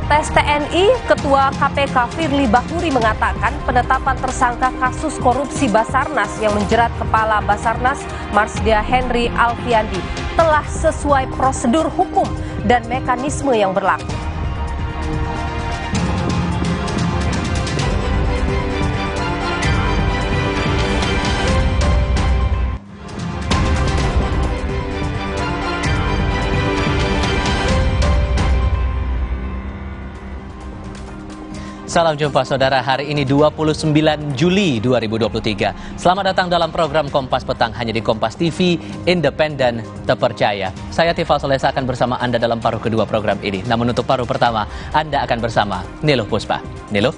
Protes TNI, Ketua KPK Firly Bahuri mengatakan penetapan tersangka kasus korupsi Basarnas yang menjerat Kepala Basarnas Marsdia Henry Alfiandi telah sesuai prosedur hukum dan mekanisme yang berlaku. Salam jumpa saudara, hari ini 29 Juli 2023. Selamat datang dalam program Kompas Petang hanya di Kompas TV, independen, terpercaya. Saya Tifal Solesa akan bersama Anda dalam paruh kedua program ini. Namun untuk paruh pertama, Anda akan bersama Niluh Puspa. Niluh?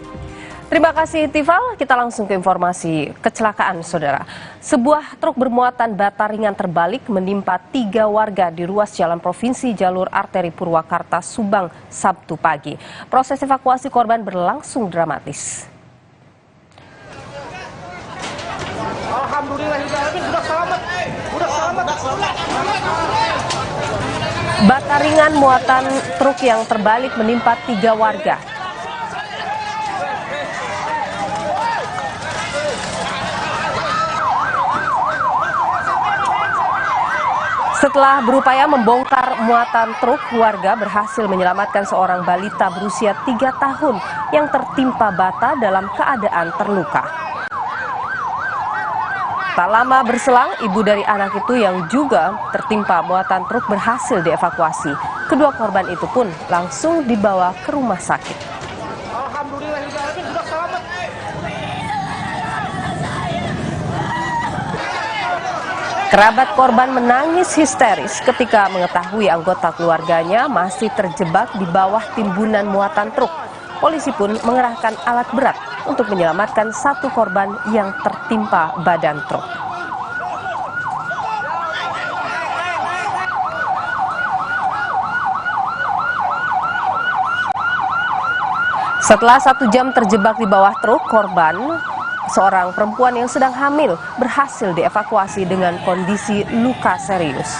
Terima kasih Tifal, kita langsung ke informasi kecelakaan saudara. Sebuah truk bermuatan bata ringan terbalik menimpa 3 warga di ruas jalan provinsi jalur arteri Purwakarta, Subang, Sabtu pagi. Proses evakuasi korban berlangsung dramatis. Alhamdulillah sudah selamat. Bata ringan muatan truk yang terbalik menimpa 3 warga. Setelah berupaya membongkar muatan truk, warga berhasil menyelamatkan seorang balita berusia 3 tahun yang tertimpa bata dalam keadaan terluka. Tak lama berselang, ibu dari anak itu yang juga tertimpa muatan truk berhasil dievakuasi. Kedua korban itu pun langsung dibawa ke rumah sakit. Alhamdulillah sudah selamat. Kerabat korban menangis histeris ketika mengetahui anggota keluarganya masih terjebak di bawah timbunan muatan truk. Polisi pun mengerahkan alat berat untuk menyelamatkan satu korban yang tertimpa badan truk. Setelah 1 jam terjebak di bawah truk, korban seorang perempuan yang sedang hamil berhasil dievakuasi dengan kondisi luka serius.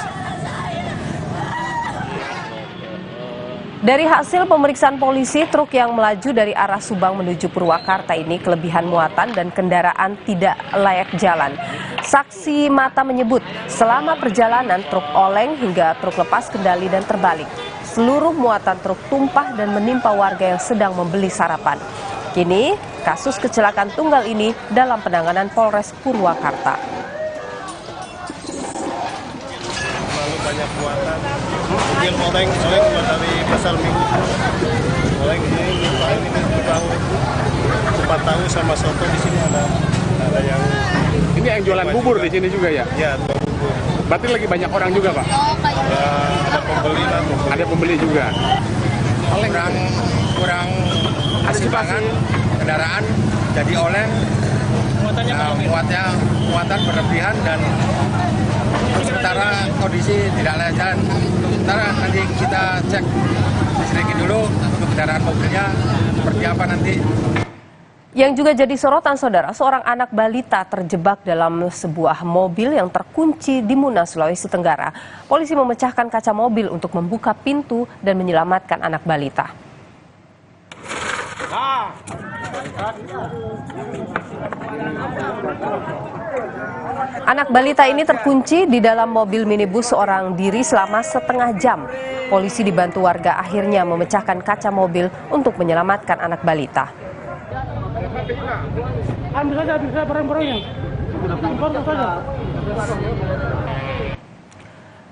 Dari hasil pemeriksaan polisi, truk yang melaju dari arah Subang menuju Purwakarta ini kelebihan muatan dan kendaraan tidak layak jalan. Saksi mata menyebut selama perjalanan truk oleng hingga truk lepas kendali dan terbalik. Seluruh muatan truk tumpah dan menimpa warga yang sedang membeli sarapan. Kini, kasus kecelakaan tunggal ini dalam penanganan Polres Purwakarta. Terlalu banyak muatan, mungkin oleng dari pasar minggu. Oleng ini cepat tahu sama soto di sini ada yang. Ini yang jualan bubur di sini juga ya? Ya, bubur. Berarti lagi banyak orang juga Pak? Ya, ada pembeli lah. Ada pembeli juga. Kurang antisipasi kendaraan jadi oleng, muatan berlebihan dan sementara kondisi tidak layak jalan. Sementara nanti kita cek diselidiki dulu untuk kendaraan mobilnya seperti apa nanti. Yang juga jadi sorotan saudara, seorang anak balita terjebak dalam sebuah mobil yang terkunci di Muna, Sulawesi Tenggara. Polisi memecahkan kaca mobil untuk membuka pintu dan menyelamatkan anak balita. Anak balita ini terkunci di dalam mobil minibus seorang diri selama setengah jam. Polisi dibantu warga akhirnya memecahkan kaca mobil untuk menyelamatkan anak balita. Ambil saja barang-barangnya.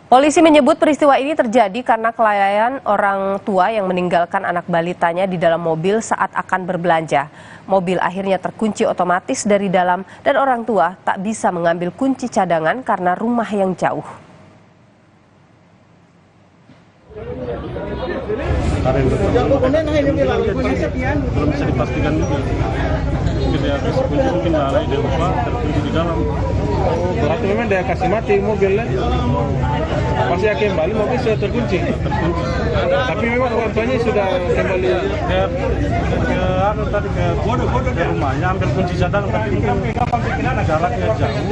Polisi menyebut peristiwa ini terjadi karena kelalaian orang tua yang meninggalkan anak balitanya di dalam mobil saat akan berbelanja. Mobil akhirnya terkunci otomatis dari dalam dan orang tua tak bisa mengambil kunci cadangan karena rumah yang jauh. Belum bisa dipastikan juga. Mungkin dia habis kunci, mungkin lalai dia lupa terkunci di dalam. Berarti memang dia kasih mati mobilnya. Pas dia kembali mobil sudah terkunci. Tapi memang orang tuanya sudah kembali ke rumahnya ambil kunci cadangan, tapi mungkin jaraknya jauh.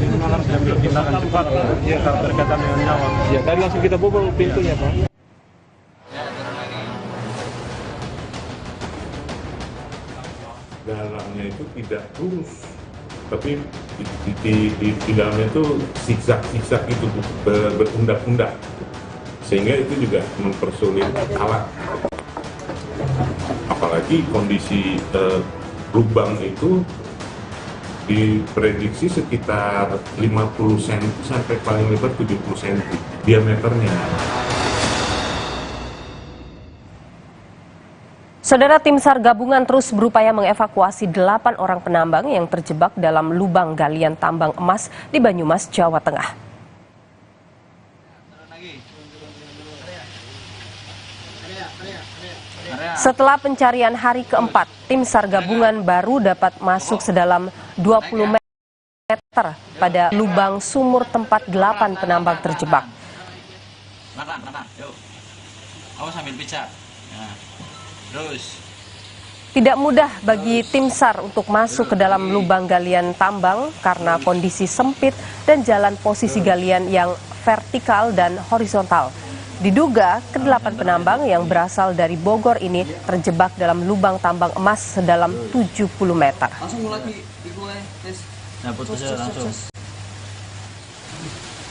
Memang harus diambil tindakan cepat. Ya, karena berkaitan dengan nyawa. Ya, tadi langsung kita bobol pintunya Pak. galangnya itu tidak lurus, tapi di dalamnya itu zigzag itu berundak-undak, sehingga itu juga mempersulit alat. Apalagi kondisi lubang itu diprediksi sekitar 50 cm sampai paling lebar 70 cm diameternya. Saudara, tim SAR gabungan terus berupaya mengevakuasi 8 orang penambang yang terjebak dalam lubang galian tambang emas di Banyumas, Jawa Tengah. Setelah pencarian hari keempat, tim SAR gabungan baru dapat masuk sedalam 20 meter pada lubang sumur tempat 8 penambang terjebak. Awas sambil bicara. Terus. Tidak mudah bagi tim SAR untuk masuk ke dalam lubang galian tambang karena kondisi sempit dan jalan posisi galian yang vertikal dan horizontal. Diduga ke-8 penambang yang berasal dari Bogor ini terjebak dalam lubang tambang emas sedalam 70 meter.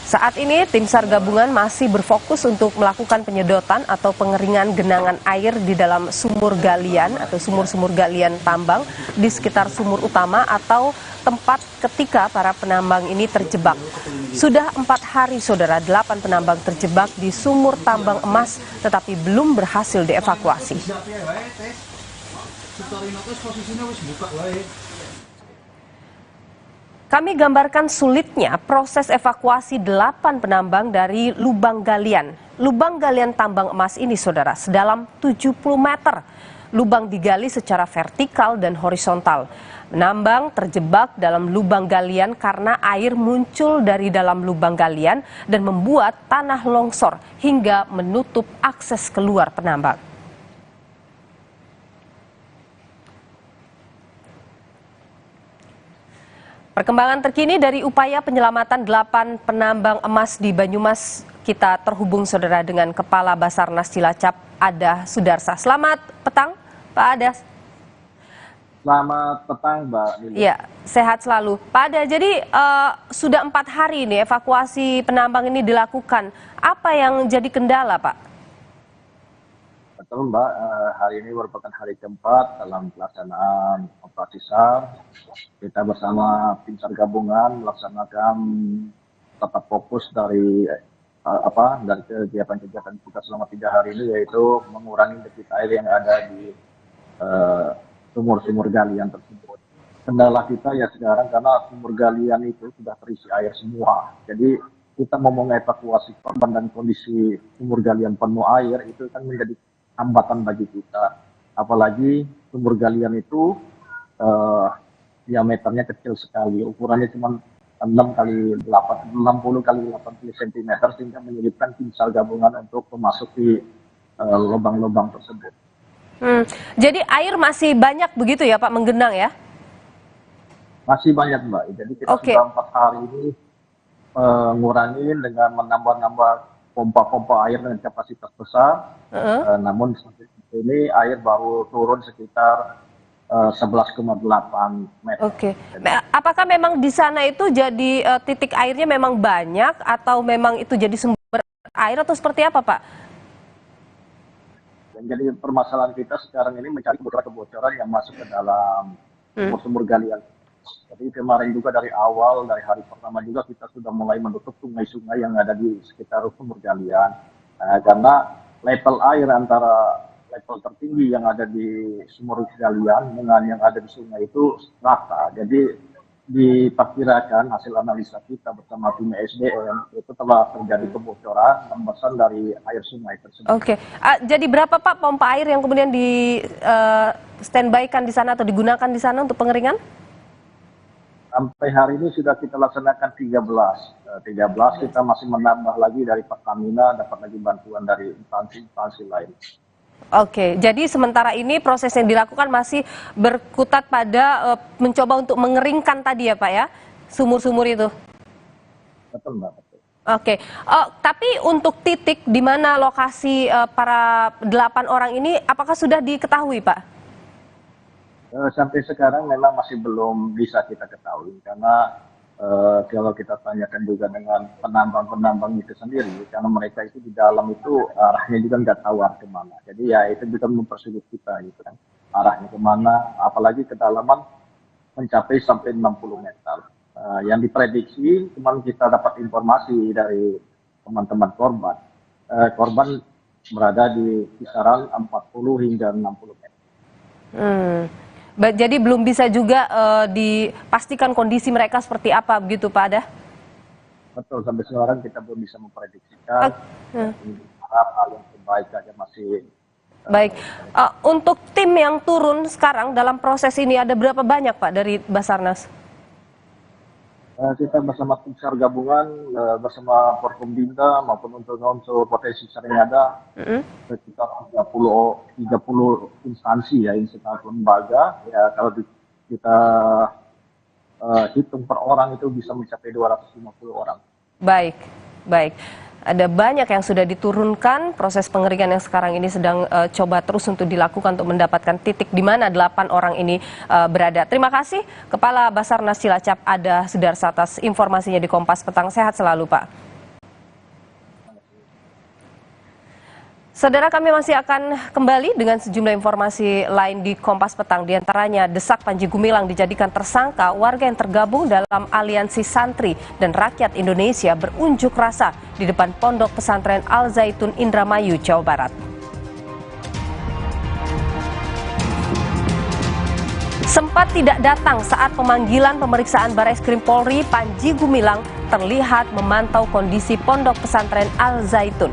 Saat ini tim SAR gabungan masih berfokus untuk melakukan penyedotan atau pengeringan genangan air di dalam sumur galian atau sumur-sumur galian tambang di sekitar sumur utama atau tempat ketika para penambang ini terjebak. Sudah 4 hari, saudara, 8 penambang terjebak di sumur tambang emas tetapi belum berhasil dievakuasi. Kami gambarkan sulitnya proses evakuasi 8 penambang dari lubang galian. Lubang galian tambang emas ini, saudara, sedalam 70 meter. Lubang digali secara vertikal dan horizontal. Penambang terjebak dalam lubang galian karena air muncul dari dalam lubang galian dan membuat tanah longsor hingga menutup akses keluar penambang. Perkembangan terkini dari upaya penyelamatan 8 penambang emas di Banyumas, kita terhubung, saudara, dengan Kepala Basarnas Cilacap, Adah Sudarsa. Selamat petang, Pak Adah. Selamat petang, Mbak Lili. Ya, sehat selalu. Pak Adah, jadi sudah 4 hari ini evakuasi penambang ini dilakukan. Apa yang jadi kendala, Pak? Betul, Mbak, hari ini merupakan hari keempat dalam pelaksanaan operasi SAR. Kita bersama tim SAR gabungan melaksanakan tetap fokus dari kegiatan-kegiatan kita selama 3 hari ini, yaitu mengurangi debit air yang ada di sumur-sumur galian tersebut. Kendala kita ya sekarang karena sumur galian itu sudah terisi air semua. Jadi kita mau mengevakuasi korban dan kondisi sumur galian penuh air itu kan menjadi hambatan bagi kita, apalagi sumur galian itu diameternya kecil sekali, ukurannya cuma 60 kali 80 cm, sehingga menyulitkan tim SAR gabungan untuk memasuki lubang-lubang tersebut. Jadi air masih banyak begitu ya, Pak, menggenang ya? Masih banyak, Mbak. Jadi kita sudah 4 hari ini mengurangi dengan menambah pompa-pompa air dengan kapasitas besar, namun sampai ini air baru turun sekitar 11,8 meter. Oke. Apakah memang di sana itu jadi titik airnya memang banyak atau memang itu jadi sumber air atau seperti apa, Pak? Dan jadi permasalahan kita sekarang ini mencari kebocoran yang masuk ke dalam sumur galian. Jadi kemarin juga dari awal, dari hari pertama juga kita sudah mulai menutup sungai-sungai yang ada di sekitar sumur galian. Karena level air antara level tertinggi yang ada di sumur galian dengan yang ada di sungai itu rata. Jadi diperkirakan hasil analisa kita bersama tim SDM itu telah terjadi kebocoran tembasan dari air sungai tersebut. Oke. Jadi berapa, Pak, pompa air yang kemudian di standby-kan di sana atau digunakan di sana untuk pengeringan? Sampai hari ini sudah kita laksanakan 13. Kita masih menambah lagi dari Pertamina, dapat lagi bantuan dari instansi lain. Oke, jadi sementara ini proses yang dilakukan masih berkutat pada mencoba untuk mengeringkan tadi ya, Pak, ya, sumur-sumur itu? Betul, Mbak. Betul. Oke, tapi untuk titik di mana lokasi para 8 orang ini, apakah sudah diketahui, Pak? Sampai sekarang memang masih belum bisa kita ketahui karena kalau kita tanyakan juga dengan penambang-penambang itu sendiri, karena mereka itu di dalam itu arahnya juga nggak tahu arah kemana. Jadi ya itu juga mempersulit kita gitu kan, arahnya kemana, apalagi kedalaman mencapai sampai 60 meter. Yang diprediksi, kemarin kita dapat informasi dari teman-teman korban, korban berada di kisaran 40 hingga 60 meter. Jadi belum bisa juga dipastikan kondisi mereka seperti apa begitu Pak Ada? Betul, sampai sekarang kita belum bisa memprediksikan. Hal yang terbaik aja masih. Baik, untuk tim yang turun sekarang dalam proses ini ada berapa banyak Pak dari Basarnas? Kita bersama tim SAR gabungan, bersama Forkombinda maupun unsur potensi SAR yang ada, sekitar 30 instansi ya, instansi lembaga. Ya kalau kita hitung per orang itu bisa mencapai 250 orang. Baik. Ada banyak yang sudah diturunkan, proses pengeringan yang sekarang ini sedang coba terus untuk dilakukan untuk mendapatkan titik di mana 8 orang ini berada. Terima kasih Kepala Basarnas Cilacap Ada Sudarsa atas informasinya di Kompas Petang. Sehat selalu Pak. Saudara, kami masih akan kembali dengan sejumlah informasi lain di Kompas Petang. Di antaranya, desak Panji Gumilang dijadikan tersangka. Warga yang tergabung dalam Aliansi Santri dan Rakyat Indonesia berunjuk rasa di depan Pondok Pesantren Al Zaitun Indramayu, Jawa Barat. Sempat tidak datang saat pemanggilan pemeriksaan Bareskrim Polri, Panji Gumilang terlihat memantau kondisi Pondok Pesantren Al Zaitun.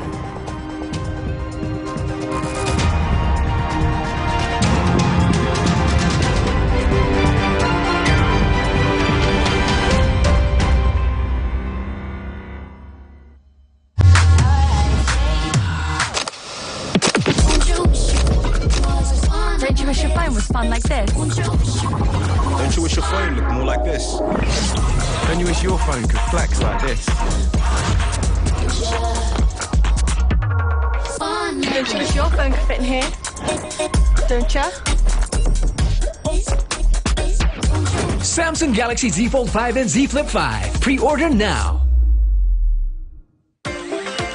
Don't you wish your phone was fun like this? Don't you wish your phone looked more like this? Don't you wish your phone could flex like this? Don't you wish your phone could fit in here? Don't you? Samsung Galaxy Z Fold 5 and Z Flip 5. Pre-order now.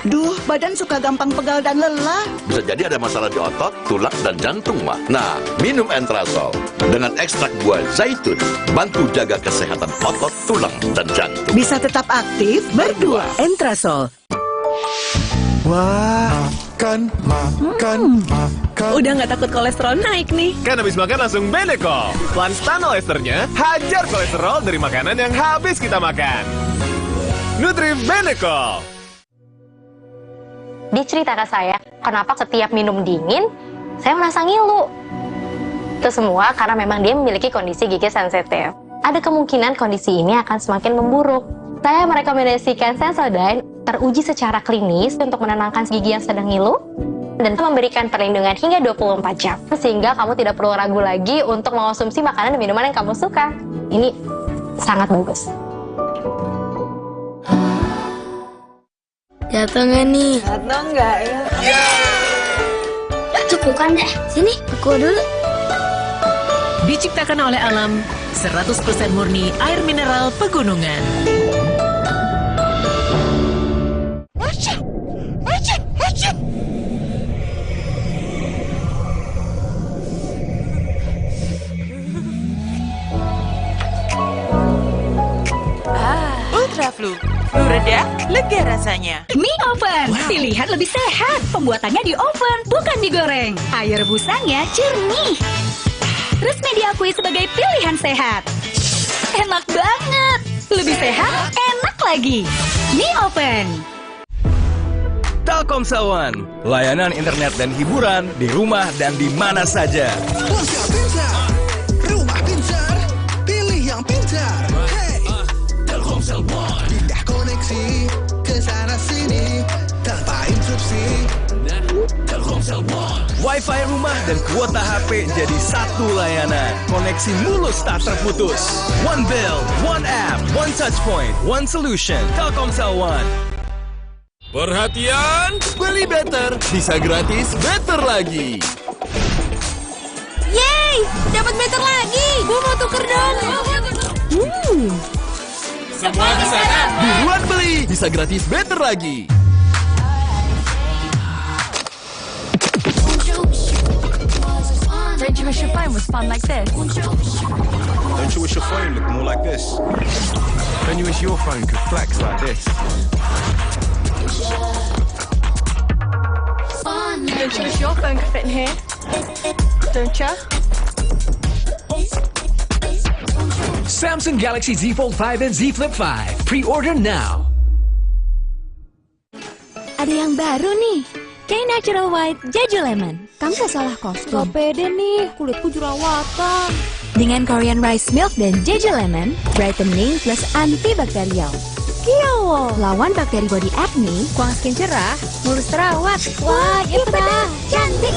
Duh, badan suka gampang pegal dan lelah. Bisa jadi ada masalah di otot, tulang, dan jantung, mah. Nah, minum Entrasol dengan ekstrak buah zaitun, bantu jaga kesehatan otot, tulang, dan jantung. Bisa tetap aktif berdua. Entrasol. Wah, makan. Udah nggak takut kolesterol naik nih. Kan habis makan langsung Benecol. Lanstan esternya hajar kolesterol dari makanan yang habis kita makan. Nutrif Benecol. Dicerita ke saya, kenapa setiap minum dingin, saya merasa ngilu. Itu semua karena memang dia memiliki kondisi gigi sensitif. Ada kemungkinan kondisi ini akan semakin memburuk. Saya merekomendasikan Sensodyne teruji secara klinis untuk menenangkan gigi yang sedang ngilu dan memberikan perlindungan hingga 24 jam. Sehingga kamu tidak perlu ragu lagi untuk mengonsumsi makanan dan minuman yang kamu suka. Ini sangat bagus. Jatuh nggak nih? Jatuh nggak ya? Cepukan deh. Sini, aku dulu. Diciptakan oleh alam, 100% murni air mineral pegunungan. Ultra Flu. Flu reda, lega rasanya. Mie oven, pilihan lebih sehat. Pembuatannya di oven, bukan digoreng. Air rebusannya jernih. Resmi diakui sebagai pilihan sehat. Enak banget. Lebih sehat, enak lagi. Mie oven. Telkomsel One, layanan internet dan hiburan di rumah dan di mana saja. Ponsel pintar, rumah pintar, pilih yang pintar. Hey, Telkomsel One, pindah koneksi ke sana sini tanpa interupsi. Telkomsel One, Wi-Fi rumah dan kuota HP jadi satu layanan. Koneksi mulus tak terputus. One bill, one app, one touch point, one solution. Telkomsel One. Perhatian, beli better bisa gratis better lagi. Yeay, Dapat meter lagi. Gue mau tuker dong. Semua bisa kan? Buruan beli, bisa gratis better lagi. Don't you wish your phone was fun like this? Don't you wish your phone looked more like this? Don't you wish your phone could flex like this? Don't you wish your phone could fit in here? Don't you? Samsung Galaxy Z Fold 5 and Z Flip 5. Pre-order now. Ada yang baru nih. K-Natural White Jeju Lemon. Kamu gak salah kostum. Gak pede nih, kulitku jerawatan. Dengan Korean Rice Milk dan Jeju Lemon, brightening plus antibakterial. Kiawo. Lawan bakteri body acne, Kuang skin cerah, mulus terawat. wah, iya benar, cantik.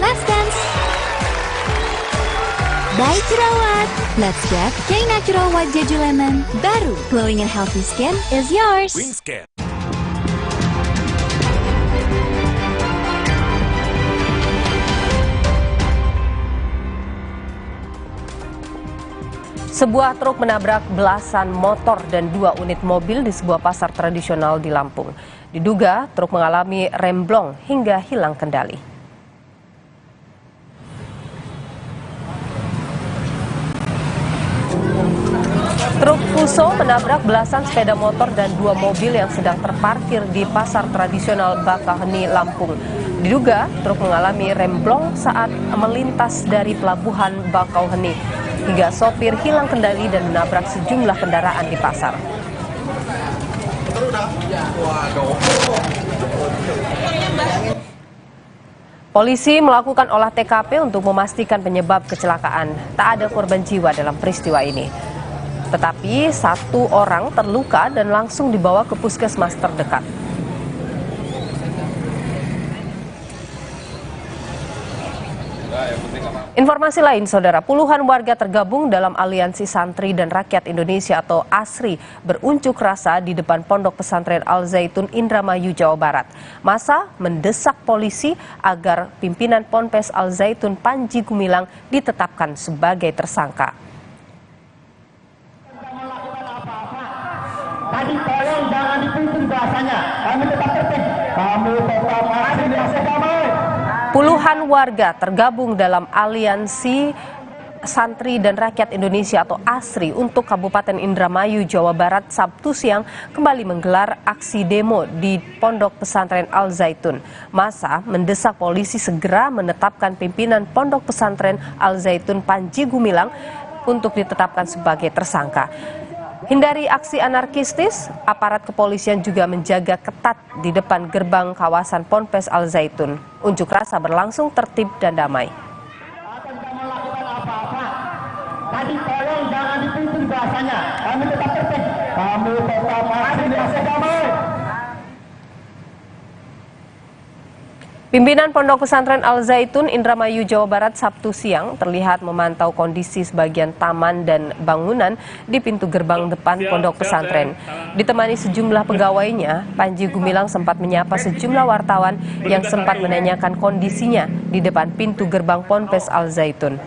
Let's dance. Bye jerawat. Let's get K-Natural White Jeju Lemon. Baru, glowing and healthy skin is yours. Wingscan. Sebuah truk menabrak belasan motor dan 2 unit mobil di sebuah pasar tradisional di Lampung. Diduga truk mengalami remblong hingga hilang kendali. Truk Fuso menabrak belasan sepeda motor dan 2 mobil yang sedang terparkir di pasar tradisional Bakauheni, Lampung. Diduga truk mengalami remblong saat melintas dari pelabuhan Bakauheni, hingga sopir hilang kendali dan menabrak sejumlah kendaraan di pasar. Polisi melakukan olah TKP untuk memastikan penyebab kecelakaan. Tak ada korban jiwa dalam peristiwa ini. Tetapi 1 orang terluka dan langsung dibawa ke puskesmas terdekat. Informasi lain, saudara, puluhan warga tergabung dalam Aliansi Santri dan Rakyat Indonesia atau ASRI berunjuk rasa di depan Pondok Pesantren Al Zaitun, Indramayu, Jawa Barat. Massa mendesak polisi agar pimpinan Ponpes Al Zaitun Panji Gumilang ditetapkan sebagai tersangka. Tadi tolong jangan dipimpin bahasanya. Kami tetap tertib. Kami tetap aksi damai. Puluhan warga tergabung dalam Aliansi Santri dan Rakyat Indonesia atau ASRI untuk Kabupaten Indramayu, Jawa Barat Sabtu siang kembali menggelar aksi demo di Pondok Pesantren Al Zaitun. Massa mendesak polisi segera menetapkan pimpinan Pondok Pesantren Al Zaitun Panji Gumilang untuk ditetapkan sebagai tersangka. Hindari aksi anarkistis, aparat kepolisian juga menjaga ketat di depan gerbang kawasan Ponpes Al Zaitun. Unjuk rasa berlangsung tertib dan damai. Tadi tolong jangan dipimpin bahasanya. Kami tetap tertib. Kami tetap aksi damai. Pimpinan Pondok Pesantren Al Zaitun Indramayu, Jawa Barat Sabtu siang terlihat memantau kondisi sebagian taman dan bangunan di pintu gerbang depan Pondok Pesantren. Ditemani sejumlah pegawainya, Panji Gumilang sempat menyapa sejumlah wartawan yang sempat menanyakan kondisinya di depan pintu gerbang Ponpes Al Zaitun.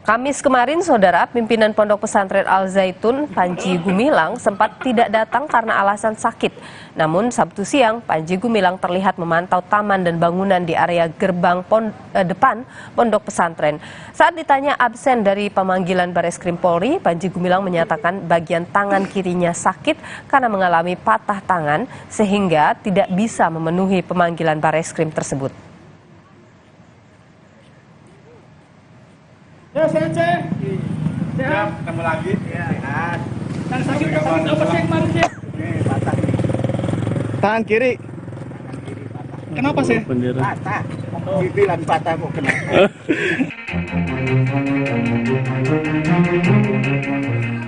Kamis kemarin, saudara, pimpinan Pondok Pesantren Al Zaitun Panji Gumilang sempat tidak datang karena alasan sakit. Namun Sabtu siang, Panji Gumilang terlihat memantau taman dan bangunan di area gerbang depan Pondok Pesantren. Saat ditanya absen dari pemanggilan Bareskrim Polri, Panji Gumilang menyatakan bagian tangan kirinya sakit karena mengalami patah tangan sehingga tidak bisa memenuhi pemanggilan Bareskrim tersebut. Ya, Sensei. Ya, ketemu lagi. Ya, sehat. Yang sakit apa sih kemarin dia? Patah. Tangan kiri. Kenapa sih? Patah. Dibilang patah kok kenapa?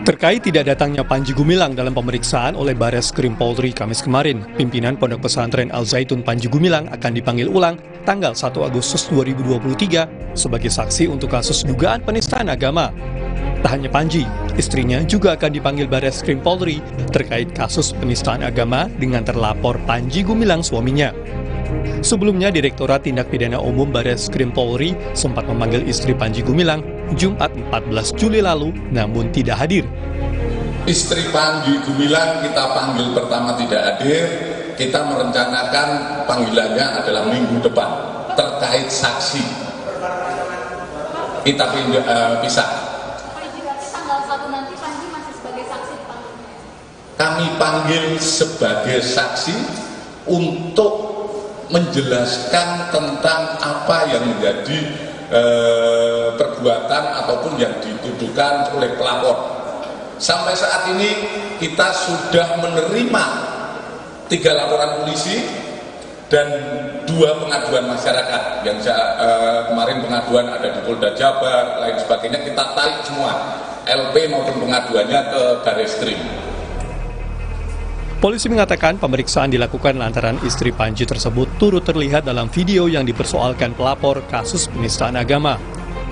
Terkait tidak datangnya Panji Gumilang dalam pemeriksaan oleh Bareskrim Polri Kamis kemarin, pimpinan Pondok Pesantren Al Zaitun Panji Gumilang akan dipanggil ulang tanggal 1 Agustus 2023 sebagai saksi untuk kasus dugaan penistaan agama. Tak hanya Panji, istrinya juga akan dipanggil Bareskrim Polri terkait kasus penistaan agama dengan terlapor Panji Gumilang suaminya. Sebelumnya, Direktorat Tindak Pidana Umum Bareskrim Polri sempat memanggil istri Panji Gumilang Jumat 14 Juli lalu, namun tidak hadir. Istri Panji Gumilang kita panggil pertama tidak hadir, kita merencanakan panggilannya adalah minggu depan terkait saksi. Kita pisah. Kami panggil sebagai saksi untuk menjelaskan tentang apa yang menjadi perbuatan ataupun yang dituduhkan oleh pelapor. Sampai saat ini kita sudah menerima 3 laporan polisi dan 2 pengaduan masyarakat. Yang kemarin pengaduan ada di Polda Jabar, lain sebagainya, kita tarik semua LP maupun pengaduannya ke Bareskrim. Polisi mengatakan pemeriksaan dilakukan lantaran istri Panji tersebut turut terlihat dalam video yang dipersoalkan pelapor kasus penistaan agama.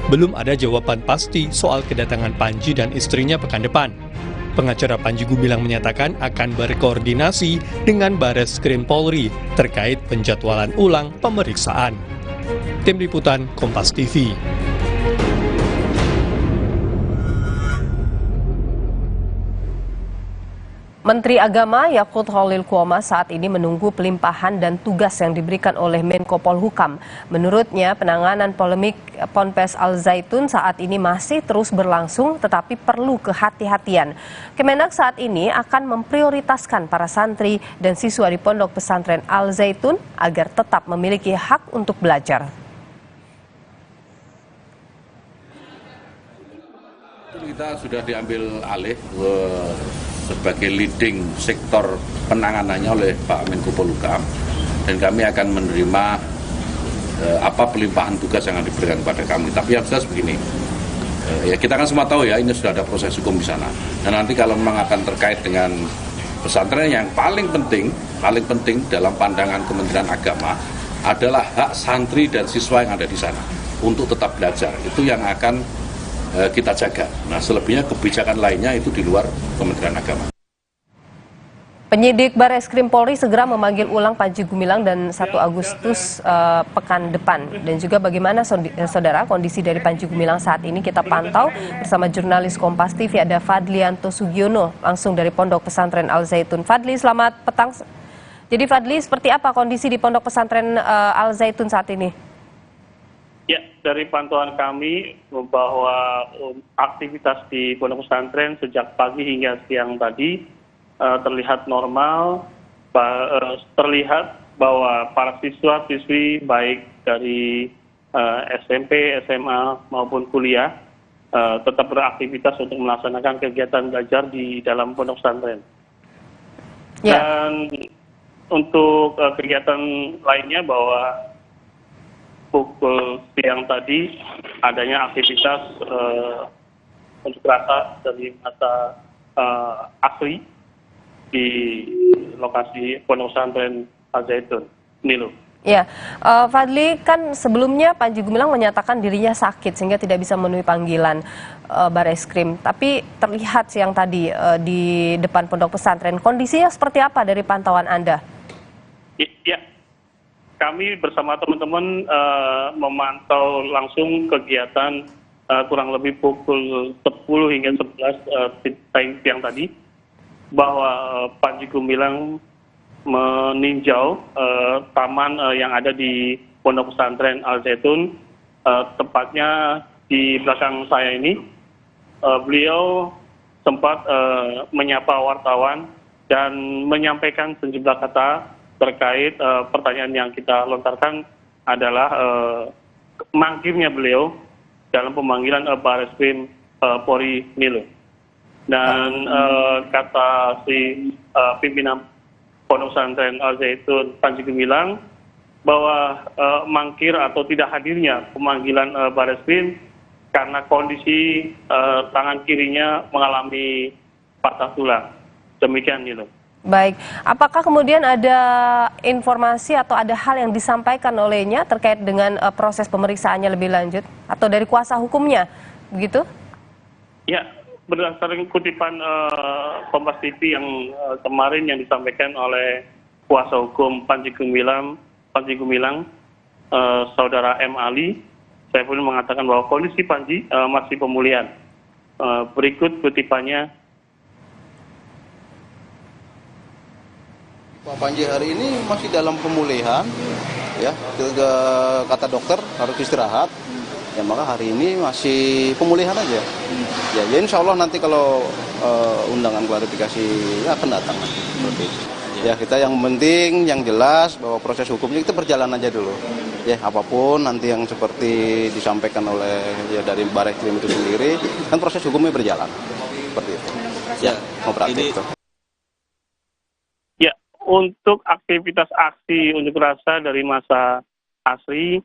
Belum ada jawaban pasti soal kedatangan Panji dan istrinya pekan depan. Pengacara Panji Gumilang menyatakan akan berkoordinasi dengan Bareskrim Polri terkait penjadwalan ulang pemeriksaan. Tim Liputan Kompas TV. Menteri Agama Yakut Khalil Quama saat ini menunggu pelimpahan dan tugas yang diberikan oleh Menko Polhukam. Menurutnya, penanganan polemik Ponpes Al Zaitun saat ini masih terus berlangsung tetapi perlu kehati-hatian. Kemenak saat ini akan memprioritaskan para santri dan siswa di Pondok Pesantren Al Zaitun agar tetap memiliki hak untuk belajar. Kita sudah diambil alih sebagai leading sektor penanganannya oleh Pak Menko Polhukam, dan kami akan menerima apa pelimpahan tugas yang akan diberikan kepada kami. Tapi yang jelas begini, ya kita kan semua tahu ya ini sudah ada proses hukum di sana, dan nanti kalau memang akan terkait dengan pesantren, yang paling penting dalam pandangan Kementerian Agama adalah hak santri dan siswa yang ada di sana untuk tetap belajar. Itu yang akan kita jaga. Nah, selebihnya kebijakan lainnya itu di luar Kementerian Agama. Penyidik Bareskrim Polri segera memanggil ulang Panji Gumilang dan 1 Agustus pekan depan. Dan juga bagaimana saudara kondisi dari Panji Gumilang saat ini kita pantau bersama jurnalis Kompas TV ada Fadlianto Sugiono langsung dari Pondok Pesantren Al Zaitun. Fadli, selamat petang. Jadi Fadli, seperti apa kondisi di Pondok Pesantren Al Zaitun saat ini? Ya, dari pantauan kami bahwa aktivitas di Pondok Pesantren sejak pagi hingga siang tadi terlihat normal, terlihat bahwa para siswa-siswi baik dari SMP, SMA maupun kuliah tetap beraktivitas untuk melaksanakan kegiatan belajar di dalam Pondok Pesantren. Ya. Dan untuk kegiatan lainnya bahwa pukul siang tadi adanya aktivitas unjuk rasa dari masa asli di lokasi Pondok Pesantren Al Zaitun. Nilu. Ya, Fadli, kan sebelumnya Panji Gumilang menyatakan dirinya sakit sehingga tidak bisa memenuhi panggilan Bareskrim. Tapi terlihat siang tadi di depan Pondok Pesantren. Kondisinya seperti apa dari pantauan Anda? Ya. Kami bersama teman-teman memantau langsung kegiatan kurang lebih pukul 10 hingga 11 siang tadi, bahwa Panji Gumilang meninjau taman yang ada di Pondok Pesantren Al Zaitun, tepatnya di belakang saya ini. Beliau sempat menyapa wartawan dan menyampaikan sejumlah kata terkait pertanyaan yang kita lontarkan adalah mangkirnya beliau dalam pemanggilan Bareskrim Polri Nilu. Dan kata si pimpinan Pondok Pesantren Al Zaitun Panji Gumilang bahwa mangkir atau tidak hadirnya pemanggilan Bareskrim karena kondisi tangan kirinya mengalami patah tulang. Demikian gitu. Baik, apakah kemudian ada informasi atau ada hal yang disampaikan olehnya terkait dengan proses pemeriksaannya lebih lanjut atau dari kuasa hukumnya, begitu? Ya, berdasarkan kutipan Kompas TV yang kemarin yang disampaikan oleh kuasa hukum Panji Gumilang, saudara M. Ali, saya pun mengatakan bahwa kondisi Panji masih pemulihan. Berikut kutipannya. Pak Panji hari ini masih dalam pemulihan, ya, kata dokter harus istirahat, ya maka hari ini masih pemulihan aja. Ya insya Allah nanti kalau undangan klarifikasi ya akan datang seperti itu. Ya kita yang penting, yang jelas bahwa proses hukumnya kita berjalan aja dulu. Ya apapun nanti yang seperti disampaikan oleh ya dari Barreskrim itu sendiri, kan proses hukumnya berjalan seperti itu. Ya kooperatif itu. Untuk aktivitas aksi unjuk rasa dari masa ASRI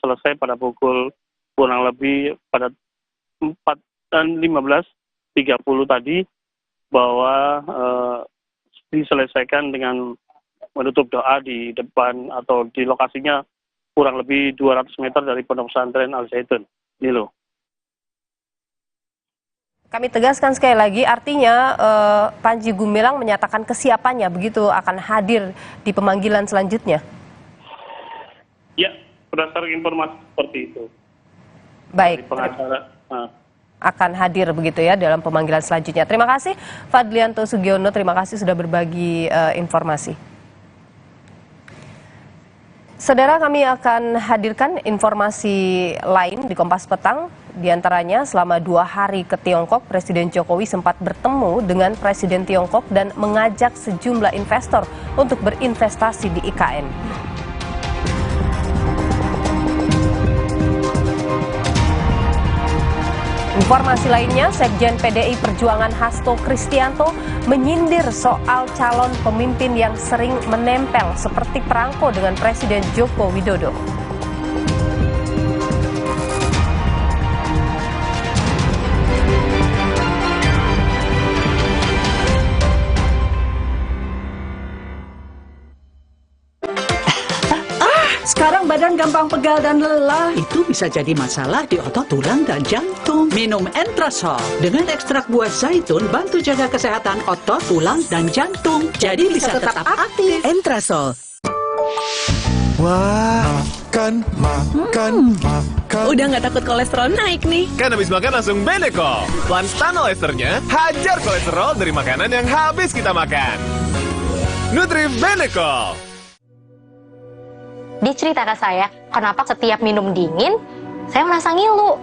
selesai pada pukul kurang lebih pada 15.30 tadi, bahwa diselesaikan dengan menutup doa di depan atau di lokasinya kurang lebih 200 meter dari Pondok Pesantren Al Zaitun. Nilo. Kami tegaskan sekali lagi, artinya Panji Gumilang menyatakan kesiapannya begitu akan hadir di pemanggilan selanjutnya. Ya, berdasarkan informasi seperti itu. Baik. Pengacara akan hadir begitu ya dalam pemanggilan selanjutnya. Terima kasih Fadlianto Sugiono, terima kasih sudah berbagi informasi. Saudara, kami akan hadirkan informasi lain di Kompas Petang. Di antaranya selama 2 hari ke Tiongkok, Presiden Jokowi sempat bertemu dengan Presiden Tiongkok dan mengajak sejumlah investor untuk berinvestasi di IKN. Informasi lainnya, Sekjen PDI Perjuangan Hasto Kristianto menyindir soal calon pemimpin yang sering menempel seperti perangko dengan Presiden Joko Widodo. Sekarang badan gampang pegal dan lelah. Itu bisa jadi masalah di otot, tulang, dan jantung. Minum Entrasol. Dengan ekstrak buah zaitun, bantu jaga kesehatan otot, tulang, dan jantung. Jadi bisa tetap aktif. Entrasol. Wah, makan. Udah nggak takut kolesterol naik nih. Kan habis makan langsung Benecol. Plan Stanol Esternya hajar kolesterol dari makanan yang habis kita makan. Nutrif Benecol. Diceritakan saya, kenapa setiap minum dingin, saya merasa ngilu.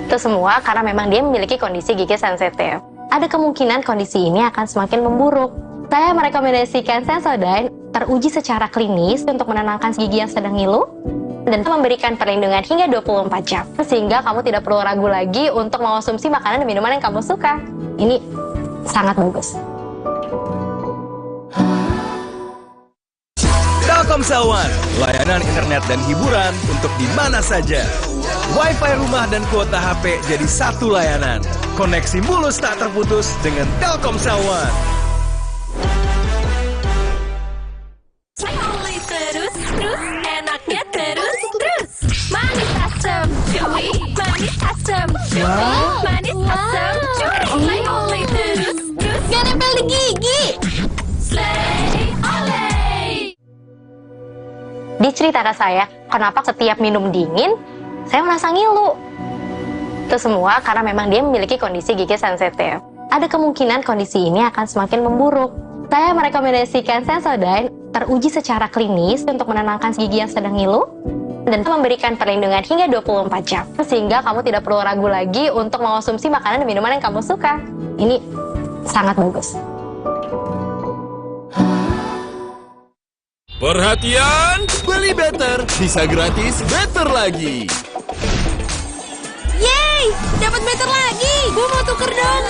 Itu semua karena memang dia memiliki kondisi gigi sensitif. Ada kemungkinan kondisi ini akan semakin memburuk. Saya merekomendasikan Sensodyne, teruji secara klinis untuk menenangkan gigi yang sedang ngilu, dan memberikan perlindungan hingga 24 jam. Sehingga kamu tidak perlu ragu lagi untuk mengonsumsi makanan dan minuman yang kamu suka. Ini sangat bagus. Telkomsel One, layanan internet dan hiburan untuk di mana saja. Wi-Fi rumah dan kuota HP jadi satu layanan. Koneksi mulus tak terputus dengan Telkomsel One. Terus, enaknya terus. Manis asam, chewy. Manis asam, chewy. Manis asam, chewy. Oleh terus. Gak nempel di gigi. Slay, oleh. Diceritakan saya, kenapa setiap minum dingin, saya merasa ngilu. Itu semua karena memang dia memiliki kondisi gigi sensitif. Ada kemungkinan kondisi ini akan semakin memburuk. Saya merekomendasikan Sensodyne, teruji secara klinis untuk menenangkan gigi yang sedang ngilu, dan memberikan perlindungan hingga 24 jam. Sehingga kamu tidak perlu ragu lagi untuk mengonsumsi makanan dan minuman yang kamu suka. Ini sangat bagus. Perhatian, beli better, bisa gratis better lagi. Yeay, dapat better lagi. Gue mau tuker dong.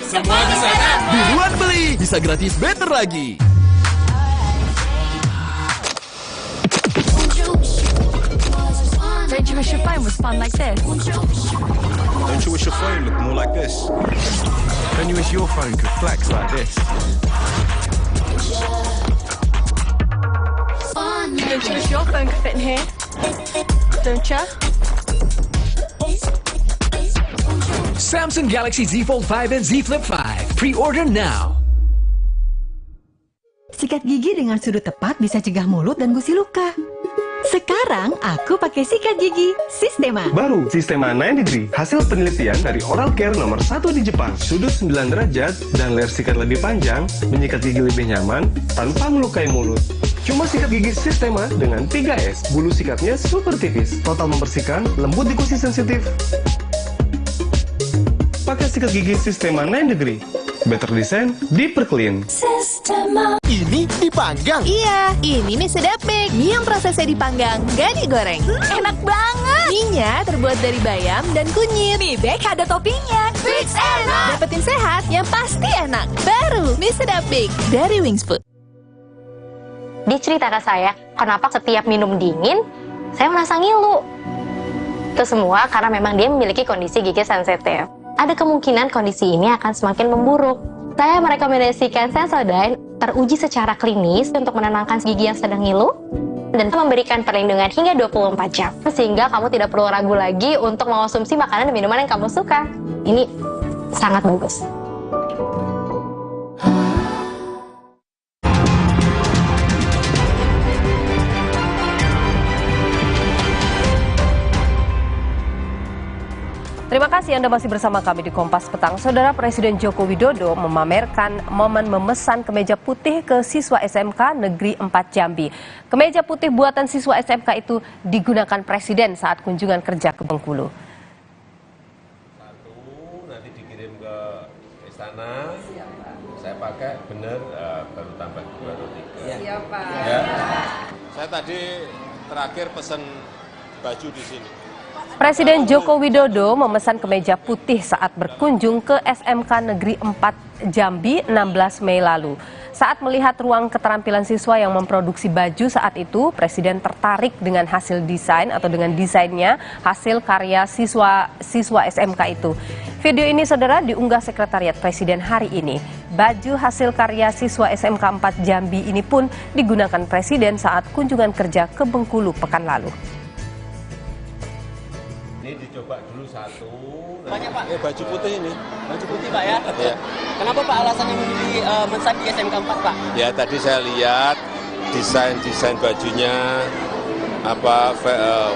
Semua di sana. Buruan beli, bisa gratis better lagi. you wish your phone was fun like this? Don't you wish your phone looked more like this? Don't you wish your phone could flex like this? Don't you wish your phone could fit in here? Don't you? Samsung Galaxy Z Fold 5 and Z Flip 5. Pre-order now. Sikat gigi dengan sudut tepat bisa cegah mulut dan gusi luka. Sekarang aku pakai sikat gigi Sistema. Baru Sistema 9 Degree, hasil penelitian dari oral care nomor 1 di Jepang. Sudut 9 derajat dan layar sikat lebih panjang, menyikat gigi lebih nyaman tanpa melukai mulut. Cuma sikat gigi Sistema dengan 3S. Bulu sikatnya super tipis, total membersihkan, lembut di gusi sensitif. Pakai sikat gigi Sistema 9 Degree. Better design, deeper clean. Sistema. Ini dipanggang? Iya, ini mie sedap bake. Mie yang prosesnya dipanggang, gak digoreng. Enak banget. Mie-nya terbuat dari bayam dan kunyit. Mie bake ada toppingnya. Fix enak. Dapetin sehat yang pasti enak. Baru mie sedap bake dari Wings Food. Dia cerita ke saya, kenapa setiap minum dingin, saya merasa ngilu. Itu semua karena memang dia memiliki kondisi gigi sensitif. Ada kemungkinan kondisi ini akan semakin memburuk. Saya merekomendasikan Sensodyne teruji secara klinis untuk menenangkan gigi yang sedang ngilu dan memberikan perlindungan hingga 24 jam. Sehingga kamu tidak perlu ragu lagi untuk mengonsumsi makanan dan minuman yang kamu suka. Ini sangat bagus. Terima kasih Anda masih bersama kami di Kompas Petang. Saudara, Presiden Joko Widodo memamerkan momen memesan kemeja putih ke siswa SMK Negeri 4 Jambi. Kemeja putih buatan siswa SMK itu digunakan Presiden saat kunjungan kerja ke Bengkulu. Satu, nanti dikirim ke istana, saya pakai bener baru tambah 2 atau 3. Iya Pak. Ya. Saya tadi terakhir pesan baju di sini. Presiden Joko Widodo memesan kemeja putih saat berkunjung ke SMK Negeri 4 Jambi 16 Mei lalu. Saat melihat ruang keterampilan siswa yang memproduksi baju saat itu, Presiden tertarik dengan hasil desain atau dengan desainnya hasil karya siswa SMK itu. Video ini, saudara, diunggah Sekretariat Presiden hari ini. Baju hasil karya siswa SMK 4 Jambi ini pun digunakan Presiden saat kunjungan kerja ke Bengkulu pekan lalu. Ini dicoba dulu satu. Banyak Pak. Baju putih ini. Baju putih Pak ya? Iya. Kenapa Pak alasannya memilih mensan di SMK 4 Pak? Ya tadi saya lihat desain bajunya,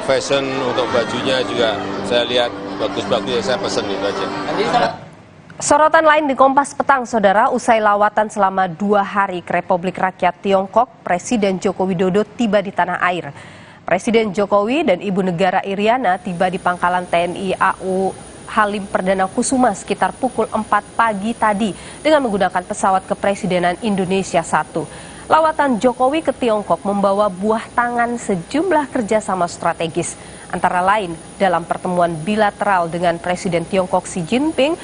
fashion untuk bajunya juga saya lihat bagus-bagus, ya saya pesen itu aja. Sorotan lain di Kompas Petang, saudara, usai lawatan selama 2 hari ke Republik Rakyat Tiongkok, Presiden Joko Widodo tiba di tanah air. Presiden Jokowi dan Ibu Negara Iriana tiba di pangkalan TNI AU Halim Perdana Kusuma sekitar pukul 4 pagi tadi dengan menggunakan pesawat kepresidenan Indonesia 1. Lawatan Jokowi ke Tiongkok membawa buah tangan sejumlah kerjasama strategis. Antara lain dalam pertemuan bilateral dengan Presiden Tiongkok Xi Jinping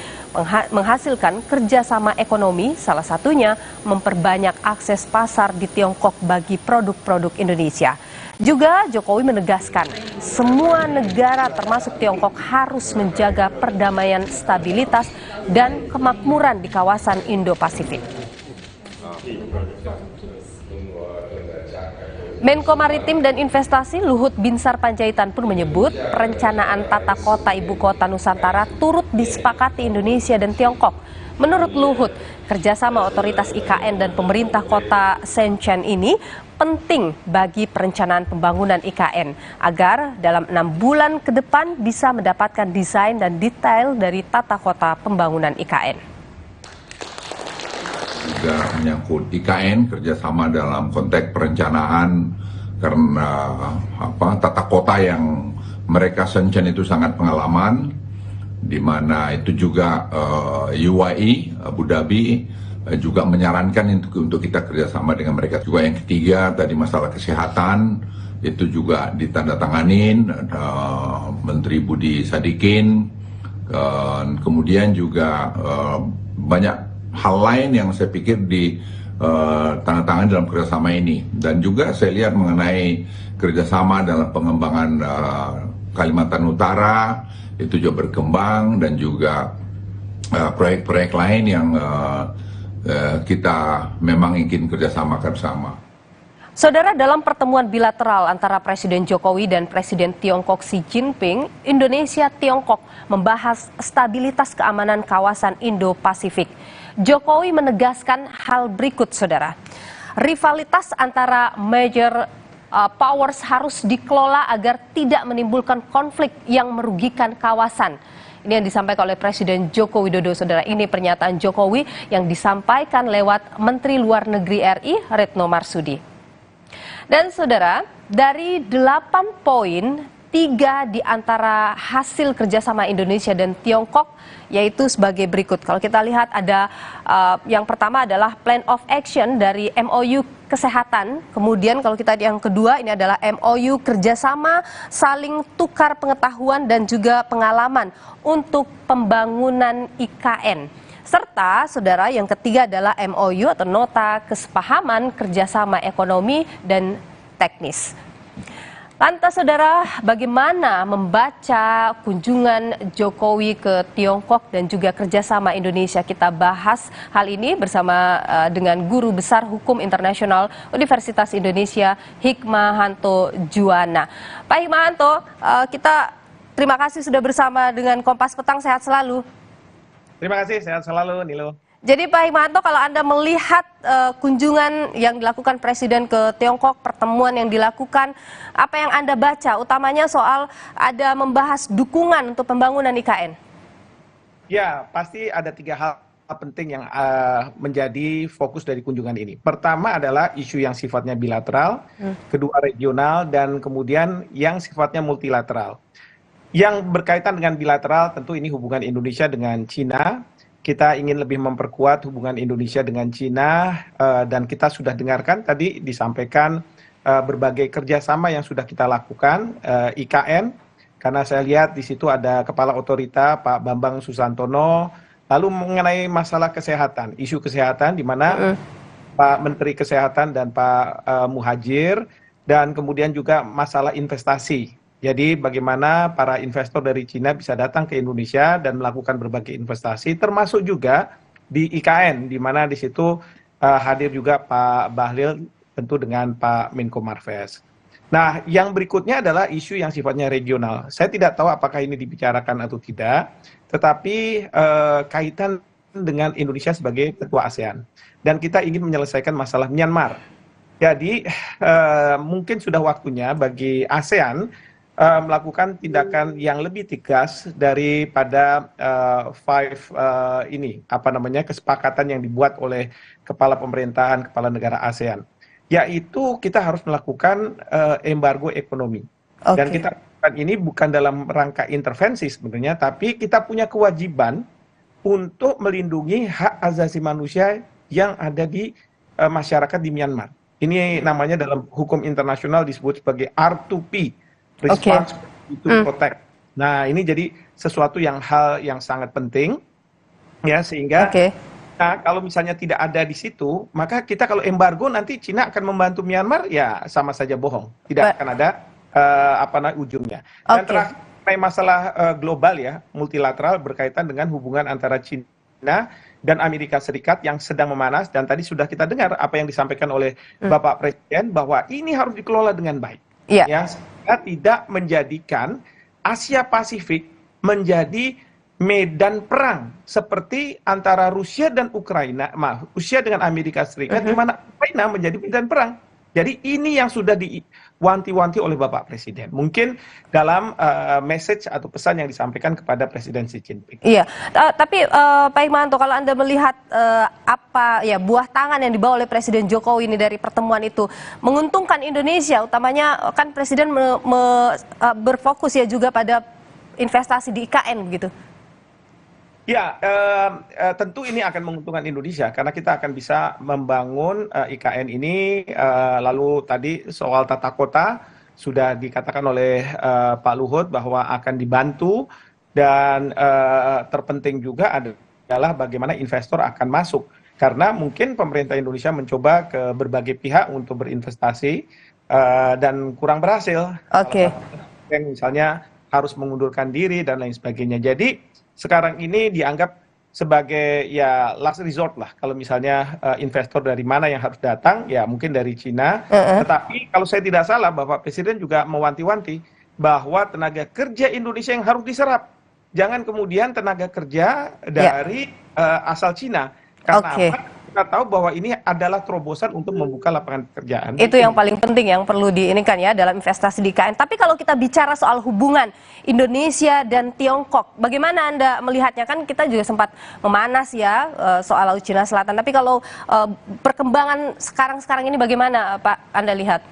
menghasilkan kerjasama ekonomi, salah satunya memperbanyak akses pasar di Tiongkok bagi produk-produk Indonesia. Juga Jokowi menegaskan semua negara termasuk Tiongkok harus menjaga perdamaian, stabilitas, dan kemakmuran di kawasan Indo-Pasifik. Menko Maritim dan Investasi Luhut Binsar Panjaitan pun menyebut perencanaan tata kota ibu kota Nusantara turut disepakati Indonesia dan Tiongkok. Menurut Luhut, kerjasama otoritas IKN dan pemerintah kota Shenzhen ini penting bagi perencanaan pembangunan IKN agar dalam 6 bulan ke depan bisa mendapatkan desain dan detail dari tata kota pembangunan IKN. Juga menyangkut IKN, kerjasama dalam konteks perencanaan karena tata kota yang mereka Shenzhen itu sangat pengalaman, di mana itu juga UAE, Abu Dhabi juga menyarankan untuk kita kerjasama dengan mereka. Juga yang ketiga tadi masalah kesehatan itu juga ditandatanganin Menteri Budi Sadikin, kemudian juga banyak hal lain yang saya pikir ditandatangani dalam kerjasama ini. Dan juga saya lihat mengenai kerjasama dalam pengembangan Kalimantan Utara itu juga berkembang, dan juga proyek-proyek lain yang kita memang ingin kerjasamakan bersama. Saudara, dalam pertemuan bilateral antara Presiden Jokowi dan Presiden Tiongkok Xi Jinping, Indonesia-Tiongkok membahas stabilitas keamanan kawasan Indo-Pasifik. Jokowi menegaskan hal berikut, saudara. Rivalitas antara major powers harus dikelola agar tidak menimbulkan konflik yang merugikan kawasan. Ini yang disampaikan oleh Presiden Joko Widodo, saudara. Ini pernyataan Jokowi yang disampaikan lewat Menteri Luar Negeri RI, Retno Marsudi. Dan saudara, dari 8 poin, 3 di antara hasil kerjasama Indonesia dan Tiongkok yaitu sebagai berikut. Kalau kita lihat ada yang pertama adalah Plan of Action dari MOU Kesehatan. Kemudian kalau kita yang kedua ini adalah MOU kerjasama saling tukar pengetahuan dan juga pengalaman untuk pembangunan IKN. Serta, saudara, yang ketiga adalah MOU atau Nota Kesepahaman Kerjasama Ekonomi dan Teknis. Lantas, saudara, bagaimana membaca kunjungan Jokowi ke Tiongkok dan juga kerjasama Indonesia? Kita bahas hal ini bersama dengan Guru Besar Hukum Internasional Universitas Indonesia, Hikmahanto Juwana. Pak Hikmahanto, kita terima kasih sudah bersama dengan Kompas Petang, sehat selalu. Terima kasih, sehat selalu, Nilo. Jadi Pak Hikmahanto, kalau Anda melihat kunjungan yang dilakukan Presiden ke Tiongkok, pertemuan yang dilakukan, apa yang Anda baca? Utamanya soal ada membahas dukungan untuk pembangunan IKN. Ya, pasti ada 3 hal penting yang menjadi fokus dari kunjungan ini. Pertama adalah isu yang sifatnya bilateral, kedua regional, dan kemudian yang sifatnya multilateral. Yang berkaitan dengan bilateral, tentu ini hubungan Indonesia dengan Cina. Kita ingin lebih memperkuat hubungan Indonesia dengan Cina, dan kita sudah dengarkan tadi disampaikan berbagai kerjasama yang sudah kita lakukan, IKN, karena saya lihat di situ ada Kepala Otorita Pak Bambang Susantono, lalu mengenai masalah kesehatan, isu kesehatan di mana Pak Menteri Kesehatan dan Pak Muhajir, dan kemudian juga masalah investasi. Jadi bagaimana para investor dari Cina bisa datang ke Indonesia dan melakukan berbagai investasi, termasuk juga di IKN, di mana di situ hadir juga Pak Bahlil tentu dengan Pak Menko Marves. Nah, yang berikutnya adalah isu yang sifatnya regional. Saya tidak tahu apakah ini dibicarakan atau tidak, tetapi kaitan dengan Indonesia sebagai ketua ASEAN. Dan kita ingin menyelesaikan masalah Myanmar. Jadi mungkin sudah waktunya bagi ASEAN melakukan tindakan yang lebih tegas daripada kesepakatan yang dibuat oleh kepala pemerintahan, kepala negara ASEAN. Yaitu kita harus melakukan embargo ekonomi. Dan kita lakukan ini bukan dalam rangka intervensi sebenarnya, tapi kita punya kewajiban untuk melindungi hak asasi manusia yang ada di masyarakat di Myanmar. Ini namanya dalam hukum internasional disebut sebagai R2P. Response to protect. Nah, ini jadi sesuatu hal yang sangat penting, ya, sehingga nah, kalau misalnya tidak ada di situ, maka kita kalau embargo nanti Cina akan membantu Myanmar, ya sama saja bohong, tidak akan ada ujungnya. Dan terakhir masalah global, ya, multilateral berkaitan dengan hubungan antara Cina dan Amerika Serikat yang sedang memanas, dan tadi sudah kita dengar apa yang disampaikan oleh Bapak Presiden bahwa ini harus dikelola dengan baik. Ya, sehingga tidak menjadikan Asia Pasifik menjadi medan perang seperti antara Rusia dan Ukraina, Rusia dengan Amerika Serikat, di mana Ukraina menjadi medan perang. Jadi ini yang sudah diwanti-wanti oleh Bapak Presiden. Mungkin dalam message atau pesan yang disampaikan kepada Presiden Xi Jinping. Iya, tapi Pak Hikmahanto, kalau Anda melihat buah tangan yang dibawa oleh Presiden Jokowi ini dari pertemuan itu menguntungkan Indonesia, utamanya kan Presiden berfokus ya juga pada investasi di IKN begitu. Ya, tentu ini akan menguntungkan Indonesia karena kita akan bisa membangun IKN ini. Lalu tadi soal tata kota sudah dikatakan oleh Pak Luhut bahwa akan dibantu, dan terpenting juga adalah bagaimana investor akan masuk. Karena mungkin pemerintah Indonesia mencoba ke berbagai pihak untuk berinvestasi dan kurang berhasil. Misalnya harus mengundurkan diri dan lain sebagainya. Jadi sekarang ini dianggap sebagai ya last resort lah. Kalau misalnya investor dari mana yang harus datang, ya mungkin dari Cina. Tetapi kalau saya tidak salah, Bapak Presiden juga mewanti-wanti bahwa tenaga kerja Indonesia yang harus diserap. Jangan kemudian tenaga kerja dari asal Cina. Karena apa? Kita tahu bahwa ini adalah terobosan untuk membuka lapangan pekerjaan. Itu yang paling penting yang perlu diinikan ya dalam investasi di IKN. Tapi kalau kita bicara soal hubungan Indonesia dan Tiongkok, bagaimana Anda melihatnya? Kan kita juga sempat memanas ya soal Laut Cina Selatan. Tapi kalau perkembangan sekarang ini bagaimana Pak Anda lihat?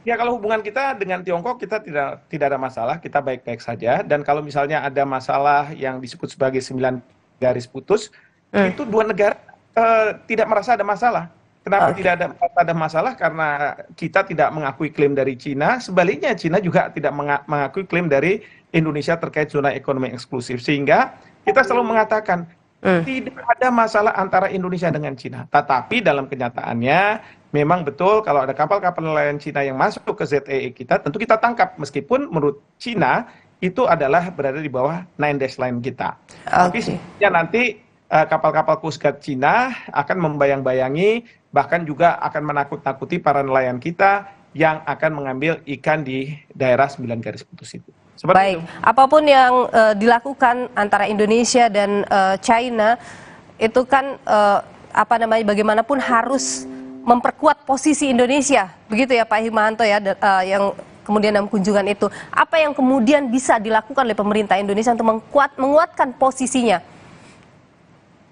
Ya, kalau hubungan kita dengan Tiongkok kita tidak ada masalah, kita baik-baik saja. Dan kalau misalnya ada masalah yang disebut sebagai 9 garis putus, itu dua negara tidak merasa ada masalah. Kenapa tidak ada masalah? Karena kita tidak mengakui klaim dari Cina. Sebaliknya Cina juga tidak mengakui klaim dari Indonesia terkait zona ekonomi eksklusif. Sehingga kita selalu mengatakan tidak ada masalah antara Indonesia dengan Cina. Tetapi dalam kenyataannya memang betul kalau ada kapal-kapal nelayan Cina yang masuk ke ZEE kita, tentu kita tangkap. Meskipun menurut Cina itu adalah berada di bawah 9 dash line kita. Tapi sebenarnya nanti kapal-kapal Coast Guard Cina akan membayang-bayangi, bahkan juga akan menakut-nakuti para nelayan kita yang akan mengambil ikan di daerah 9 garis putus itu. Baik, apapun yang dilakukan antara Indonesia dan China, itu kan bagaimanapun harus memperkuat posisi Indonesia, begitu ya Pak Hikmahanto ya, yang kemudian dalam kunjungan itu. Apa yang kemudian bisa dilakukan oleh pemerintah Indonesia untuk menguatkan posisinya?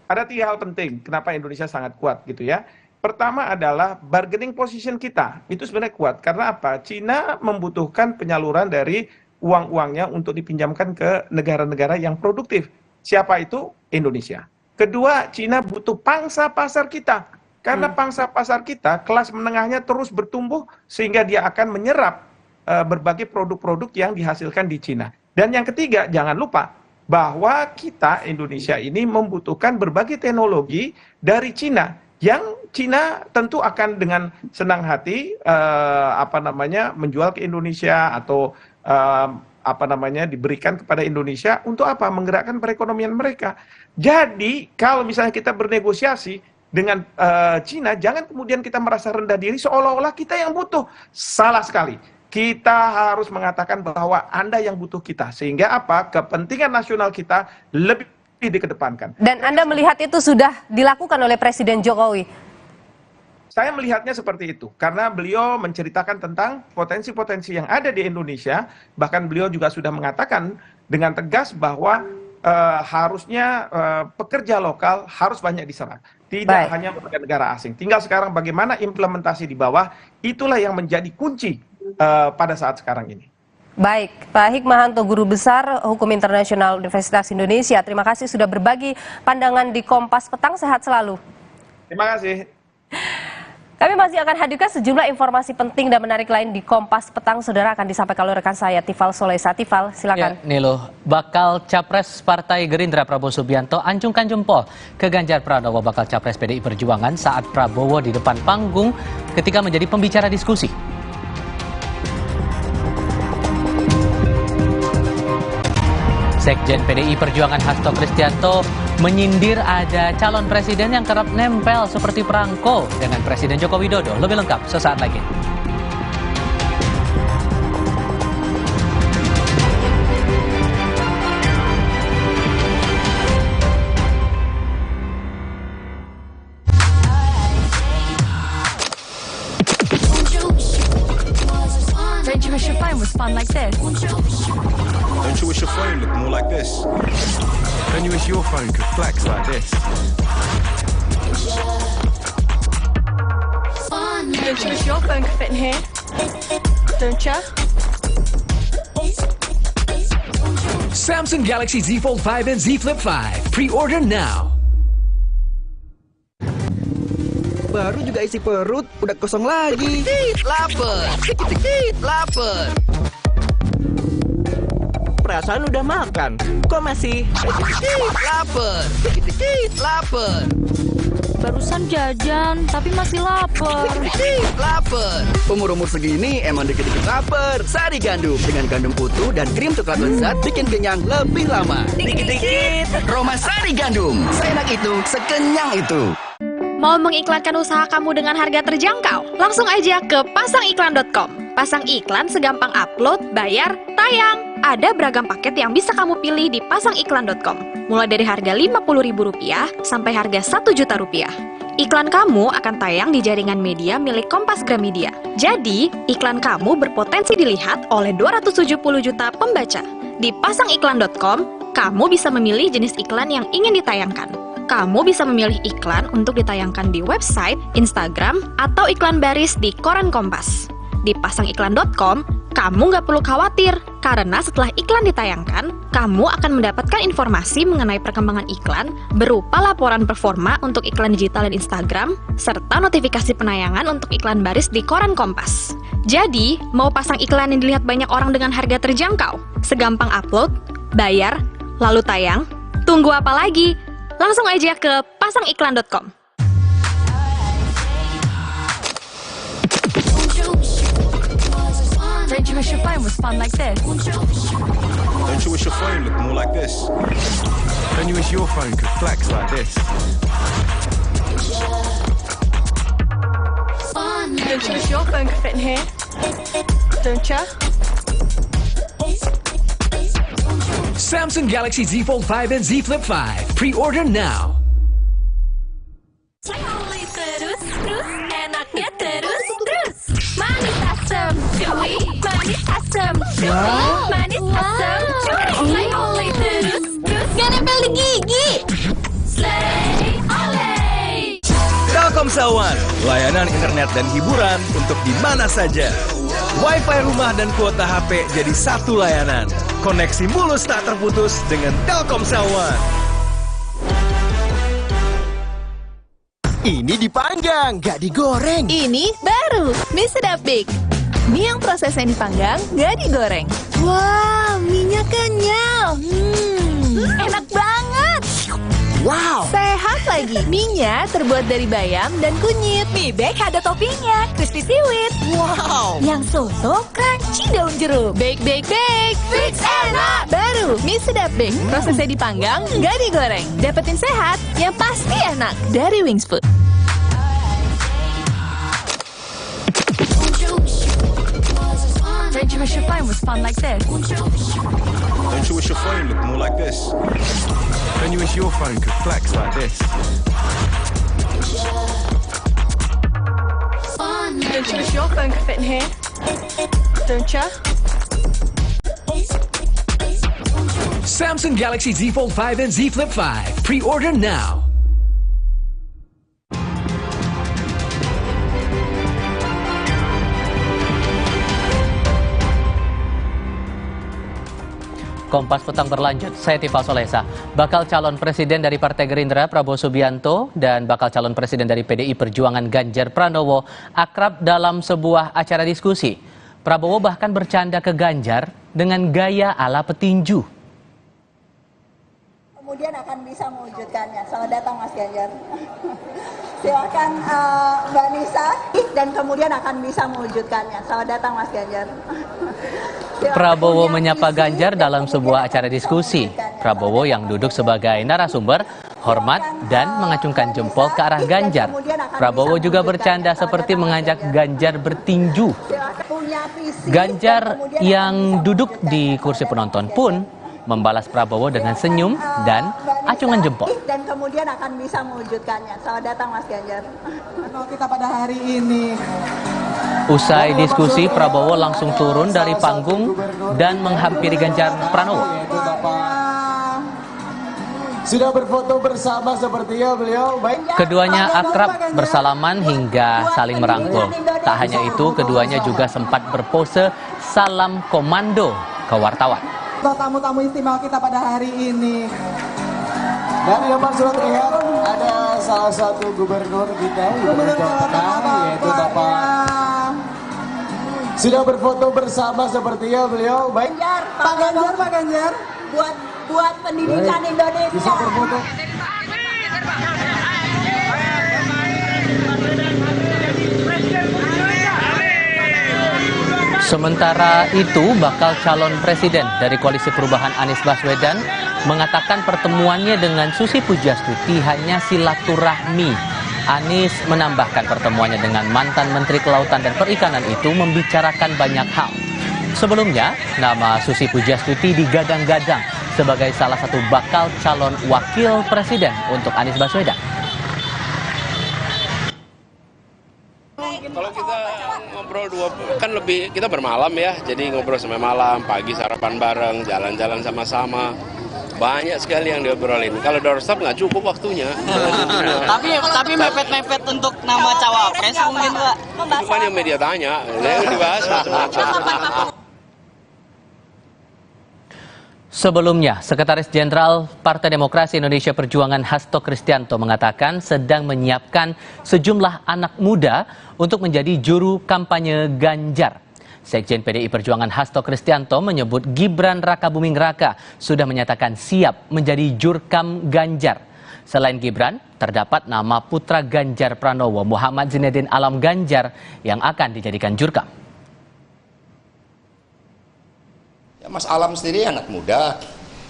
Ada 3 hal penting kenapa Indonesia sangat kuat gitu ya. Pertama adalah bargaining position kita. Itu sebenarnya kuat. Karena apa? Cina membutuhkan penyaluran dari uang-uangnya untuk dipinjamkan ke negara-negara yang produktif. Siapa itu? Indonesia. Kedua, Cina butuh pangsa pasar kita. Karena pangsa pasar kita, kelas menengahnya terus bertumbuh sehingga dia akan menyerap berbagai produk-produk yang dihasilkan di Cina. Dan yang ketiga, jangan lupa bahwa kita Indonesia ini membutuhkan berbagai teknologi dari Cina yang Cina tentu akan dengan senang hati menjual ke Indonesia atau diberikan kepada Indonesia untuk apa? Menggerakkan perekonomian mereka. Jadi kalau misalnya kita bernegosiasi dengan Cina, jangan kemudian kita merasa rendah diri seolah-olah kita yang butuh. Salah sekali. Kita harus mengatakan bahwa Anda yang butuh kita. Sehingga apa? Kepentingan nasional kita lebih dikedepankan. Dan Anda melihat itu sudah dilakukan oleh Presiden Jokowi? Saya melihatnya seperti itu. Karena beliau menceritakan tentang potensi-potensi yang ada di Indonesia. Bahkan beliau juga sudah mengatakan dengan tegas bahwa harusnya pekerja lokal harus banyak diserap. Tidak hanya negara asing. Tinggal sekarang bagaimana implementasi di bawah, itulah yang menjadi kunci pada saat sekarang ini. Baik, Pak Hikmahanto, Guru Besar Hukum Internasional Universitas Indonesia. Terima kasih sudah berbagi pandangan di Kompas Petang. Sehat selalu. Terima kasih. Kami masih akan hadirkan sejumlah informasi penting dan menarik lain di Kompas Petang. Saudara, akan disampaikan oleh rekan saya, Tifal Solesa. Tifal, silakan. Ya, Nilo, bakal Capres Partai Gerindra Prabowo Subianto ancungkan jempol ke Ganjar Pranowo, bakal Capres PDI Perjuangan, saat Prabowo di depan panggung ketika menjadi pembicara diskusi. Sekjen PDI Perjuangan Hasto Kristianto menyindir ada calon presiden yang kerap nempel seperti perangko dengan Presiden Joko Widodo. Lebih lengkap sesaat lagi. Don't you wish your phone was fun like this? Don't you wish your phone looked more like this? Don't you wish your phone could flex like this? Don't you wish your phone could fit in here? Don't you? Samsung Galaxy Z Fold 5 and Z Flip 5. Pre-order now. Baru juga isi perut, udah kosong lagi. Lapar. Lapar. Perasaan udah makan, kok masih lapar. Lapar. Barusan jajan, tapi masih lapar. Lapar. Umur-umur segini emang dikit-dikit lapar. Sari gandum dengan gandum utuh dan krim coklat lezat bikin kenyang lebih lama. Dikit-dikit. Roma Sari Gandum. Seenak itu, sekenyang itu. Mau mengiklankan usaha kamu dengan harga terjangkau? Langsung aja ke pasangiklan.com. Pasang iklan segampang upload, bayar, tayang. Ada beragam paket yang bisa kamu pilih di pasangiklan.com. Mulai dari harga Rp50.000 sampai harga Rp1 juta. Iklan kamu akan tayang di jaringan media milik Kompas Gramedia. Jadi, iklan kamu berpotensi dilihat oleh 270 juta pembaca. Di pasangiklan.com, kamu bisa memilih jenis iklan yang ingin ditayangkan. Kamu bisa memilih iklan untuk ditayangkan di website, Instagram, atau iklan baris di koran Kompas. Di pasangiklan.com, kamu nggak perlu khawatir, karena setelah iklan ditayangkan, kamu akan mendapatkan informasi mengenai perkembangan iklan berupa laporan performa untuk iklan digital dan Instagram, serta notifikasi penayangan untuk iklan baris di koran Kompas. Jadi, mau pasang iklan yang dilihat banyak orang dengan harga terjangkau? Segampang upload, bayar, lalu tayang? Tunggu apa lagi? Langsung aja ke pasangiklan.com. Don't you wish your phone was fun like this? Don't you wish your phone looked more like this? Don't you wish your phone could flex like this? Don't you wish your phone could fit in here? Don't you? Samsung Galaxy Z Fold 5 and Z Flip 5. Pre-order now. Terus, enaknya terus. Manis asam, cuy. Manis asam, cuy. Manis asam, cuy. Slay oleh terus. Gak nempel di gigi. Slay oleh. Telkomsel One, layanan internet dan hiburan untuk di mana saja. Wi-Fi rumah dan kuota HP jadi satu layanan. Koneksi mulus tak terputus dengan Telkomsel One. Ini dipanggang, gak digoreng. Ini baru mie sedap big. Mie yang prosesnya dipanggang, gak digoreng. Wow, mie-nya kenyal. Enak banget. Wow, Sehat lagi. Mie-nya terbuat dari bayam dan kunyit. Mie bake ada toppingnya, crispy seaweed. wow. Yang soto crunchy daun jeruk. Bake. Fix enak. Baru mie sedap bake. Prosesnya dipanggang, gak digoreng. Dapetin sehat yang pasti enak dari Wings Food. Don't you wish your phone was fun like this? Don't you wish your phone looked more like this? Don't you wish your phone could flex like this? Don't you wish your phone could fit in here? Don't you? Samsung Galaxy Z Fold 5 and Z Flip 5. Pre-order now. Kompas Petang berlanjut, saya Tifal Solesa. Bakal calon presiden dari Partai Gerindra Prabowo Subianto dan bakal calon presiden dari PDI Perjuangan Ganjar Pranowo akrab dalam sebuah acara diskusi. Prabowo bahkan bercanda ke Ganjar dengan gaya ala petinju. Kemudian akan bisa mewujudkannya. Selamat datang Mas Ganjar. Silakan Mbak Nisa dan kemudian akan bisa mewujudkannya. Selamat datang Mas Ganjar. Prabowo menyapa Ganjar dalam sebuah acara diskusi. Prabowo yang duduk sebagai narasumber, hormat dan mengacungkan jempol ke arah Ganjar. Prabowo juga bercanda seperti mengajak Ganjar bertinju. Ganjar yang duduk di kursi penonton pun membalas Prabowo dengan senyum dan acungan jempol. Dan kemudian akan bisa mewujudkannya. Selamat datang Mas Ganjar. Kita pada hari ini. Usai diskusi, Prabowo langsung turun dari panggung dan menghampiri Ganjar Pranowo. Sudah berfoto bersama sepertinya beliau. Baik. Keduanya akrab bersalaman hingga saling merangkul. Tak hanya itu, keduanya juga sempat berpose salam komando ke wartawan. Tamu-tamu istimewa kita pada hari ini. Dan yang sudah terlihat ada salah satu gubernur kita, Gubernur Jawa Tengah, yaitu Bapak. Sudah berfoto bersama sepertinya beliau. Baik. Pak Ganjar. Buat pendidikan Indonesia. Bisa berfoto. Sementara itu, bakal calon presiden dari Koalisi Perubahan Anies Baswedan mengatakan pertemuannya dengan Susi Pujastuti hanya silaturahmi. Anies menambahkan pertemuannya dengan mantan Menteri Kelautan dan Perikanan itu membicarakan banyak hal. Sebelumnya, nama Susi Pujastuti digadang-gadang sebagai salah satu bakal calon wakil presiden untuk Anies Baswedan. Kalau kita ngobrol kan lebih kita bermalam ya, jadi ngobrol sampai malam, pagi sarapan bareng, jalan-jalan sama-sama. Banyak sekali yang diobrolin. Kalau doorstop nggak cukup waktunya. Tapi mepet-mepet untuk nama cawapres mungkin Pak. Bukan yang media tanya, yang dibahas macam-macam. Sebelumnya, Sekretaris Jenderal Partai Demokrasi Indonesia Perjuangan Hasto Kristianto mengatakan sedang menyiapkan sejumlah anak muda untuk menjadi juru kampanye Ganjar. Sekjen PDI Perjuangan Hasto Kristianto menyebut Gibran Rakabuming Raka sudah menyatakan siap menjadi jurkam Ganjar. Selain Gibran, terdapat nama putra Ganjar Pranowo Muhammad Zinedin Alam Ganjar yang akan dijadikan jurkam. Mas Alam sendiri anak muda,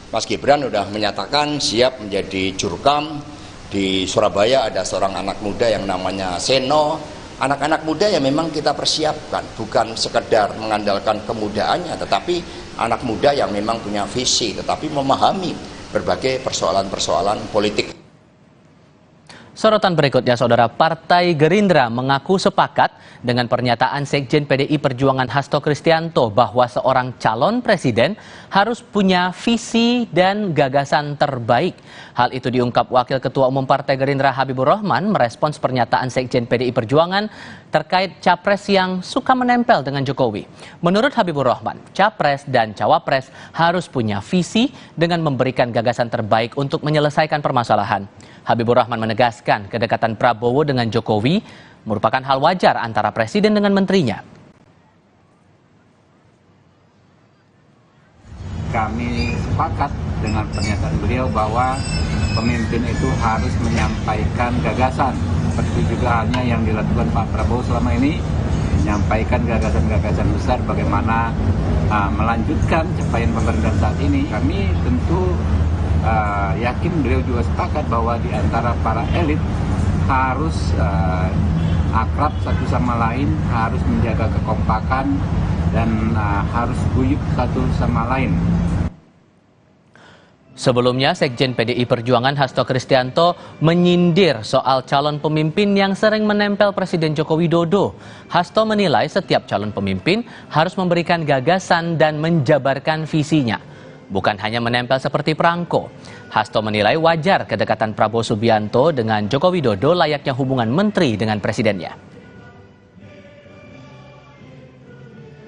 Mas Gibran sudah menyatakan siap menjadi jurkam. Di Surabaya ada seorang anak muda yang namanya Seno. Anak-anak muda yang memang kita persiapkan, bukan sekedar mengandalkan kemudaannya, tetapi anak muda yang memang punya visi, tetapi memahami berbagai persoalan-persoalan politik. Sorotan berikutnya, Saudara, Partai Gerindra mengaku sepakat dengan pernyataan Sekjen PDI Perjuangan Hasto Kristianto bahwa seorang calon presiden harus punya visi dan gagasan terbaik. Hal itu diungkap Wakil Ketua Umum Partai Gerindra Habibur Rahman merespons pernyataan Sekjen PDI Perjuangan terkait capres yang suka menempel dengan Jokowi. Menurut Habibur Rahman, capres dan cawapres harus punya visi dengan memberikan gagasan terbaik untuk menyelesaikan permasalahan. Habibur Rahman menegaskan kedekatan Prabowo dengan Jokowi merupakan hal wajar antara presiden dengan menterinya. Kami sepakat dengan pernyataan beliau bahwa pemimpin itu harus menyampaikan gagasan. Seperti juga halnya yang dilakukan Pak Prabowo selama ini, menyampaikan gagasan-gagasan besar bagaimana melanjutkan capaian pemerintahan saat ini. Kami tentu yakin beliau juga sepakat bahwa di antara para elit harus akrab satu sama lain, harus menjaga kekompakan dan harus guyup satu sama lain. Sebelumnya, Sekjen PDI Perjuangan Hasto Kristianto menyindir soal calon pemimpin yang sering menempel Presiden Joko Widodo. Hasto menilai setiap calon pemimpin harus memberikan gagasan dan menjabarkan visinya, bukan hanya menempel seperti perangko. Hasto menilai wajar kedekatan Prabowo Subianto dengan Joko Widodo layaknya hubungan menteri dengan presidennya.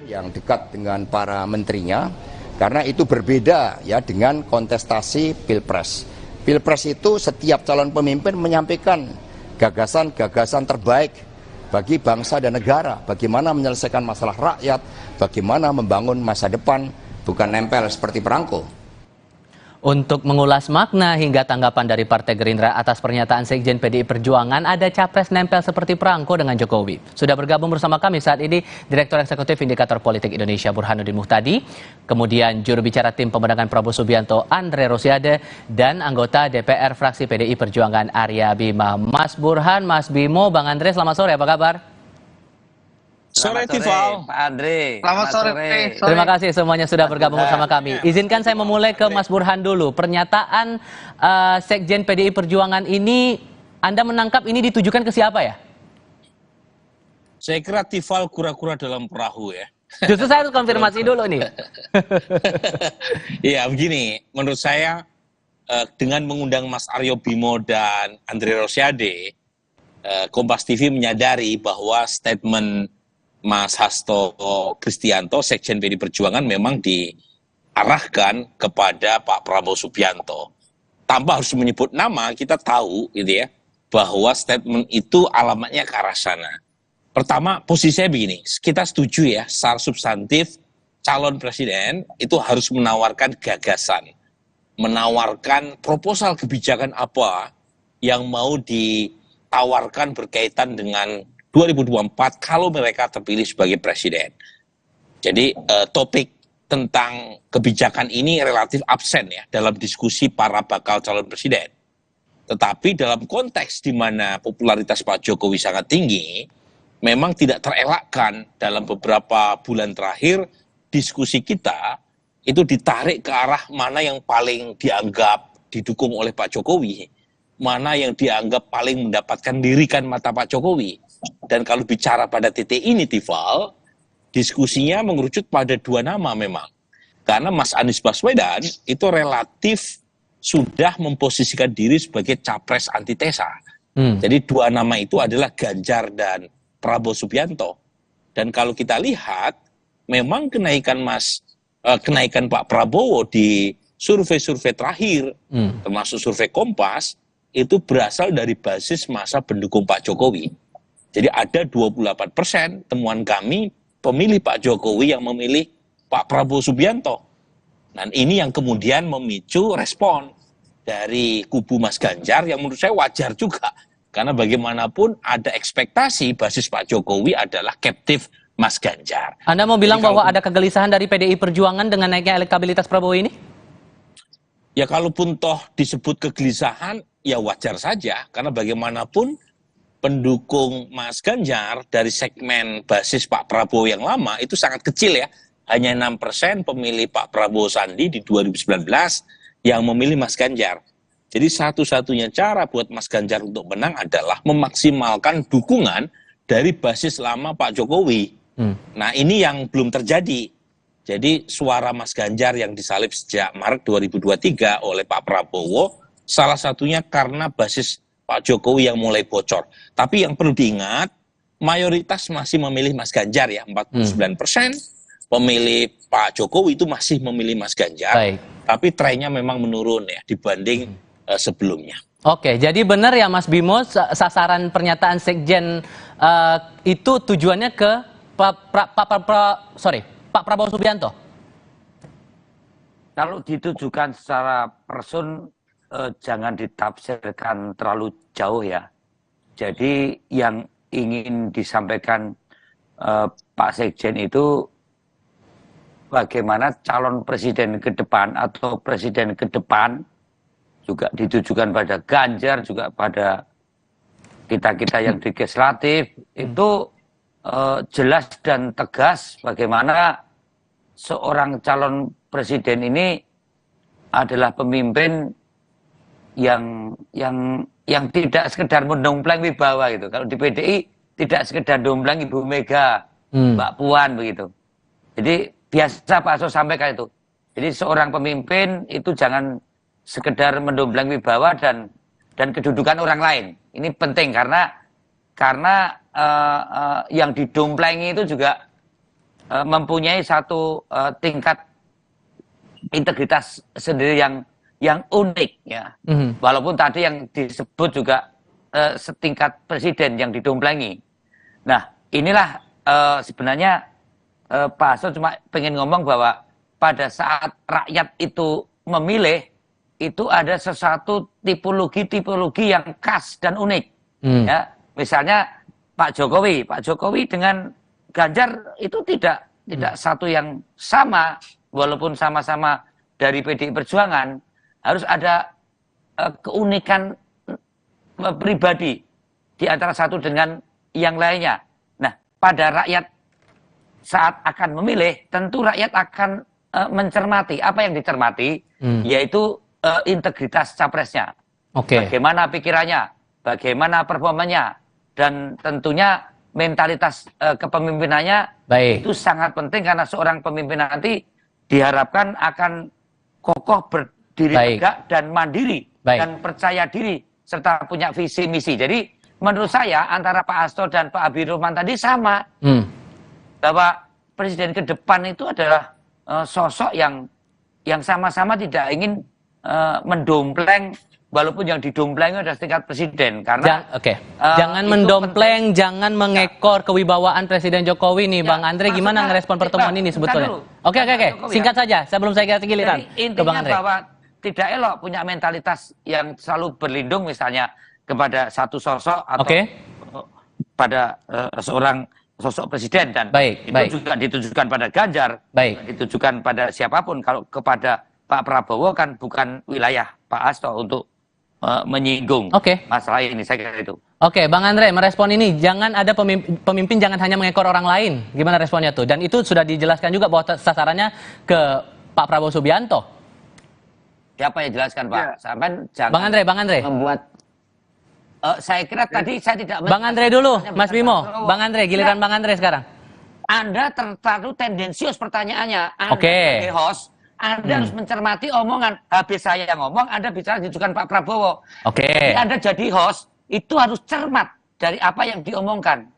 Yang dekat dengan para menterinya, karena itu berbeda ya dengan kontestasi Pilpres. Pilpres itu setiap calon pemimpin menyampaikan gagasan-gagasan terbaik bagi bangsa dan negara, bagaimana menyelesaikan masalah rakyat, bagaimana membangun masa depan, bukan nempel seperti perangko. Untuk mengulas makna hingga tanggapan dari Partai Gerindra atas pernyataan Sekjen PDI Perjuangan, ada capres nempel seperti perangko dengan Jokowi. Sudah bergabung bersama kami saat ini Direktur Eksekutif Indikator Politik Indonesia Burhanuddin Muhtadi, kemudian juru bicara tim pemenangan Prabowo Subianto Andre Rosiade, dan anggota DPR fraksi PDI Perjuangan Arya Bima. Mas Burhan, Mas Bimo, Bang Andre, selamat sore, apa kabar? Sore, Tival. Pak Andre. Selamat sore. Terima kasih semuanya sudah bergabung bersama kami. Izinkan saya memulai ke Mas Burhan dulu. Pernyataan Sekjen PDI Perjuangan ini, Anda menangkap ini ditujukan ke siapa ya? Saya kira Tival kura-kura dalam perahu ya. Justru saya harus konfirmasi dulu nih. Iya, begini. Menurut saya dengan mengundang Mas Aryo Bimo dan Andre Rosiade, Kompas TV menyadari bahwa statement Mas Hasto Kristianto, Sekjen PDI Perjuangan memang diarahkan kepada Pak Prabowo Subianto. Tanpa harus menyebut nama, kita tahu gitu ya, bahwa statement itu alamatnya ke arah sana. Pertama, posisi saya begini, kita setuju ya, secara substantif, calon presiden itu harus menawarkan gagasan, menawarkan proposal kebijakan apa yang mau ditawarkan berkaitan dengan 2024 kalau mereka terpilih sebagai presiden. Jadi topik tentang kebijakan ini relatif absen ya dalam diskusi para bakal calon presiden. Tetapi dalam konteks di mana popularitas Pak Jokowi sangat tinggi, memang tidak terelakkan dalam beberapa bulan terakhir diskusi kita itu ditarik ke arah mana yang paling dianggap didukung oleh Pak Jokowi, mana yang dianggap paling mendapatkan lirikan mata Pak Jokowi. Dan kalau bicara pada titik ini, Tifal, diskusinya mengerucut pada dua nama memang. Karena Mas Anies Baswedan itu relatif sudah memposisikan diri sebagai capres antitesa. Jadi dua nama itu adalah Ganjar dan Prabowo Subianto. Dan kalau kita lihat, memang kenaikan Pak Prabowo di survei-survei terakhir, termasuk survei Kompas, itu berasal dari basis masa pendukung Pak Jokowi. Jadi ada 28% temuan kami pemilih Pak Jokowi yang memilih Pak Prabowo Subianto. Dan ini yang kemudian memicu respon dari kubu Mas Ganjar yang menurut saya wajar juga. Karena bagaimanapun ada ekspektasi basis Pak Jokowi adalah captive Mas Ganjar. Anda mau bilang bahwa ada kegelisahan dari PDI Perjuangan dengan naiknya elektabilitas Prabowo ini? Ya kalaupun toh disebut kegelisahan, ya wajar saja. Karena bagaimanapun pendukung Mas Ganjar dari segmen basis Pak Prabowo yang lama itu sangat kecil ya. Hanya 6% pemilih Pak Prabowo Sandi di 2019 yang memilih Mas Ganjar. Jadi satu-satunya cara buat Mas Ganjar untuk menang adalah memaksimalkan dukungan dari basis lama Pak Jokowi. Nah ini yang belum terjadi. Jadi suara Mas Ganjar yang disalib sejak Maret 2023 oleh Pak Prabowo, salah satunya karena basis Pak Jokowi yang mulai bocor. Tapi yang perlu diingat, mayoritas masih memilih Mas Ganjar ya, 49%. Pemilih Pak Jokowi itu masih memilih Mas Ganjar. Baik. Tapi trennya memang menurun ya dibanding sebelumnya. Oke, jadi benar ya Mas Bimo, sasaran pernyataan Sekjen itu tujuannya ke Pak Prabowo Subianto? Kalau ditujukan secara person, jangan ditafsirkan terlalu jauh ya. Jadi yang ingin disampaikan Pak Sekjen itu bagaimana calon presiden ke depan atau presiden ke depan juga ditujukan pada Ganjar, juga pada kita-kita yang di legislatif, itu jelas dan tegas bagaimana seorang calon presiden ini adalah pemimpin yang tidak sekedar mendompleng wibawa gitu. Kalau di PDI tidak sekedar dompleng Ibu Mega, Mbak Puan begitu. Jadi biasa Pak Hasto sampaikan itu. Jadi seorang pemimpin itu jangan sekedar mendompleng wibawa dan kedudukan orang lain. Ini penting karena yang didomplengi itu juga mempunyai satu tingkat integritas sendiri yang unik ya. Walaupun tadi yang disebut juga setingkat presiden yang didomplengi. Nah, inilah sebenarnya Pak Hasto cuma pengen ngomong bahwa pada saat rakyat itu memilih, itu ada sesuatu tipologi yang khas dan unik. Ya, misalnya Pak Jokowi dengan Ganjar itu tidak satu yang sama, walaupun sama-sama dari PDI Perjuangan, harus ada keunikan pribadi di antara satu dengan yang lainnya. Nah, pada rakyat saat akan memilih, tentu rakyat akan mencermati. Apa yang dicermati? Yaitu integritas capresnya. Bagaimana pikirannya, bagaimana performanya, dan tentunya mentalitas kepemimpinannya. Itu sangat penting karena seorang pemimpin nanti diharapkan akan kokoh, berdiri tegak dan mandiri dan percaya diri serta punya visi misi. Jadi menurut saya antara Pak Hasto dan Pak Habibur Rahman tadi sama. Bahwa presiden ke depan itu adalah sosok yang sama-sama tidak ingin mendompleng, walaupun yang didompleng adalah tingkat presiden. Karena jangan mendompleng, jangan mengekor kewibawaan Presiden Jokowi nih, Bang Andre. Gimana ngerespon pertemuan ini sebetulnya? Oke. Singkat saja, sebelum saya kasih giliran ke Bang Andre. Bahwa tidak elok punya mentalitas yang selalu berlindung misalnya kepada satu sosok atau pada sosok presiden dan Baik. juga ditujukan pada Ganjar, ditujukan pada siapapun. Kalau kepada Pak Prabowo kan bukan wilayah Pak Hasto untuk menyinggung masalah ini, saya kira itu. Oke, Bang Andre, merespon ini, jangan ada pemimpin jangan hanya mengekor orang lain. Gimana responnya tuh? Dan itu sudah dijelaskan juga bahwa sasarannya ke Pak Prabowo Subianto. Siapa yang jelaskan, Pak? Sampai jangan Bang Andre. Membuat saya kira tadi saya tidak. Bang Andre dulu, Mas Bimo. Bang Andre, giliran Bang Andre sekarang. Anda terlalu tendensius pertanyaannya. Anda sebagai host, Anda harus mencermati omongan. Habis saya ngomong, Anda bicara ditujukan Pak Prabowo. Jadi Anda jadi host, itu harus cermat dari apa yang diomongkan.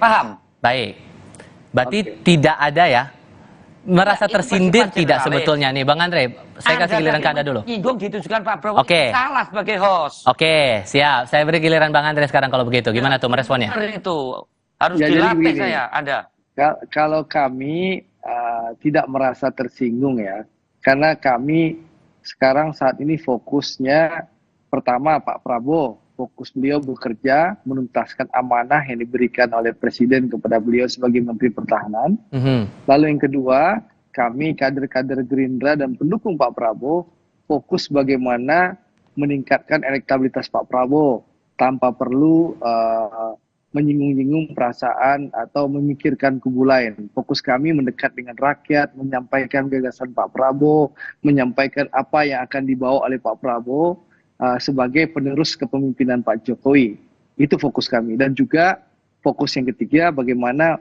Paham? Baik. Berarti tidak ada ya? Merasa tersindir tidak sebetulnya nih, Bang Andre? Saya kasih giliran ke Anda dulu. Menyinggung ditujukan Pak Prabowo, salah sebagai host. Siap. Saya beri giliran Bang Andre sekarang kalau begitu. Gimana tuh meresponnya? Itu harus dilatih Anda. Kalau kami tidak merasa tersinggung ya, karena kami sekarang saat ini fokusnya pertama Pak Prabowo, fokus beliau bekerja menuntaskan amanah yang diberikan oleh Presiden kepada beliau sebagai Menteri Pertahanan. Lalu yang kedua, kami kader-kader Gerindra dan pendukung Pak Prabowo fokus bagaimana meningkatkan elektabilitas Pak Prabowo tanpa perlu menyinggung-nyinggung perasaan atau memikirkan kubu lain. Fokus kami mendekat dengan rakyat, menyampaikan gagasan Pak Prabowo, menyampaikan apa yang akan dibawa oleh Pak Prabowo sebagai penerus kepemimpinan Pak Jokowi. Itu fokus kami. Dan juga fokus yang ketiga, bagaimana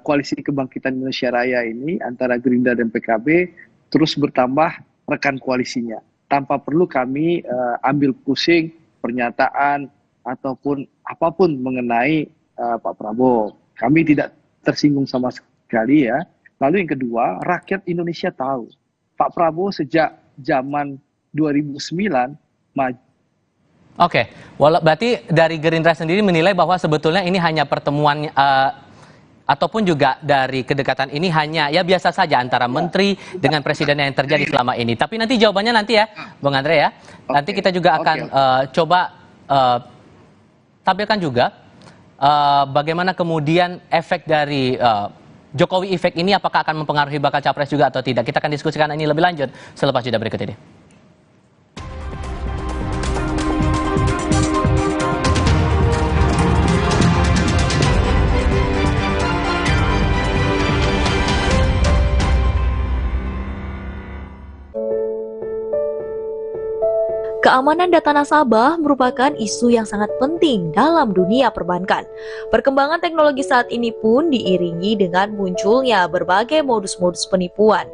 Koalisi Kebangkitan Indonesia Raya ini antara Gerindra dan PKB terus bertambah rekan koalisinya. Tanpa perlu kami ambil pusing pernyataan ataupun apapun mengenai Pak Prabowo. Kami tidak tersinggung sama sekali ya. Lalu yang kedua, rakyat Indonesia tahu Pak Prabowo sejak zaman 2009 maju. Berarti dari Gerindra sendiri menilai bahwa sebetulnya ini hanya pertemuan ataupun juga dari kedekatan ini hanya ya biasa saja antara menteri dengan presiden yang terjadi selama ini. Tapi nanti jawabannya nanti ya, Bang Andre ya. Nanti kita juga akan coba tampilkan juga bagaimana kemudian efek dari Jokowi efek ini apakah akan mempengaruhi bakal capres juga atau tidak. Kita akan diskusikan ini lebih lanjut selepas jeda berikut ini. Keamanan data nasabah merupakan isu yang sangat penting dalam dunia perbankan. Perkembangan teknologi saat ini pun diiringi dengan munculnya berbagai modus-modus penipuan.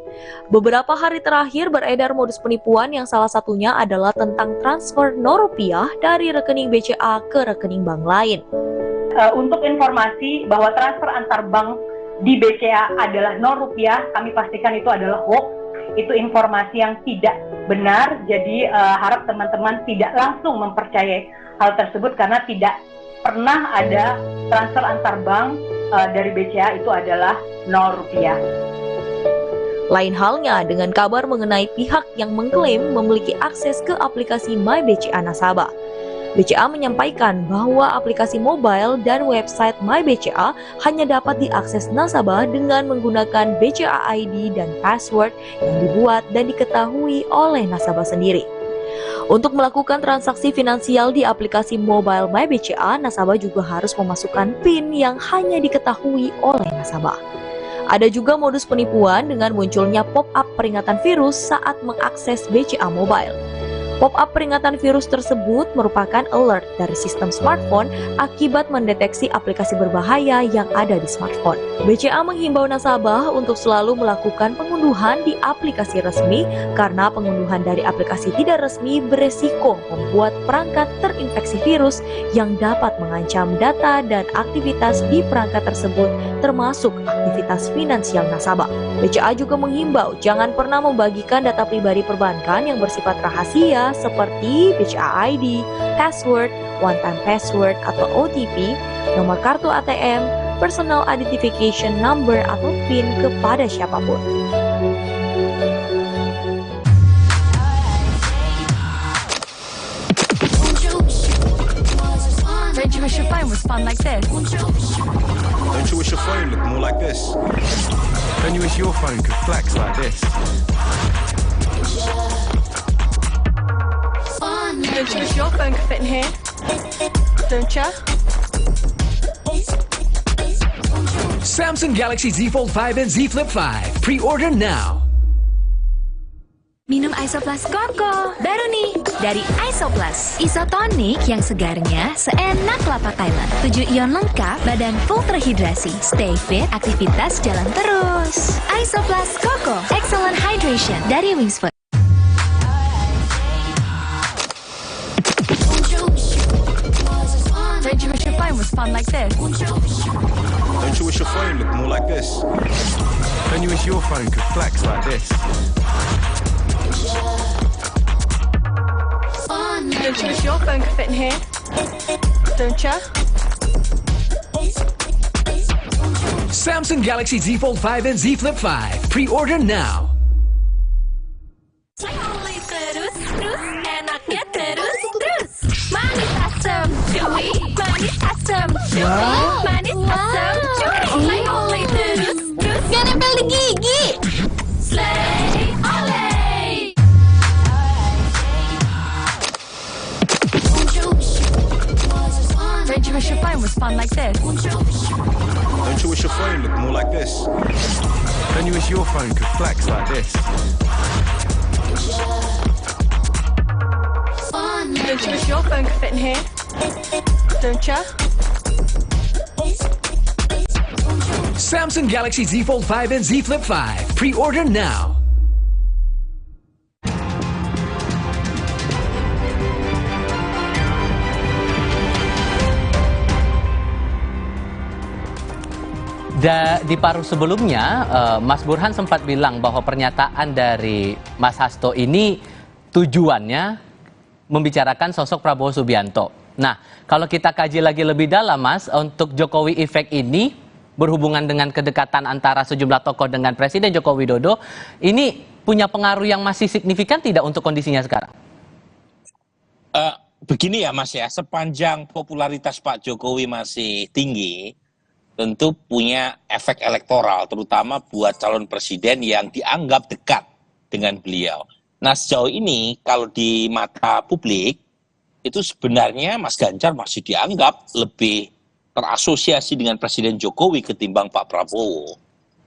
Beberapa hari terakhir beredar modus penipuan yang salah satunya adalah tentang transfer rupiah dari rekening BCA ke rekening bank lain. Untuk informasi bahwa transfer antar bank di BCA adalah rupiah, kami pastikan itu adalah hoax. Itu informasi yang tidak benar, jadi harap teman-teman tidak langsung mempercayai hal tersebut karena tidak pernah ada transfer antar bank dari BCA itu adalah rupiah. Lain halnya dengan kabar mengenai pihak yang mengklaim memiliki akses ke aplikasi My BCA Nasabah. BCA menyampaikan bahwa aplikasi mobile dan website My BCA hanya dapat diakses nasabah dengan menggunakan BCA ID dan password yang dibuat dan diketahui oleh nasabah sendiri. Untuk melakukan transaksi finansial di aplikasi mobile My BCA, nasabah juga harus memasukkan PIN yang hanya diketahui oleh nasabah. Ada juga modus penipuan dengan munculnya pop-up peringatan virus saat mengakses BCA Mobile. Pop-up peringatan virus tersebut merupakan alert dari sistem smartphone akibat mendeteksi aplikasi berbahaya yang ada di smartphone. BCA menghimbau nasabah untuk selalu melakukan pengunduhan di aplikasi resmi karena pengunduhan dari aplikasi tidak resmi beresiko membuat perangkat terinfeksi virus yang dapat mengancam data dan aktivitas di perangkat tersebut termasuk aktivitas finansial nasabah. BCA juga menghimbau jangan pernah membagikan data pribadi perbankan yang bersifat rahasia seperti BCA ID, password, one-time password atau OTP, nomor kartu ATM, personal identification number atau PIN kepada siapapun. you wish your phone was fun like this? Don't you wish your phone looked more like this? Don't you wish your phone could flex like this? Don't you wish your phone could fit in here? Don't you? Samsung Galaxy Z Fold 5 and Z Flip 5. Pre-order now. Minum Isoplas Koko, baru nih dari Isoplas. Isotonik yang segarnya seenak kelapa Thailand. 7 ion lengkap, badan full terhidrasi. Stay fit, aktivitas jalan terus. Isoplas Koko, excellent hydration dari Wingsfoot. Don't you wish your phone was fun like this? Don't you wish your phone looked more like this? Don't you wish your phone could flex like this? Don't you wish your phone could fit in here? Don't you? Samsung Galaxy Z Fold 5 and Z Flip 5. Pre-order now. Terus enaknya terus. Manis asam chewy, manis asam chewy, manis asam chewy. Slay oleh terus. Gak nempel di gigi. Slay oleh. Don't you wish your phone was fun like this? Don't you wish your phone looked more like this? Don't you wish your phone could flex like this? Don't you wish your phone could fit in here? Don't you? Samsung Galaxy Z Fold 5 and Z Flip 5. Pre-order now. Di paruh sebelumnya, Mas Burhan sempat bilang bahwa pernyataan dari Mas Hasto ini tujuannya membicarakan sosok Prabowo Subianto. Nah, kalau kita kaji lagi lebih dalam, Mas, untuk Jokowi Effect ini berhubungan dengan kedekatan antara sejumlah tokoh dengan Presiden Joko Widodo, ini punya pengaruh yang masih signifikan tidak untuk kondisinya sekarang? Begini ya Mas ya, sepanjang popularitas Pak Jokowi masih tinggi, tentu punya efek elektoral, terutama buat calon presiden yang dianggap dekat dengan beliau. Nah sejauh ini kalau di mata publik, itu sebenarnya Mas Ganjar masih dianggap lebih terasosiasi dengan Presiden Jokowi ketimbang Pak Prabowo.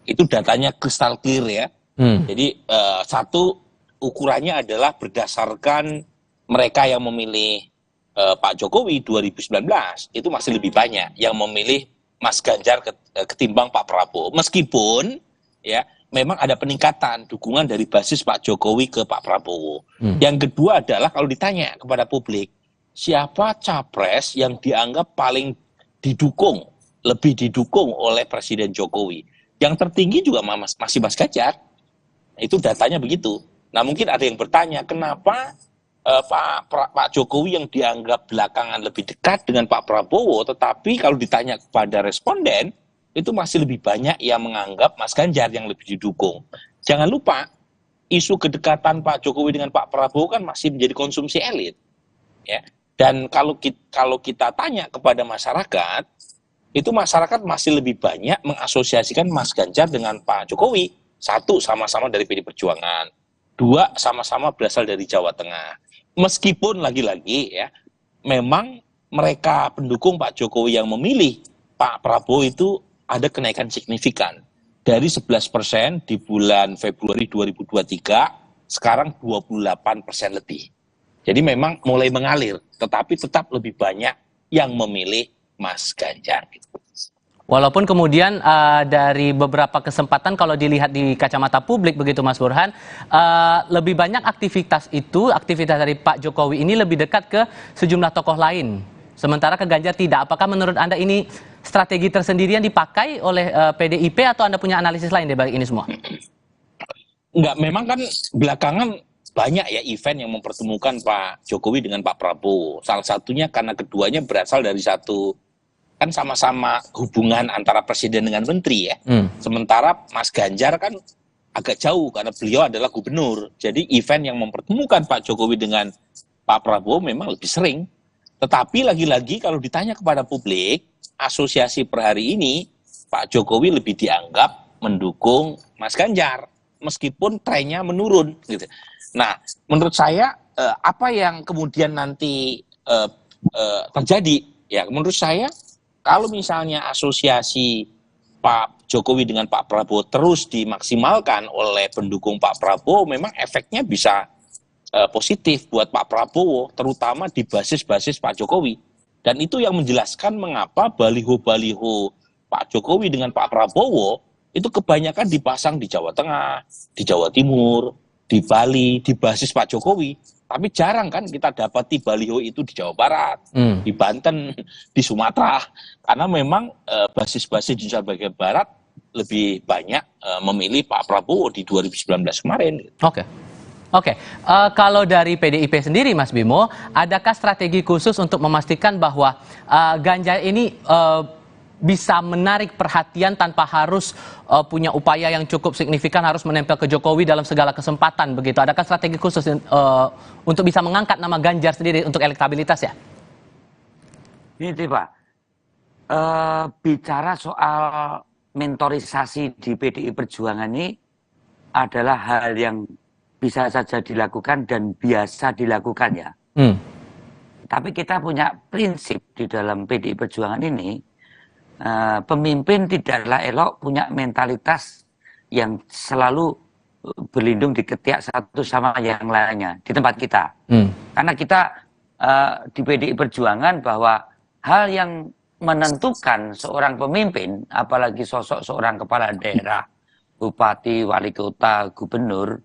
Itu datanya kristal clear ya. Jadi satu ukurannya adalah berdasarkan mereka yang memilih Pak Jokowi 2019, itu masih lebih banyak yang memilih Mas Ganjar ketimbang Pak Prabowo. Meskipun ya memang ada peningkatan dukungan dari basis Pak Jokowi ke Pak Prabowo. Yang kedua adalah kalau ditanya kepada publik, siapa capres yang dianggap paling didukung, lebih didukung oleh Presiden Jokowi? Yang tertinggi juga masih Mas Ganjar. Itu datanya begitu. Nah mungkin ada yang bertanya, kenapa Pak Jokowi yang dianggap belakangan lebih dekat dengan Pak Prabowo, tetapi kalau ditanya kepada responden, itu masih lebih banyak yang menganggap Mas Ganjar yang lebih didukung. Jangan lupa, isu kedekatan Pak Jokowi dengan Pak Prabowo kan masih menjadi konsumsi elit. Ya. Dan kalau kita tanya kepada masyarakat, itu masyarakat masih lebih banyak mengasosiasikan Mas Ganjar dengan Pak Jokowi. Satu, sama-sama dari PD Perjuangan. Dua, sama-sama berasal dari Jawa Tengah. Meskipun lagi-lagi ya, memang mereka pendukung Pak Jokowi yang memilih Pak Prabowo itu ada kenaikan signifikan. Dari 11% di bulan Februari 2023, sekarang 28% lebih. Jadi memang mulai mengalir, tetapi tetap lebih banyak yang memilih Mas Ganjar. Walaupun kemudian dari beberapa kesempatan kalau dilihat di kacamata publik begitu Mas Burhan, lebih banyak aktivitas dari Pak Jokowi ini lebih dekat ke sejumlah tokoh lain. Sementara ke Ganjar tidak. Apakah menurut Anda ini strategi tersendiri yang dipakai oleh PDIP atau Anda punya analisis lain di balik ini semua? Enggak, memang kan belakangan banyak ya event yang mempertemukan Pak Jokowi dengan Pak Prabowo. Salah satunya karena keduanya berasal dari satu, kan sama-sama hubungan antara presiden dengan menteri ya. Sementara Mas Ganjar kan agak jauh karena beliau adalah gubernur. Jadi event yang mempertemukan Pak Jokowi dengan Pak Prabowo memang lebih sering. Tetapi lagi-lagi kalau ditanya kepada publik, asosiasi per hari ini, Pak Jokowi lebih dianggap mendukung Mas Ganjar, meskipun trennya menurun. Gitu. Nah, menurut saya, apa yang kemudian nanti terjadi? Ya, menurut saya, kalau misalnya asosiasi Pak Jokowi dengan Pak Prabowo terus dimaksimalkan oleh pendukung Pak Prabowo, memang efeknya bisa positif buat Pak Prabowo, terutama di basis-basis Pak Jokowi. Dan itu yang menjelaskan mengapa baliho-baliho Pak Jokowi dengan Pak Prabowo itu kebanyakan dipasang di Jawa Tengah, di Jawa Timur, di Bali, di basis Pak Jokowi. Tapi jarang kan kita dapati baliho itu di Jawa Barat, di Banten, di Sumatera. Karena memang basis-basis di Indonesia bagian Barat lebih banyak memilih Pak Prabowo di 2019 kemarin. Oke, kalau dari PDIP sendiri, Mas Bimo, adakah strategi khusus untuk memastikan bahwa Ganjar ini bisa menarik perhatian tanpa harus punya upaya yang cukup signifikan harus menempel ke Jokowi dalam segala kesempatan begitu? Adakah strategi khusus untuk bisa mengangkat nama Ganjar sendiri untuk elektabilitas ya? Ini Pak, bicara soal mentorisasi di PDI Perjuangan ini adalah hal yang bisa saja dilakukan dan biasa dilakukan ya. Tapi kita punya prinsip di dalam PDI Perjuangan ini, pemimpin tidaklah elok punya mentalitas yang selalu berlindung di ketiak satu sama yang lainnya di tempat kita. Karena kita di PDI Perjuangan bahwa hal yang menentukan seorang pemimpin, apalagi sosok seorang kepala daerah, bupati, wali kota, gubernur,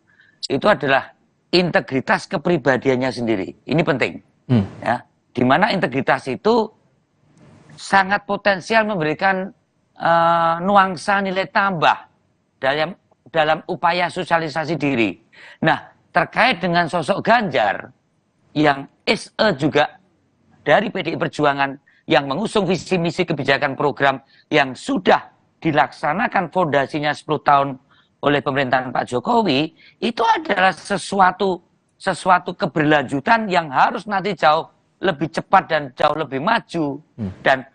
itu adalah integritas kepribadiannya sendiri. Ini penting. Ya, di mana integritas itu sangat potensial memberikan nuansa nilai tambah dalam upaya sosialisasi diri. Nah, terkait dengan sosok Ganjar yang juga dari PDI Perjuangan yang mengusung visi misi kebijakan program yang sudah dilaksanakan fondasinya 10 tahun oleh pemerintahan Pak Jokowi, itu adalah sesuatu keberlanjutan yang harus nanti jauh lebih cepat dan jauh lebih maju. Dan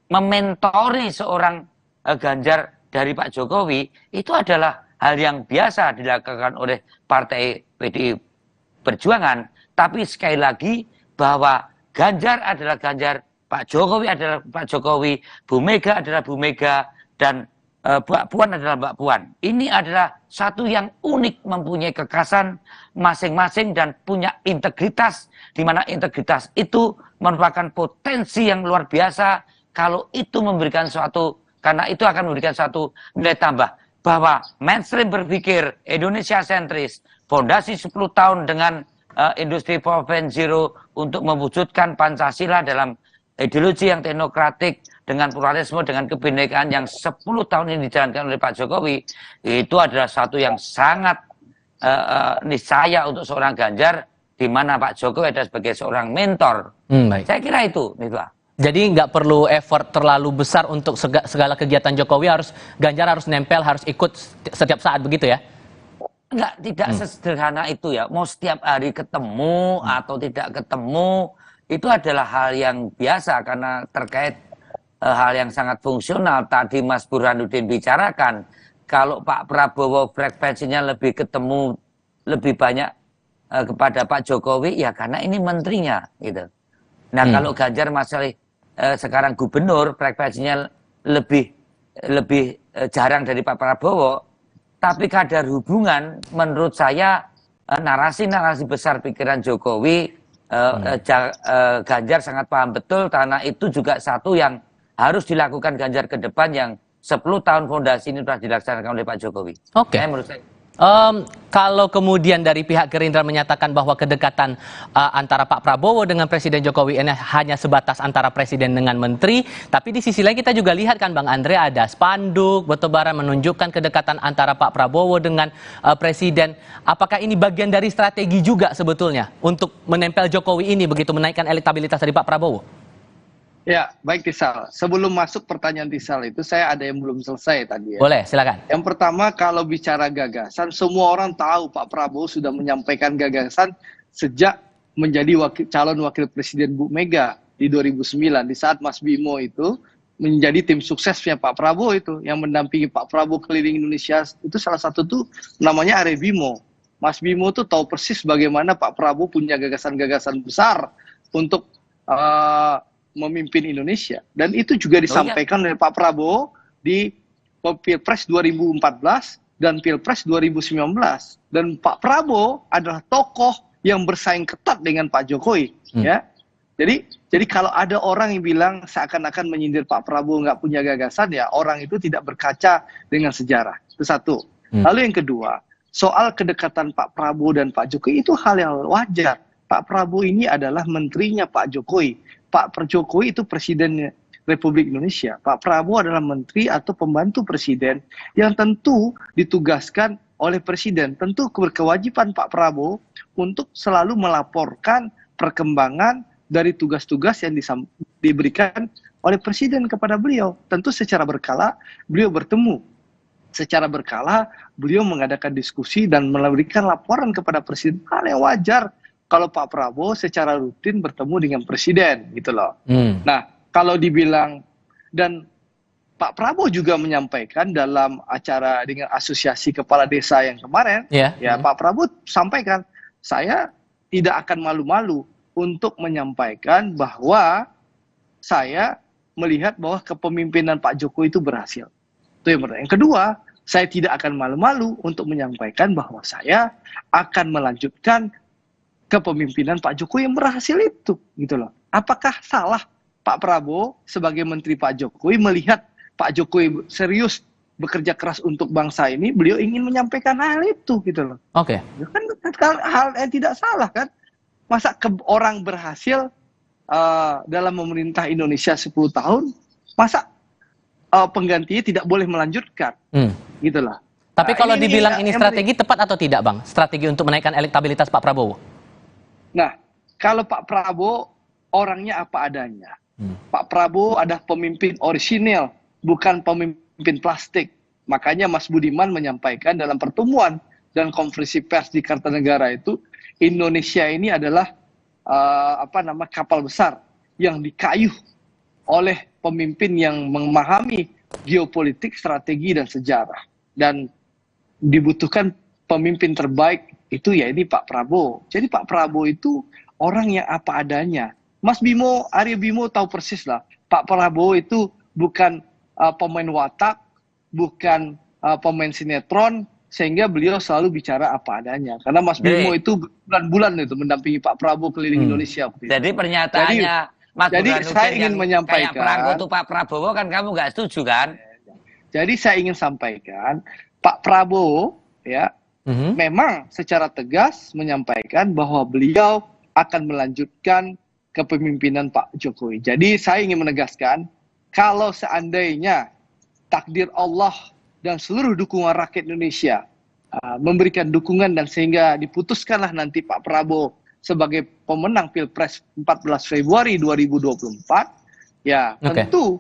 mementori seorang Ganjar dari Pak Jokowi itu adalah hal yang biasa dilakukan oleh Partai PDI Perjuangan. Tapi sekali lagi bahwa Ganjar adalah Ganjar, Pak Jokowi adalah Pak Jokowi, Bu Mega adalah Bu Mega, dan Mbak Puan adalah Mbak Puan. Ini adalah satu yang unik, mempunyai kekhasan masing-masing dan punya integritas, di mana integritas itu merupakan potensi yang luar biasa kalau itu memberikan suatu, karena itu akan memberikan suatu nilai tambah bahwa mainstream berpikir Indonesia sentris, fondasi 10 tahun dengan industri 4.0 untuk mewujudkan Pancasila dalam ideologi yang teknokratik dengan pluralisme, dengan kebinekaan yang 10 tahun ini dijalankan oleh Pak Jokowi, itu adalah satu yang sangat niscaya untuk seorang Ganjar, di mana Pak Jokowi adalah sebagai seorang mentor. Saya kira itu, Pak. Jadi nggak perlu effort terlalu besar untuk segala kegiatan Jokowi, Ganjar harus nempel, harus ikut setiap saat begitu ya? Tidak sesederhana itu ya. Mau setiap hari ketemu atau tidak ketemu, itu adalah hal yang biasa karena terkait hal yang sangat fungsional. Tadi Mas Burhanuddin bicarakan, kalau Pak Prabowo frekuensinya lebih ketemu, lebih banyak kepada Pak Jokowi, ya karena ini menterinya gitu. Nah kalau Ganjar masalah sekarang gubernur, frekuensinya lebih jarang dari Pak Prabowo, tapi kadar hubungan menurut saya narasi-narasi besar pikiran Jokowi, Ganjar sangat paham betul, karena itu juga satu yang harus dilakukan Ganjar ke depan yang 10 tahun fondasi ini sudah dilaksanakan oleh Pak Jokowi. Oke. Menurut saya. Kalau kemudian dari pihak Gerindra menyatakan bahwa kedekatan antara Pak Prabowo dengan Presiden Jokowi ini hanya sebatas antara Presiden dengan Menteri, tapi di sisi lain kita juga lihat kan Bang Andre, ada spanduk bertebaran menunjukkan kedekatan antara Pak Prabowo dengan Presiden. Apakah ini bagian dari strategi juga sebetulnya untuk menempel Jokowi ini begitu menaikkan elektabilitas dari Pak Prabowo? Ya, baik Tisal. Sebelum masuk pertanyaan Tisal itu, saya ada yang belum selesai tadi ya. Boleh, silakan. Yang pertama, kalau bicara gagasan, semua orang tahu Pak Prabowo sudah menyampaikan gagasan sejak menjadi calon wakil presiden Bu Mega di 2009, di saat Mas Bimo itu menjadi tim suksesnya Pak Prabowo itu, yang mendampingi Pak Prabowo keliling Indonesia, itu salah satu tuh namanya Arya Bimo. Mas Bimo tuh tahu persis bagaimana Pak Prabowo punya gagasan-gagasan besar untuk memimpin Indonesia. Dan itu juga disampaikan oleh Pak Prabowo di Pilpres 2014 dan Pilpres 2019. Dan Pak Prabowo adalah tokoh yang bersaing ketat dengan Pak Jokowi, ya. Jadi kalau ada orang yang bilang seakan-akan menyindir Pak Prabowo nggak punya gagasan, ya orang itu tidak berkaca dengan sejarah. Itu satu. Lalu yang kedua, soal kedekatan Pak Prabowo dan Pak Jokowi itu hal yang wajar. Pak Prabowo ini adalah menterinya Pak Jokowi. Pak Jokowi itu Presiden Republik Indonesia. Pak Prabowo adalah menteri atau pembantu presiden yang tentu ditugaskan oleh presiden. Tentu berkewajiban Pak Prabowo untuk selalu melaporkan perkembangan dari tugas-tugas yang diberikan oleh presiden kepada beliau. Tentu secara berkala beliau bertemu. Secara berkala beliau mengadakan diskusi dan memberikan laporan kepada presiden. Hal yang wajar kalau Pak Prabowo secara rutin bertemu dengan presiden, gitu loh. Nah, kalau dibilang, dan Pak Prabowo juga menyampaikan dalam acara dengan asosiasi kepala desa yang kemarin, ya Pak Prabowo sampaikan, saya tidak akan malu-malu untuk menyampaikan bahwa saya melihat bahwa kepemimpinan Pak Jokowi itu berhasil. Itu yang pertama. Yang kedua, saya tidak akan malu-malu untuk menyampaikan bahwa saya akan melanjutkan kepemimpinan Pak Jokowi yang berhasil itu, gitu loh. Apakah salah Pak Prabowo sebagai menteri Pak Jokowi melihat Pak Jokowi serius bekerja keras untuk bangsa ini, beliau ingin menyampaikan hal itu, gitu loh. Oke. Kan hal yang tidak salah kan? Masa orang berhasil dalam memerintah Indonesia 10 tahun, masa penggantinya tidak boleh melanjutkan, gitu lah. Tapi kalau dibilang ini strategi tepat atau tidak, Bang? Strategi untuk menaikkan elektabilitas Pak Prabowo? Nah, kalau Pak Prabowo orangnya apa adanya. Pak Prabowo adalah pemimpin orisinil, bukan pemimpin plastik. Makanya Mas Budiman menyampaikan dalam pertemuan dan konferensi pers di Kartanegara itu, Indonesia ini adalah kapal besar yang dikayuh oleh pemimpin yang memahami geopolitik, strategi, dan sejarah. Dan dibutuhkan pemimpin terbaik itu ya ini Pak Prabowo. Jadi Pak Prabowo itu orang yang apa adanya. Mas Bimo, Arya Bimo tahu persis lah. Pak Prabowo itu bukan pemain watak, bukan pemain sinetron, sehingga beliau selalu bicara apa adanya. Karena Mas Bimo itu bulan-bulan itu mendampingi Pak Prabowo keliling Indonesia. Jadi pernyataannya Mas Burhanuddin saya ingin menyampaikan, kayak perangko tuh Pak Prabowo kan kamu nggak setuju kan? Jadi saya ingin sampaikan Pak Prabowo ya memang secara tegas menyampaikan bahwa beliau akan melanjutkan kepemimpinan Pak Jokowi. Jadi saya ingin menegaskan kalau seandainya takdir Allah dan seluruh dukungan rakyat Indonesia memberikan dukungan dan sehingga diputuskanlah nanti Pak Prabowo sebagai pemenang Pilpres 14 Februari 2024, ya tentu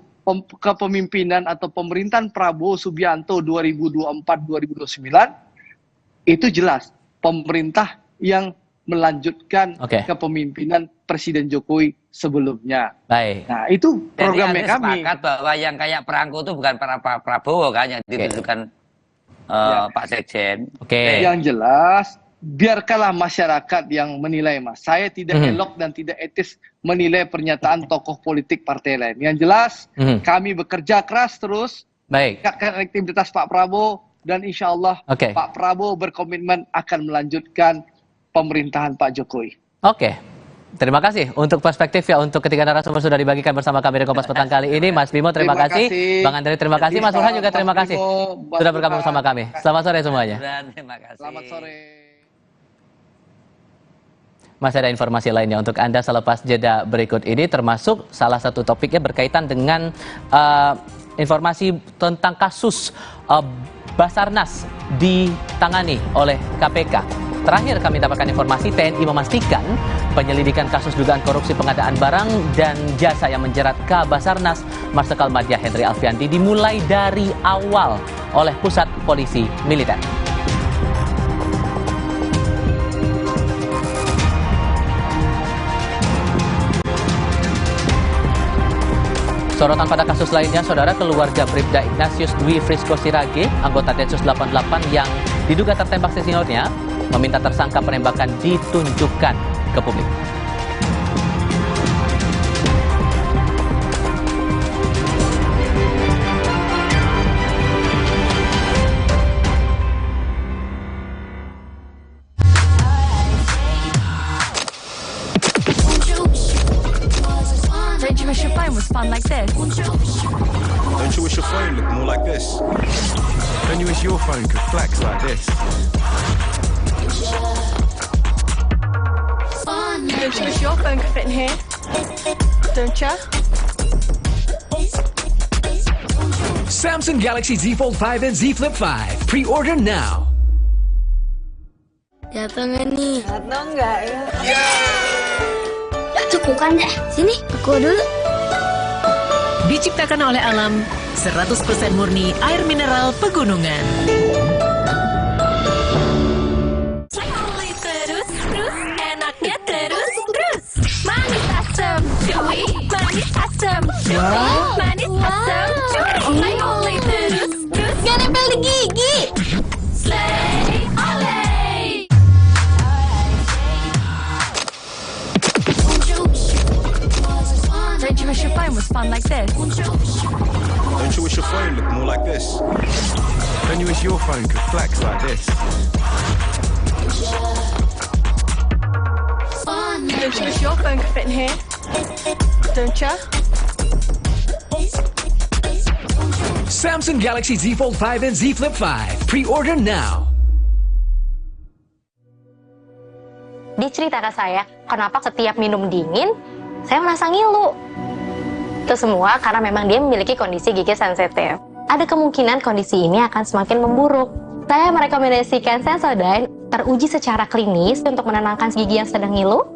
kepemimpinan atau pemerintahan Prabowo Subianto 2024-2029 itu jelas pemerintah yang melanjutkan kepemimpinan Presiden Jokowi sebelumnya. Baik. Nah itu programnya jadi kami. Sepakat bahwa yang kayak perangko itu bukan Pak Prabowo kan yang ditujukan Pak Sekjen. Yang jelas biarkanlah masyarakat yang menilai, Mas. Saya tidak elok dan tidak etis menilai pernyataan tokoh politik partai lain. Yang jelas kami bekerja keras terus meningkatkan elektabilitas Pak Prabowo dan insya Allah Pak Prabowo berkomitmen akan melanjutkan pemerintahan Pak Jokowi. Terima kasih untuk perspektif ya, untuk ketiga narasumber sudah dibagikan bersama kami di Kompas Petang kali ini. Mas Bimo terima kasih, Bang Andri terima kasih, Mas Burhan juga terima kasih sudah bergabung bersama kami. Selamat sore semuanya. Terima kasih. Selamat sore. Masih ada informasi lainnya untuk Anda selepas jeda berikut ini, termasuk salah satu topiknya berkaitan dengan informasi tentang kasus Basarnas ditangani oleh KPK. Terakhir kami dapatkan informasi TNI memastikan penyelidikan kasus dugaan korupsi pengadaan barang dan jasa yang menjerat Kabasarnas Marsikal Madya Henry Alfiandi dimulai dari awal oleh Pusat Polisi Militer. Sorotan pada kasus lainnya, saudara, keluarga Bribda Ignatius Dwi Frisco Sirage, anggota Densus 88 yang diduga tertembak seniornya, meminta tersangka penembakan ditunjukkan ke publik. Don't you wish your phone was fun like this? Don't you wish your phone looked more like this? Don't you wish your phone could flex like this? Don't you wish your phone could fit in here? Don't you? Samsung Galaxy Z Fold 5 and Z Flip 5. Pre-order now. Jatuh nggak nih? Jatuh nggak ya? Cepukan deh. Sini, aku dulu. Diciptakan oleh alam, 100% murni air mineral pegunungan. Terus, enaknya terus. Manis asam, cuy. Manis asam, cuy. Manis asam, cuy. Slay terus. Gak nempel di gigi. Slay oleh. Don't you wish your phone was fun like this? Don't you wish your phone looked more like this? Don't you wish your phone could flex like this? Don't you wish your phone could fit in here? Don't you? Samsung Galaxy Z Fold 5 and Z Flip 5. Pre-order now. Dia cerita ke saya, kenapa setiap minum dingin, saya merasa ngilu. Itu semua karena memang dia memiliki kondisi gigi sensitif. Ada kemungkinan kondisi ini akan semakin memburuk. Saya merekomendasikan Sensodyne, teruji secara klinis untuk menenangkan gigi yang sedang ngilu,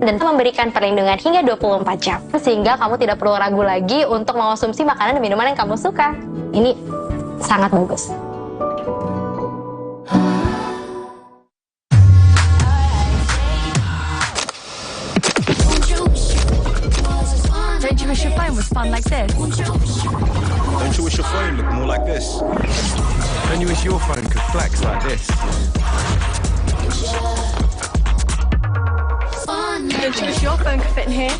dan memberikan perlindungan hingga 24 jam. Sehingga kamu tidak perlu ragu lagi untuk mengonsumsi makanan dan minuman yang kamu suka. Ini sangat bagus. Don't you wish your phone was fun like this? Don't you wish your phone looked more like this? Don't you wish your phone could flex like this? Don't you wish your phone could fit in here?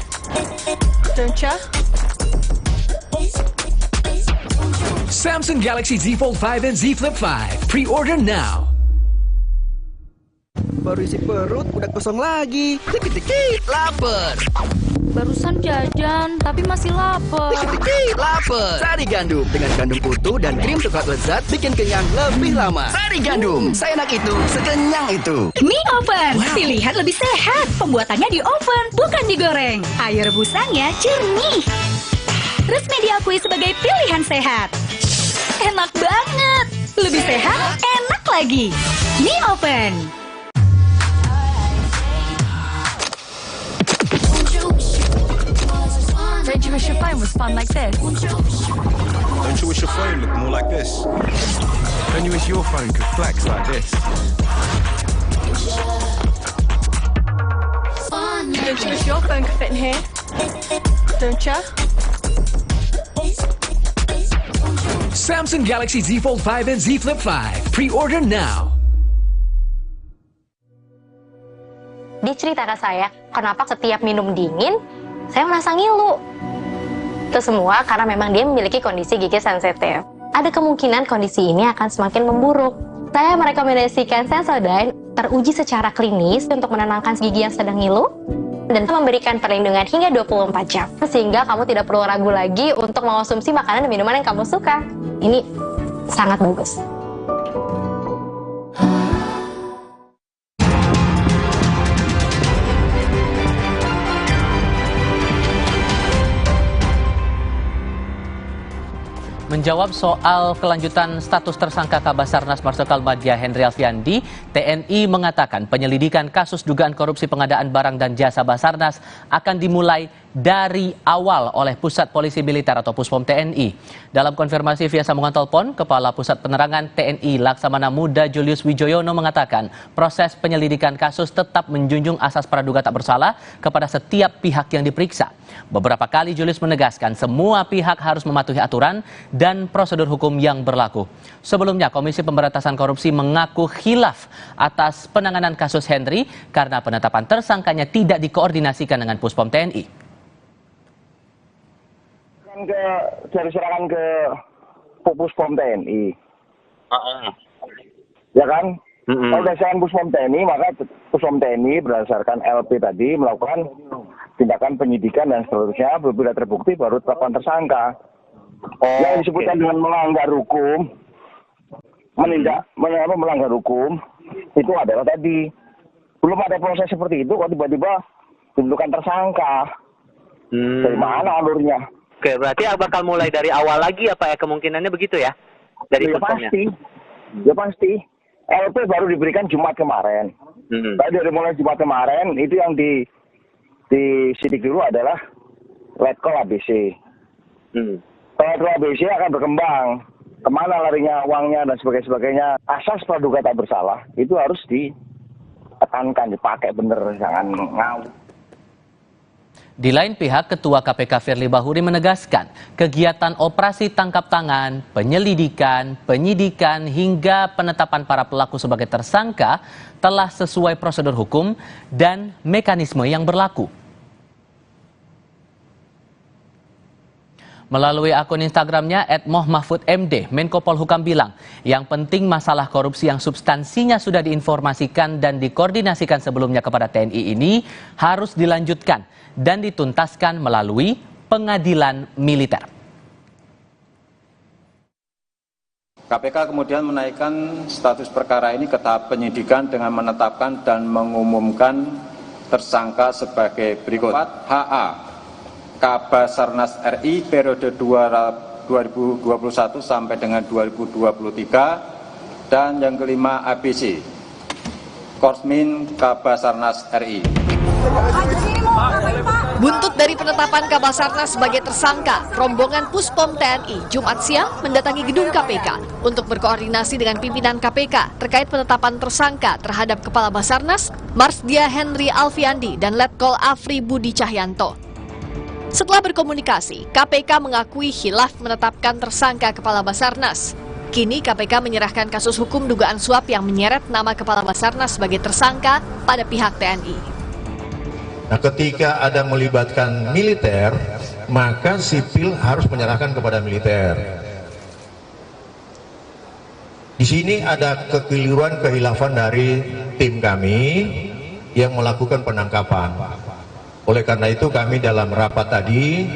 Don't you? Samsung Galaxy Z Fold 5 and Z Flip 5. Pre-order now. Baru isi perut, udah kosong lagi. Dikit-dikit lapar. Barusan jajan, tapi masih lapar. Dikit-dikit lapar. Sari Gandum dengan gandum utuh dan krim coklat lezat bikin kenyang lebih lama. Sari Gandum, seenak itu, sekenyang itu. Mie oven, pilihan lebih sehat. Pembuatannya di oven, bukan digoreng. Air rebusannya jernih. Resmi diakui sebagai pilihan sehat. Enak banget. Lebih sehat, enak lagi. Mie oven. Don't you wish your phone was fun like this? Don't you wish your phone looked more like this? Don't you wish your phone could flex like this? Don't you wish your phone could fit in here? Don't you? Samsung Galaxy Z Fold 5 and Z Flip 5. Pre-order now. Dia cerita ke saya, kenapa setiap minum dingin, saya merasa ngilu. Itu semua karena memang dia memiliki kondisi gigi sensitif. Ada kemungkinan kondisi ini akan semakin memburuk. Saya merekomendasikan Sensodyne, teruji secara klinis untuk menenangkan gigi yang sedang ngilu, dan memberikan perlindungan hingga 24 jam. Sehingga kamu tidak perlu ragu lagi untuk mengonsumsi makanan dan minuman yang kamu suka. Ini sangat bagus. Menjawab soal kelanjutan status tersangka Kabasarnas Marsikal Madya Henry Alfiandi, TNI mengatakan penyelidikan kasus dugaan korupsi pengadaan barang dan jasa Basarnas akan dimulai dari awal oleh Pusat Polisi Militer atau Puspom TNI. Dalam konfirmasi via sambungan telepon, Kepala Pusat Penerangan TNI Laksamana Muda Julius Wijoyono mengatakan proses penyelidikan kasus tetap menjunjung asas praduga tak bersalah kepada setiap pihak yang diperiksa. Beberapa kali Julius menegaskan semua pihak harus mematuhi aturan dan prosedur hukum yang berlaku. Sebelumnya, Komisi Pemberantasan Korupsi mengaku khilaf atas penanganan kasus Henry karena penetapan tersangkanya tidak dikoordinasikan dengan Puspom TNI. Dari serangan ke Puspom TNI, ya kan? Kalau dari serangan Puspom TNI, maka Puspom TNI berdasarkan LP tadi melakukan tindakan penyidikan dan seterusnya, berbeda terbukti baru tetapkan tersangka. Yang disebutkan dengan melanggar hukum, melanggar hukum itu adalah tadi belum ada proses seperti itu, kok tiba-tiba ditentukan tersangka. Dari mana alurnya? Oke, berarti bakal mulai dari awal lagi apa ya, kemungkinannya begitu ya? Dari Ya pasti. LP baru diberikan Jumat kemarin. Tadi dari mulai Jumat kemarin itu yang disidik dulu adalah Letkol ABC. Letkol ABC akan berkembang. Kemana larinya uangnya dan sebagainya. Asas praduga tak bersalah itu harus ditekankan, dipakai bener, jangan ngawur. Di lain pihak, Ketua KPK Firly Bahuri menegaskan kegiatan operasi tangkap tangan, penyelidikan, penyidikan hingga penetapan para pelaku sebagai tersangka telah sesuai prosedur hukum dan mekanisme yang berlaku. Melalui akun Instagramnya @mohmahfudmd, Menko Polhukam bilang, yang penting masalah korupsi yang substansinya sudah diinformasikan dan dikoordinasikan sebelumnya kepada TNI ini harus dilanjutkan dan dituntaskan melalui pengadilan militer. KPK kemudian menaikkan status perkara ini ke tahap penyidikan dengan menetapkan dan mengumumkan tersangka sebagai berikut. HA, Kabasarnas RI periode 2021 sampai dengan 2023, dan yang kelima ABC, Korsmin Kabasarnas RI. Buntut dari penetapan Kabasarnas sebagai tersangka, rombongan Puspom TNI Jumat siang mendatangi gedung KPK untuk berkoordinasi dengan pimpinan KPK terkait penetapan tersangka terhadap Kepala Basarnas, Marsdia Henry Alfiandi dan Letkol Afri Budi Cahyanto. Setelah berkomunikasi, KPK mengakui khilaf menetapkan tersangka Kepala Basarnas. Kini KPK menyerahkan kasus hukum dugaan suap yang menyeret nama Kepala Basarnas sebagai tersangka pada pihak TNI. Nah, ketika ada melibatkan militer, maka sipil harus menyerahkan kepada militer. Di sini ada kekeliruan, kehilafan dari tim kami yang melakukan penangkapan. Oleh karena itu kami dalam rapat tadi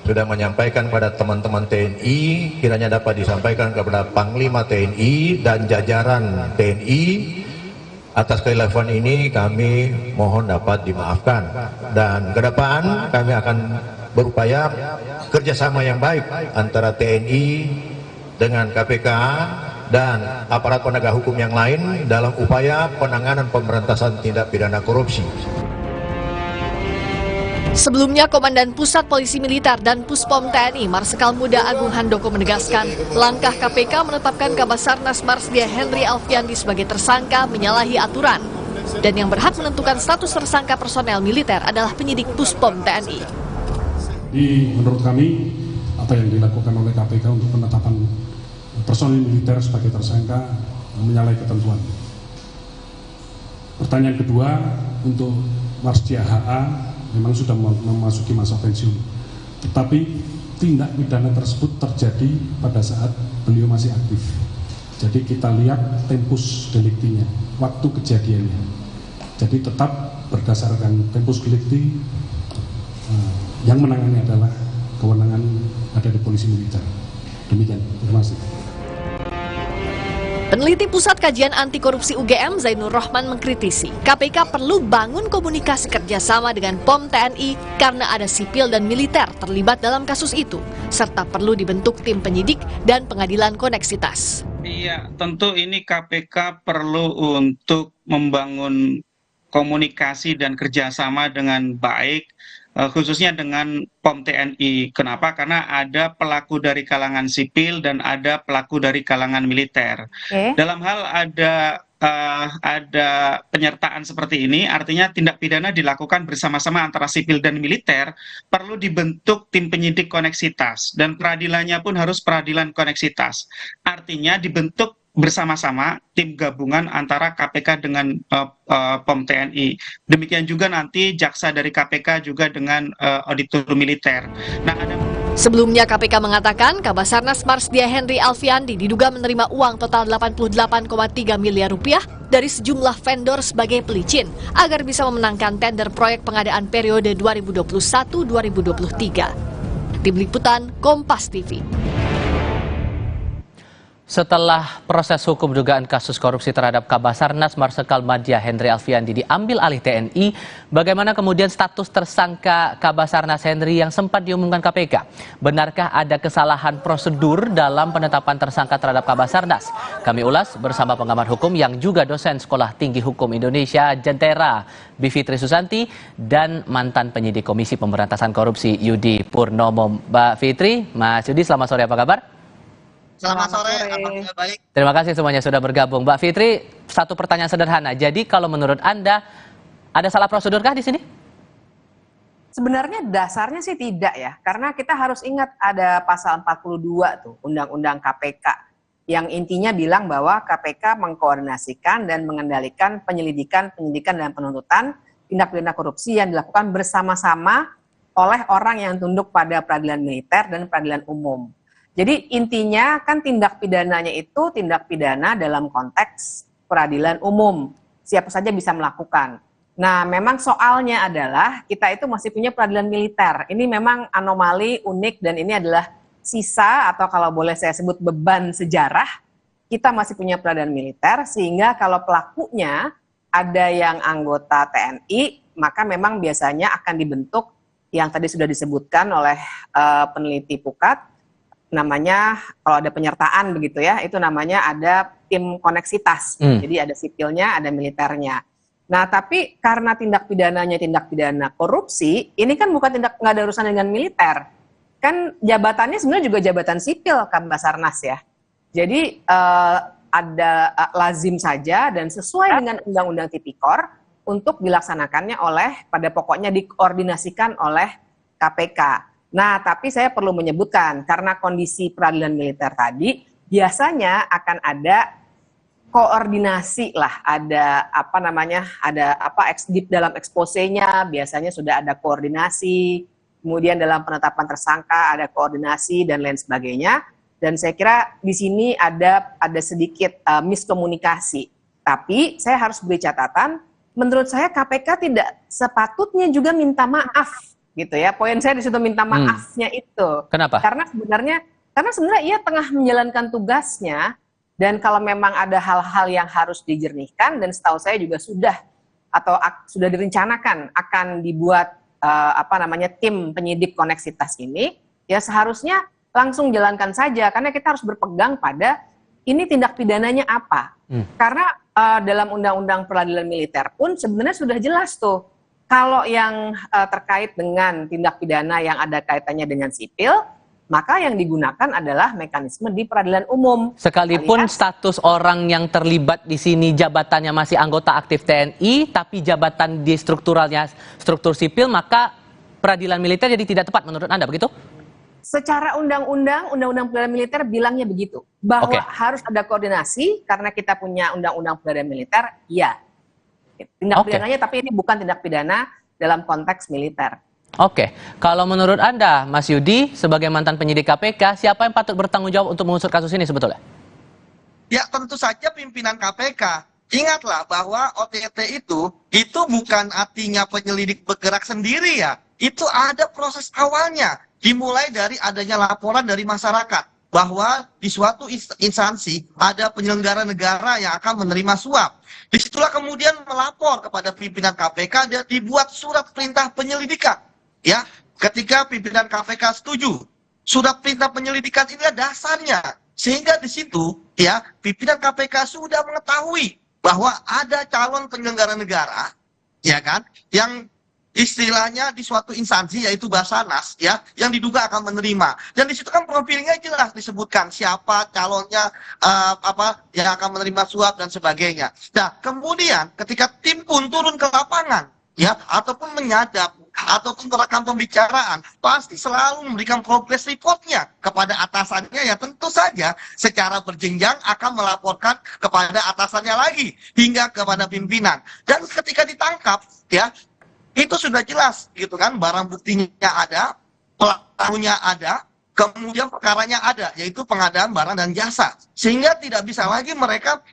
sudah menyampaikan kepada teman-teman TNI, kiranya dapat disampaikan kepada Panglima TNI dan jajaran TNI. Atas kehilafan ini kami mohon dapat dimaafkan, dan ke depan kami akan berupaya kerjasama yang baik antara TNI dengan KPK dan aparat penegak hukum yang lain dalam upaya penanganan pemberantasan tindak pidana korupsi. Sebelumnya, Komandan Pusat Polisi Militer dan Puspom TNI Marsikal Muda Agung Handoko menegaskan langkah KPK menetapkan Kabasarnas Marsdia Henry Alfiandi sebagai tersangka menyalahi aturan. Dan yang berhak menentukan status tersangka personel militer adalah penyidik Puspom TNI. Menurut kami, apa yang dilakukan oleh KPK untuk penetapan personel militer sebagai tersangka menyalahi ketentuan. Pertanyaan kedua, untuk Marsdia HA memang sudah memasuki masa pensiun, tetapi tindak pidana tersebut terjadi pada saat beliau masih aktif. Jadi kita lihat tempus deliktinya, waktu kejadiannya. Jadi tetap berdasarkan tempus delikti, yang menangani adalah kewenangan ada di polisi militer. Demikian, terima kasih. Peneliti Pusat Kajian Anti Korupsi UGM Zainur Rohman mengkritisi KPK perlu bangun komunikasi kerjasama dengan POM TNI karena ada sipil dan militer terlibat dalam kasus itu, serta perlu dibentuk tim penyidik dan pengadilan koneksitas. Iya, tentu ini KPK perlu untuk membangun komunikasi dan kerjasama dengan baik khususnya dengan POM TNI. Kenapa? Karena ada pelaku dari kalangan sipil dan ada pelaku dari kalangan militer. Dalam hal ada penyertaan seperti ini, artinya tindak pidana dilakukan bersama-sama antara sipil dan militer, perlu dibentuk tim penyidik koneksitas, dan peradilannya pun harus peradilan koneksitas. Artinya dibentuk bersama-sama tim gabungan antara KPK dengan POM TNI. Demikian juga nanti jaksa dari KPK juga dengan auditor militer. Nah, Sebelumnya KPK mengatakan Kabasarnas Marsdia Henry Alfiandi diduga menerima uang total 88,3 miliar rupiah dari sejumlah vendor sebagai pelicin agar bisa memenangkan tender proyek pengadaan periode 2021-2023. Tim Liputan Kompas TV. Setelah proses hukum dugaan kasus korupsi terhadap Kabasarnas Marsikal Madya Henry Alfiandi diambil alih TNI, bagaimana kemudian status tersangka Kabasarnas Henry yang sempat diumumkan KPK? Benarkah ada kesalahan prosedur dalam penetapan tersangka terhadap Kabasarnas? Kami ulas bersama pengamat hukum yang juga dosen Sekolah Tinggi Hukum Indonesia Jentera, Bivitri Susanti, dan mantan penyidik Komisi Pemberantasan Korupsi Yudi Purnomo. Mbak Fitri, Mas Yudi, selamat sore, apa kabar? Selamat sore, alhamdulillah baik. Terima kasih semuanya sudah bergabung. Mbak Fitri, satu pertanyaan sederhana. Jadi kalau menurut Anda, ada salah prosedurkah di sini? Sebenarnya dasarnya sih tidak ya. Karena kita harus ingat ada pasal 42 tuh, Undang-Undang KPK. Yang intinya bilang bahwa KPK mengkoordinasikan dan mengendalikan penyelidikan, penyidikan, dan penuntutan tindak pidana korupsi yang dilakukan bersama-sama oleh orang yang tunduk pada peradilan militer dan peradilan umum. Jadi intinya kan tindak pidananya itu tindak pidana dalam konteks peradilan umum. Siapa saja bisa melakukan. Nah memang soalnya adalah kita itu masih punya peradilan militer. Ini memang anomali, unik, dan ini adalah sisa atau kalau boleh saya sebut beban sejarah. Kita masih punya peradilan militer sehingga kalau pelakunya ada yang anggota TNI, maka memang biasanya akan dibentuk yang tadi sudah disebutkan oleh peneliti Pukat, namanya kalau ada penyertaan begitu ya, itu namanya ada tim koneksitas. Jadi ada sipilnya, ada militernya. Nah, tapi karena tindak pidananya tindak pidana korupsi, ini kan bukan nggak ada urusan dengan militer. Kan jabatannya sebenarnya juga jabatan sipil Kabasarnas ya. Jadi ada lazim saja dan sesuai dengan Undang-Undang Tipikor untuk dilaksanakannya pada pokoknya dikoordinasikan oleh KPK. Nah, tapi saya perlu menyebutkan karena kondisi peradilan militer tadi biasanya akan ada koordinasi lah, ada dalam eksposenya biasanya sudah ada koordinasi, kemudian dalam penetapan tersangka ada koordinasi dan lain sebagainya. Dan saya kira di sini ada sedikit miskomunikasi. Tapi saya harus beri catatan, menurut saya KPK tidak sepatutnya juga minta maaf. Gitu ya, poin saya di situ minta maafnya itu. Kenapa? Karena sebenarnya ia tengah menjalankan tugasnya dan kalau memang ada hal-hal yang harus dijernihkan dan setahu saya juga sudah direncanakan akan dibuat tim penyidik koneksitas ini, ya seharusnya langsung jalankan saja karena kita harus berpegang pada ini tindak pidananya apa. Karena dalam Undang-Undang Peradilan Militer pun sebenarnya sudah jelas tuh. Kalau yang terkait dengan tindak pidana yang ada kaitannya dengan sipil, maka yang digunakan adalah mekanisme di peradilan umum. Sekalipun status orang yang terlibat di sini jabatannya masih anggota aktif TNI, tapi jabatan di struktur sipil, maka peradilan militer jadi tidak tepat menurut Anda, begitu? Secara undang-undang peradilan militer bilangnya begitu. Bahwa harus ada koordinasi karena kita punya undang-undang peradilan militer, ya. Tindak pidananya, tapi ini bukan tindak pidana dalam konteks militer. Oke, kalau menurut Anda, Mas Yudi, sebagai mantan penyidik KPK, siapa yang patut bertanggung jawab untuk mengusut kasus ini sebetulnya? Ya tentu saja pimpinan KPK. Ingatlah bahwa OTT itu bukan artinya penyelidik bergerak sendiri ya. Itu ada proses awalnya, dimulai dari adanya laporan dari masyarakat bahwa di suatu instansi ada penyelenggara negara yang akan menerima suap. Disitulah kemudian melapor kepada pimpinan KPK dan dibuat surat perintah penyelidikan. Ya, ketika pimpinan KPK setuju, surat perintah penyelidikan ini dasarnya. Sehingga di situ ya pimpinan KPK sudah mengetahui bahwa ada calon penyelenggara negara, ya kan, yang istilahnya di suatu instansi yaitu Basarnas ya yang diduga akan menerima, dan di situ kan profilnya jelas disebutkan siapa calonnya, yang akan menerima suap dan sebagainya. Nah kemudian ketika tim pun turun ke lapangan ya ataupun menyadap ataupun merekam pembicaraan, pasti selalu memberikan progress reportnya kepada atasannya, ya tentu saja secara berjenjang akan melaporkan kepada atasannya lagi hingga kepada pimpinan. Dan ketika ditangkap ya itu sudah jelas gitu kan, barang buktinya ada, pelakunya ada, kemudian perkaranya ada, yaitu pengadaan barang dan jasa, sehingga tidak bisa lagi mereka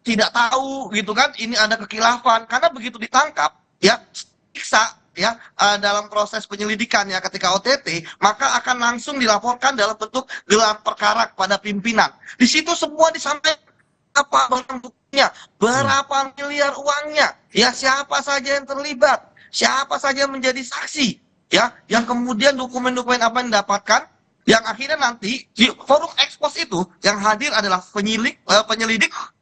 tidak tahu gitu kan ini ada kekilafan, karena begitu ditangkap ya siksa ya dalam proses penyelidikan ya ketika OTT, maka akan langsung dilaporkan dalam bentuk gelar perkara kepada pimpinan. Di situ semua disampaikan apa barang buktinya, berapa miliar uangnya, ya siapa saja yang terlibat, siapa saja yang menjadi saksi, ya yang kemudian dokumen-dokumen apa yang didapatkan, yang akhirnya nanti di forum ekspos itu yang hadir adalah penyelidik,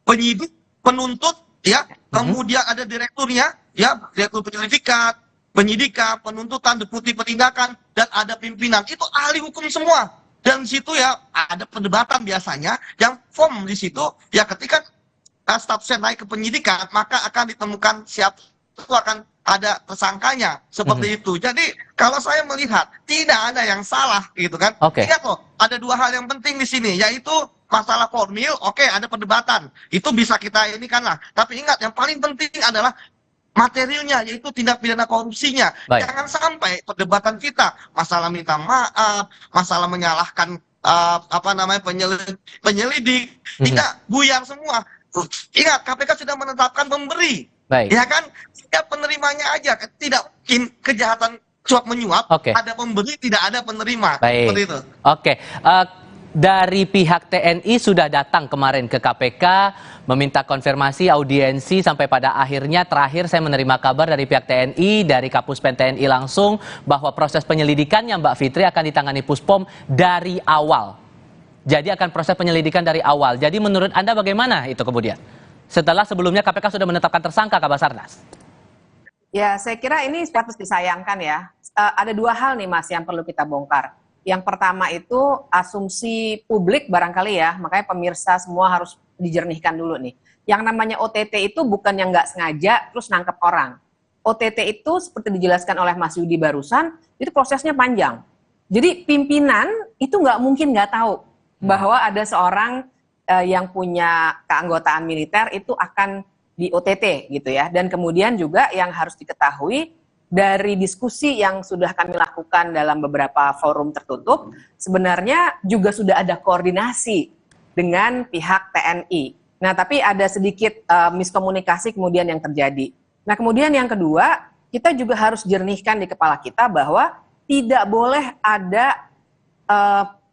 penyidik, penuntut, ya kemudian ada direkturnya, ya direktur penyelidikan, penyidikan, penuntutan, deputi penindakan, dan ada pimpinan. Itu ahli hukum semua. Dan di situ ya ada perdebatan biasanya yang form di situ ya ketika statusnya naik ke penyidikan, maka akan ditemukan siapa itu akan ada tersangkanya seperti itu. Jadi kalau saya melihat tidak ada yang salah gitu kan. Ingat loh, ada dua hal yang penting di sini, yaitu masalah formil, ada perdebatan, itu bisa kita ini kan lah. Tapi ingat yang paling penting adalah materialnya, yaitu tindak pidana korupsinya. Jangan sampai perdebatan kita masalah minta maaf, masalah menyalahkan penyelidik, tidak buyar semua. Ingat, KPK sudah menetapkan pemberi, ya kan? Setiap penerimanya aja, tidak mungkin kejahatan suap menyuap, ada pemberi, tidak ada penerima. Seperti itu. Dari pihak TNI sudah datang kemarin ke KPK meminta konfirmasi audiensi, sampai pada akhirnya terakhir saya menerima kabar dari pihak TNI, dari Kapuspen TNI langsung, bahwa proses penyelidikannya Mbak Fitri akan ditangani Puspom dari awal. Jadi akan proses penyelidikan dari awal. Jadi menurut Anda bagaimana itu kemudian? Setelah sebelumnya KPK sudah menetapkan tersangka ke Basarnas. Ya, saya kira ini patut disayangkan ya. Ada dua hal nih Mas yang perlu kita bongkar. Yang pertama itu asumsi publik barangkali ya, makanya pemirsa semua harus dijernihkan dulu nih. Yang namanya OTT itu bukan yang nggak sengaja terus nangkep orang. OTT itu seperti dijelaskan oleh Mas Yudi barusan, itu prosesnya panjang. Jadi pimpinan itu nggak mungkin nggak tahu bahwa ada seorang yang punya keanggotaan militer itu akan di OTT gitu ya. Dan kemudian juga yang harus diketahui, dari diskusi yang sudah kami lakukan dalam beberapa forum tertutup, sebenarnya juga sudah ada koordinasi dengan pihak TNI. Nah, tapi ada sedikit miskomunikasi kemudian yang terjadi. Nah, kemudian yang kedua, kita juga harus jernihkan di kepala kita bahwa tidak boleh ada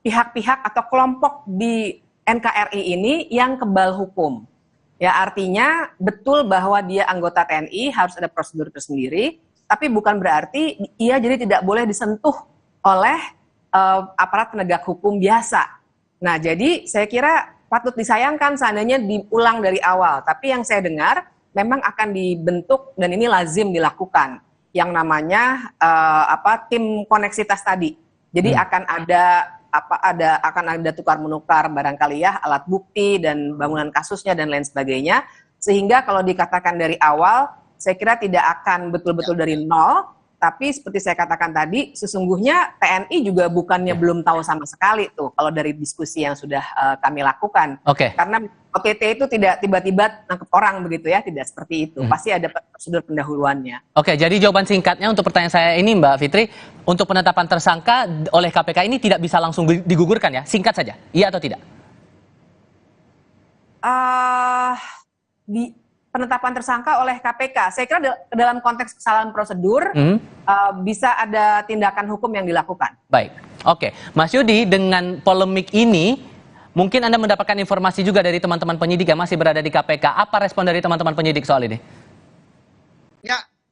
pihak-pihak atau kelompok di NKRI ini yang kebal hukum. Ya, artinya betul bahwa dia anggota TNI harus ada prosedur tersendiri, tapi bukan berarti ia jadi tidak boleh disentuh oleh aparat penegak hukum biasa. Nah, jadi saya kira patut disayangkan seandainya diulang dari awal. Tapi yang saya dengar memang akan dibentuk dan ini lazim dilakukan yang namanya tim koneksitas tadi. Jadi akan ada tukar menukar barangkali ya alat bukti dan bangunan kasusnya dan lain sebagainya. Sehingga kalau dikatakan dari awal, saya kira tidak akan betul-betul dari nol, tapi seperti saya katakan tadi, sesungguhnya TNI juga bukannya belum tahu sama sekali tuh kalau dari diskusi yang sudah kami lakukan. Karena OTT itu tidak tiba-tiba nangkep orang begitu ya, tidak seperti itu. Pasti ada prosedur pendahuluannya. Jadi jawaban singkatnya untuk pertanyaan saya ini Mbak Fitri, untuk penetapan tersangka oleh KPK ini tidak bisa langsung digugurkan ya? Singkat saja, iya atau tidak? Penetapan tersangka oleh KPK, saya kira dalam konteks kesalahan prosedur bisa ada tindakan hukum yang dilakukan. Baik, Mas Yudi, dengan polemik ini mungkin Anda mendapatkan informasi juga dari teman-teman penyidik yang masih berada di KPK. Apa respon dari teman-teman penyidik soal ini?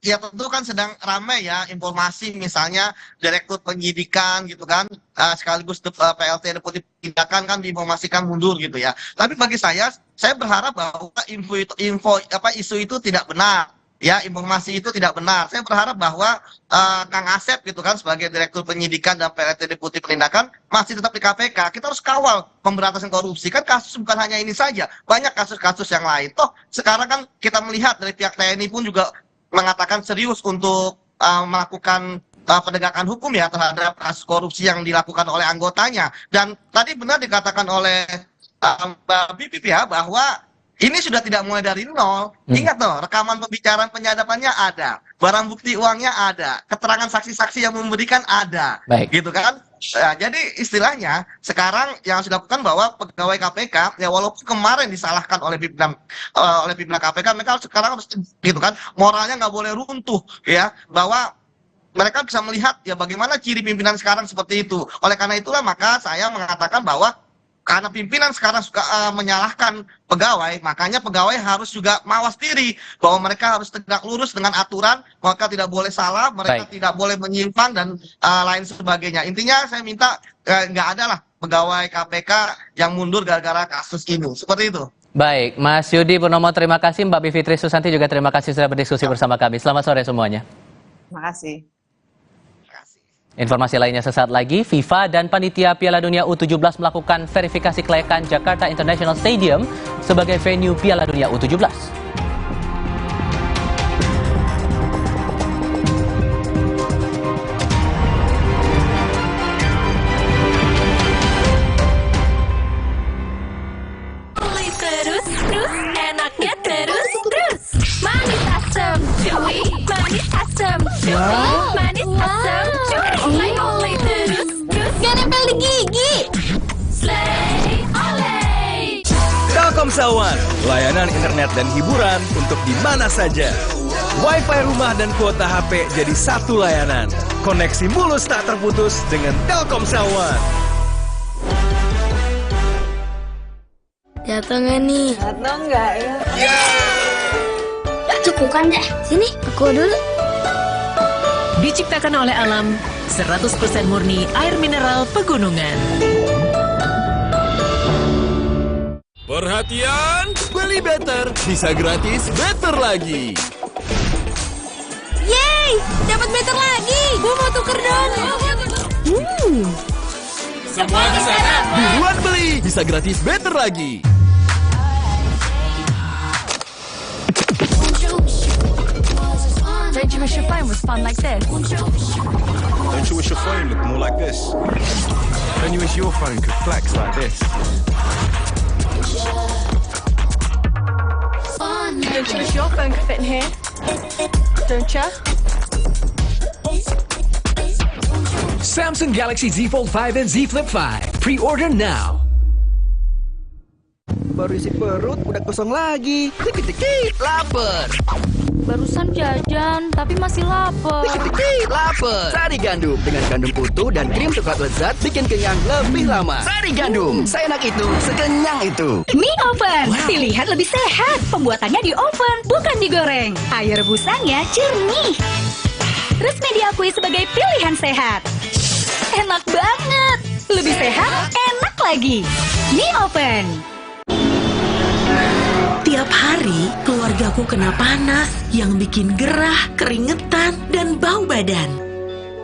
Ya tentu kan sedang ramai ya informasi, misalnya direktur penyidikan gitu kan, sekaligus PLT deputi penindakan kan diinformasikan mundur gitu ya. Tapi bagi saya berharap bahwa isu itu tidak benar ya informasi itu tidak benar. Saya berharap bahwa Kang Asep gitu kan sebagai Direktur Penyidikan dan PLT Deputi Penindakan masih tetap di KPK. Kita harus kawal pemberantasan korupsi. Kan kasus bukan hanya ini saja, banyak kasus-kasus yang lain. Toh sekarang kan kita melihat dari pihak TNI pun juga mengatakan serius untuk melakukan penegakan hukum ya terhadap kasus korupsi yang dilakukan oleh anggotanya. Dan tadi benar dikatakan oleh Mbak Bipip ya bahwa ini sudah tidak mulai dari nol. Ingat loh, rekaman pembicaraan penyadapannya ada, barang bukti uangnya ada, keterangan saksi-saksi yang memberikan ada, gitu kan? Nah, jadi istilahnya sekarang yang harus dilakukan bahwa pegawai KPK ya walaupun kemarin disalahkan oleh pimpinan KPK, mereka sekarang harus gitu kan, moralnya nggak boleh runtuh ya, bahwa mereka bisa melihat ya bagaimana ciri pimpinan sekarang seperti itu. Oleh karena itulah maka saya mengatakan bahwa karena pimpinan sekarang suka menyalahkan pegawai, makanya pegawai harus juga mawas diri bahwa mereka harus tegak lurus dengan aturan, mereka tidak boleh salah, mereka tidak boleh menyimpang dan lain sebagainya. Intinya saya minta nggak ada lah pegawai KPK yang mundur gara-gara kasus ini, seperti itu. Baik, Mas Yudi Purnomo terima kasih, Mbak Bivitri Susanti juga terima kasih sudah berdiskusi bersama kami. Selamat sore semuanya. Terima kasih. Informasi lainnya sesaat lagi, FIFA dan Panitia Piala Dunia U17 melakukan verifikasi kelayakan Jakarta International Stadium sebagai venue Piala Dunia U17. Terus, enaknya terus. Manis asam, cuy. Manis asam, cuy. Manis asam, cuy. Oleh terus. Gak nempel di gigi. Slay, oleh. Telkomsel One, layanan internet dan hiburan untuk di mana saja. Wi-Fi rumah dan kuota HP jadi satu layanan. Koneksi mulus tak terputus dengan Telkomsel One. Jatuh nggak nih? Jatuh nggak ya? Cukukan deh. Sini, aku dulu. Diciptakan oleh alam, 100% murni air mineral pegunungan. Perhatian, beli better bisa gratis better lagi. Yeay, dapat better lagi. Gue mau tuker dong. Semua di sana. Buruan beli, bisa gratis better lagi. Don't you wish your phone was fun like this? Don't you wish your phone looked more like this? Don't you wish your phone could flex like this? Don't you wish your phone could fit in here? Don't you? Samsung Galaxy Z Fold 5 and Z Flip 5. Pre-order now. Baru isi perut, udah kosong lagi. Dikit-dikit, lapar. Barusan jajan, tapi masih lapar. Dikit-dikit, lapar. Sari Gandum dengan gandum utuh dan krim coklat lezat bikin kenyang lebih lama. Sari Gandum, seenak itu, sekenyang itu. Mie oven, pilihan lebih sehat. Pembuatannya di oven, bukan digoreng. Air rebusanya jernih. Resmi diakui sebagai pilihan sehat. Enak banget. Lebih sehat, enak lagi. Mie oven. Tiap hari keluargaku kena panas yang bikin gerah, keringetan, dan bau badan.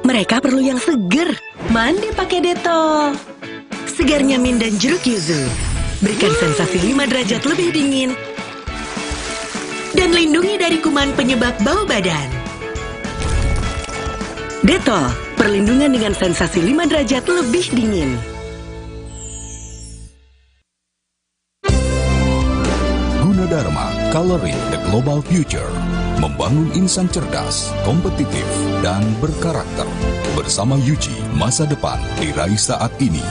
Mereka perlu yang seger. Mandi pakai Dettol. Segarnya mint dan jeruk yuzu. Berikan sensasi 5 derajat lebih dingin. Dan lindungi dari kuman penyebab bau badan. Dettol, perlindungan dengan sensasi 5 derajat lebih dingin. Gunadarma, Coloring the Global Future. Membangun insan cerdas, kompetitif, dan berkarakter. Bersama Yuji, masa depan diraih saat ini.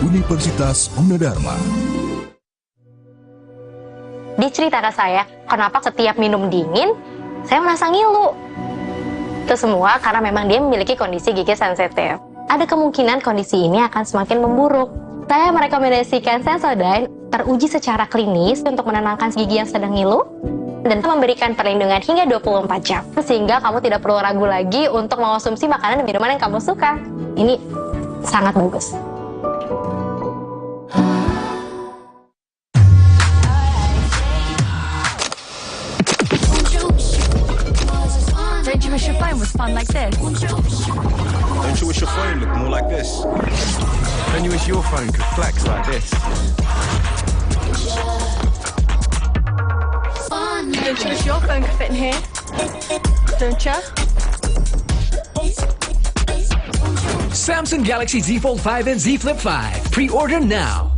Universitas Gunadarma. Di cerita ke saya, kenapa setiap minum dingin, saya merasa ngilu. Itu semua karena memang dia memiliki kondisi gigi sensitif. Ada kemungkinan kondisi ini akan semakin memburuk. Saya merekomendasikan Sensodyne teruji secara klinis untuk menenangkan gigi yang sedang ngilu dan memberikan perlindungan hingga 24 jam. Sehingga kamu tidak perlu ragu lagi untuk mengonsumsi makanan dan minuman yang kamu suka. Ini sangat bagus. fun like this. Don't you wish your phone looked more like this? Don't you wish your phone could flex like this? Don't you wish your phone could fit in here? Don't you? Samsung Galaxy Z Fold 5 and Z Flip 5. Pre-order now.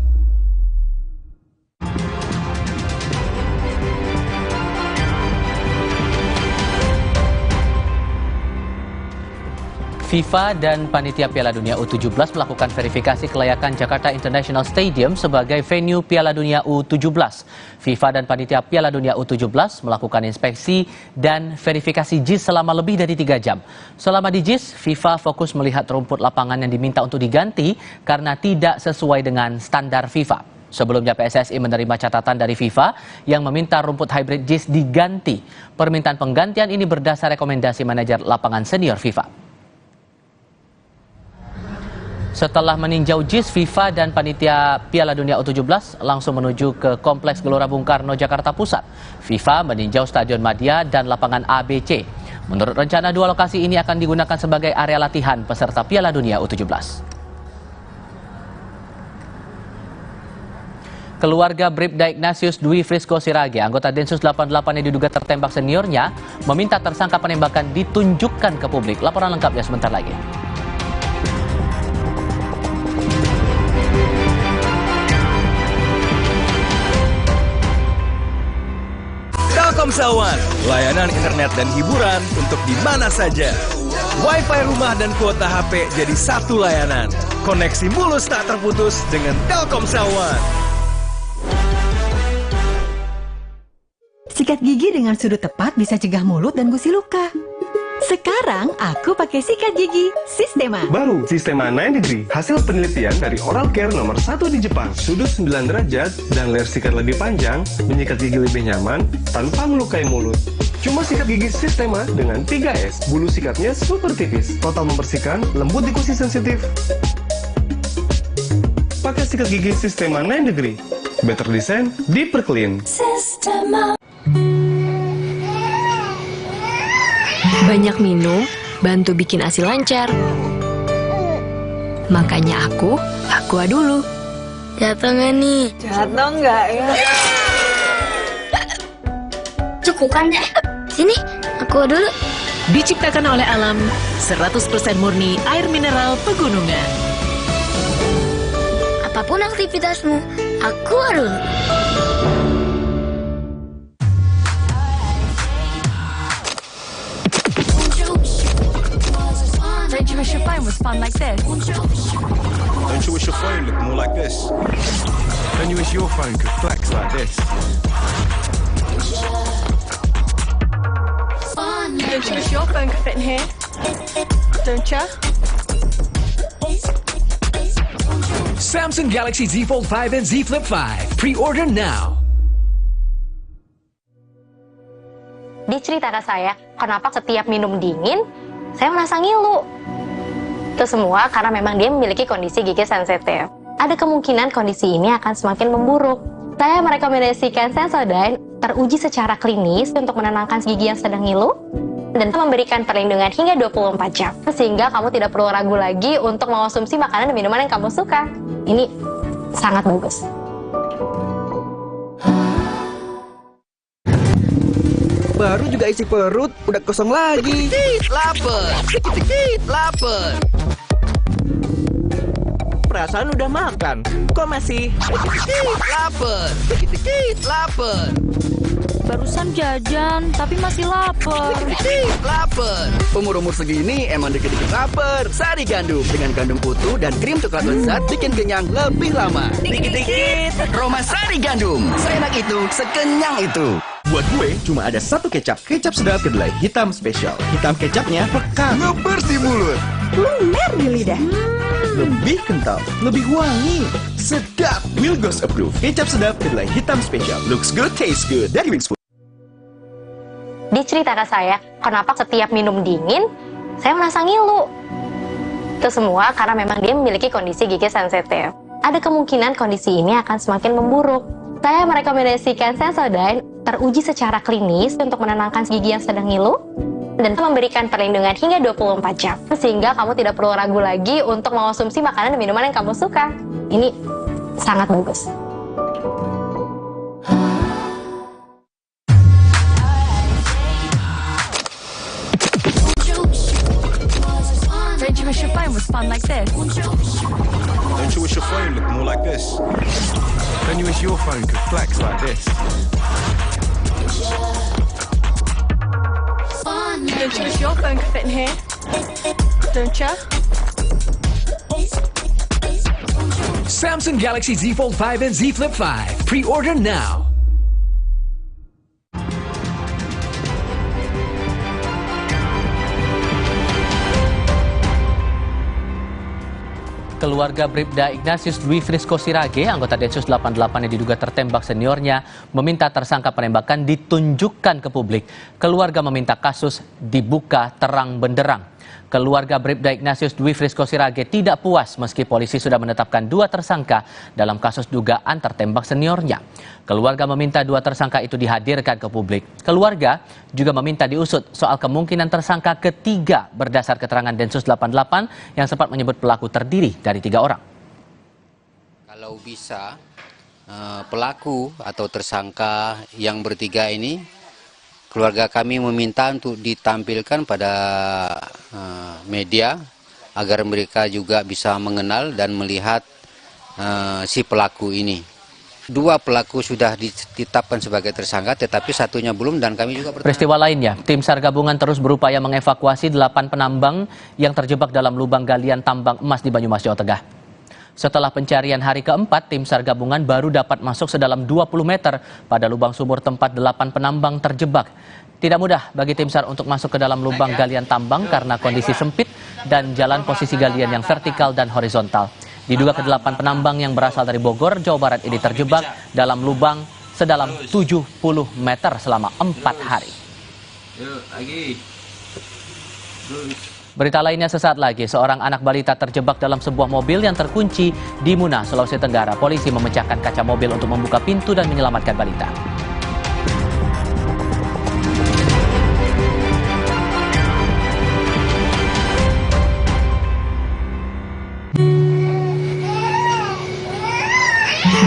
FIFA dan Panitia Piala Dunia U17 melakukan verifikasi kelayakan Jakarta International Stadium sebagai venue Piala Dunia U17. FIFA dan Panitia Piala Dunia U17 melakukan inspeksi dan verifikasi JIS selama lebih dari 3 jam. Selama di JIS, FIFA fokus melihat rumput lapangan yang diminta untuk diganti karena tidak sesuai dengan standar FIFA. Sebelumnya PSSI menerima catatan dari FIFA yang meminta rumput hybrid JIS diganti. Permintaan penggantian ini berdasar rekomendasi manajer lapangan senior FIFA. Setelah meninjau JIS, FIFA dan Panitia Piala Dunia U17 langsung menuju ke Kompleks Gelora Bung Karno, Jakarta Pusat. FIFA meninjau Stadion Madia dan lapangan ABC. Menurut rencana, 2 lokasi ini akan digunakan sebagai area latihan peserta Piala Dunia U17. Keluarga Bribda Ignatius Dwi Frisco Sirage, anggota Densus 88 yang diduga tertembak seniornya, meminta tersangka penembakan ditunjukkan ke publik. Laporan lengkapnya sebentar lagi. Telkomsel One, layanan internet dan hiburan untuk di mana saja. Wi-Fi rumah dan kuota HP jadi satu layanan. Koneksi mulus tak terputus dengan Telkomsel One. Sikat gigi dengan sudut tepat bisa cegah mulut dan gusi luka. Sekarang aku pakai sikat gigi Sistema. Baru Sistema 9 Degree, hasil penelitian dari Oral Care nomor 1 di Jepang. Sudut 9 derajat dan layar sikat lebih panjang, menyikat gigi lebih nyaman tanpa melukai mulut. Cuma sikat gigi Sistema dengan 3S. Bulu sikatnya super tipis, total membersihkan, lembut di gusi sensitif. Pakai sikat gigi Sistema 9 Degree. Better design, deeper clean. Sistema. Banyak minum, bantu bikin ASI lancar. Makanya aku aqua dulu. Jatuh nggak nih? Jatuh nggak ya? Cukup kan deh. Sini, aqua dulu. Diciptakan oleh alam, 100% murni air mineral pegunungan. Apapun aktivitasmu, aqua dulu. Don't you wish your phone was fun like this? Don't you wish your phone looked more like this? Don't you wish your phone could flex like this? Don't you wish your phone could fit in here? Don't you? Samsung Galaxy Z Fold 5 and Z Flip 5. Pre-order now. Diceritakan saya, kenapa setiap minum dingin, saya merasa ngilu. Itu semua karena memang dia memiliki kondisi gigi sensitif. Ada kemungkinan kondisi ini akan semakin memburuk. Saya merekomendasikan Sensodyne teruji secara klinis untuk menenangkan gigi yang sedang ngilu dan memberikan perlindungan hingga 24 jam. Sehingga kamu tidak perlu ragu lagi untuk mengonsumsi makanan dan minuman yang kamu suka. Ini sangat bagus. Baru juga isi perut, udah kosong lagi. Dikit lapar, dikit lapar. Perasaan udah makan, kok masih dikit lapar, dikit lapar. Barusan jajan, tapi masih lapar. Dikit lapar. Umur-umur segini emang dikit-dikit lapar. Sari Gandum dengan gandum utuh dan krim coklat lezat bikin kenyang lebih lama. Dikit-dikit. Roma Sari Gandum. Seenak itu, sekenyang itu. Buat gue, cuma ada satu kecap. Kecap sedap kedelai hitam spesial. Hitam kecapnya pekat, ngebersih mulut, lumer di lidah. Lebih kental, lebih wangi, sedap. Wilgos approve. Kecap sedap kedelai hitam spesial. Looks good, tastes good. Dari Wings Food. Diceritakan saya, kenapa setiap minum dingin, saya merasa ngilu. Itu semua karena memang dia memiliki kondisi gigi sensitif. Ada kemungkinan kondisi ini akan semakin memburuk. Saya merekomendasikan Sensodyne teruji secara klinis untuk menenangkan gigi yang sedang ngilu dan memberikan perlindungan hingga 24 jam. Sehingga kamu tidak perlu ragu lagi untuk mengonsumsi makanan dan minuman yang kamu suka. Ini sangat bagus. Don't you wish your phone was fun like this? Don't you wish your phone looked more like this? Don't you wish your phone could flex like this? Don't you wish your phone could fit in here? Don't you? Samsung Galaxy Z Fold 5 and Z Flip 5. Pre-order now. Keluarga Bribda Ignatius Dwi Frisco Sirage, anggota Densus 88 yang diduga tertembak seniornya, meminta tersangka penembakan ditunjukkan ke publik. Keluarga meminta kasus dibuka terang benderang. Keluarga Bribda Ignatius Dwi Frisco Sirage tidak puas meski polisi sudah menetapkan 2 tersangka dalam kasus dugaan tertembak seniornya. Keluarga meminta 2 tersangka itu dihadirkan ke publik. Keluarga juga meminta diusut soal kemungkinan tersangka ketiga berdasar keterangan Densus 88 yang sempat menyebut pelaku terdiri dari 3 orang. Kalau bisa pelaku atau tersangka yang bertiga ini, keluarga kami meminta untuk ditampilkan pada media agar mereka juga bisa mengenal dan melihat si pelaku ini. 2 pelaku sudah ditetapkan sebagai tersangka, tetapi satunya belum, dan kami juga Peristiwa lainnya, tim SAR gabungan terus berupaya mengevakuasi 8 penambang yang terjebak dalam lubang galian tambang emas di Banyumas, Jawa Tengah. Setelah pencarian hari keempat, tim SAR gabungan baru dapat masuk sedalam 20 meter pada lubang sumur tempat 8 penambang terjebak. Tidak mudah bagi tim SAR untuk masuk ke dalam lubang galian tambang karena kondisi sempit dan jalan posisi galian yang vertikal dan horizontal. Diduga ke-8 penambang yang berasal dari Bogor, Jawa Barat ini terjebak dalam lubang sedalam 70 meter selama 4 hari. Berita lainnya sesaat lagi, seorang anak balita terjebak dalam sebuah mobil yang terkunci di Muna, Sulawesi Tenggara. Polisi memecahkan kaca mobil untuk membuka pintu dan menyelamatkan balita.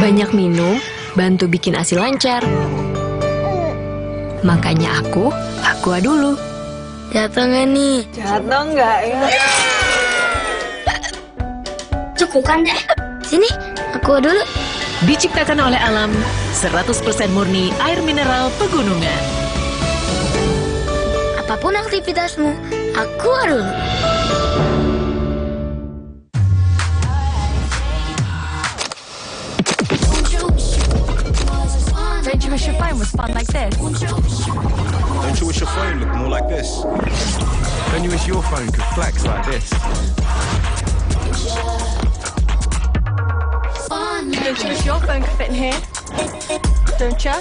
Banyak minum, bantu bikin ASI lancar. Makanya aku dulu. Jatuh nggak nih? Jatuh nggak ya? Cukup kan deh. Sini, aku dulu. Diciptakan oleh alam, 100% murni air mineral pegunungan. Apapun aktivitasmu, aku dulu. Don't you wish your phone was fun like this? Don't you wish your phone looked more like this? Don't you wish your phone could flex like this? Don't you wish your phone could fit in here? Don't you?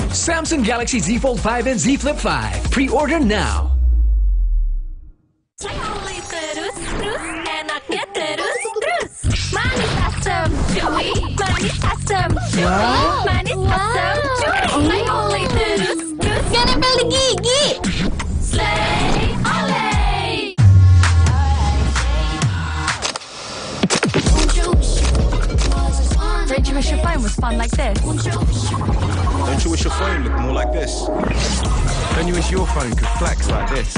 Samsung Galaxy Z Fold 5 and Z Flip 5. Pre-order now. Terus, enaknya terus. Manis asam, cuy. Manis asam, cuy. Manis asam, cuy. Slay terus. Gak nempel di gigi. Slay, olay. Don't you wish your phone was fun like this? Don't you wish your phone looked more like this? Don't you wish your phone could flex like this?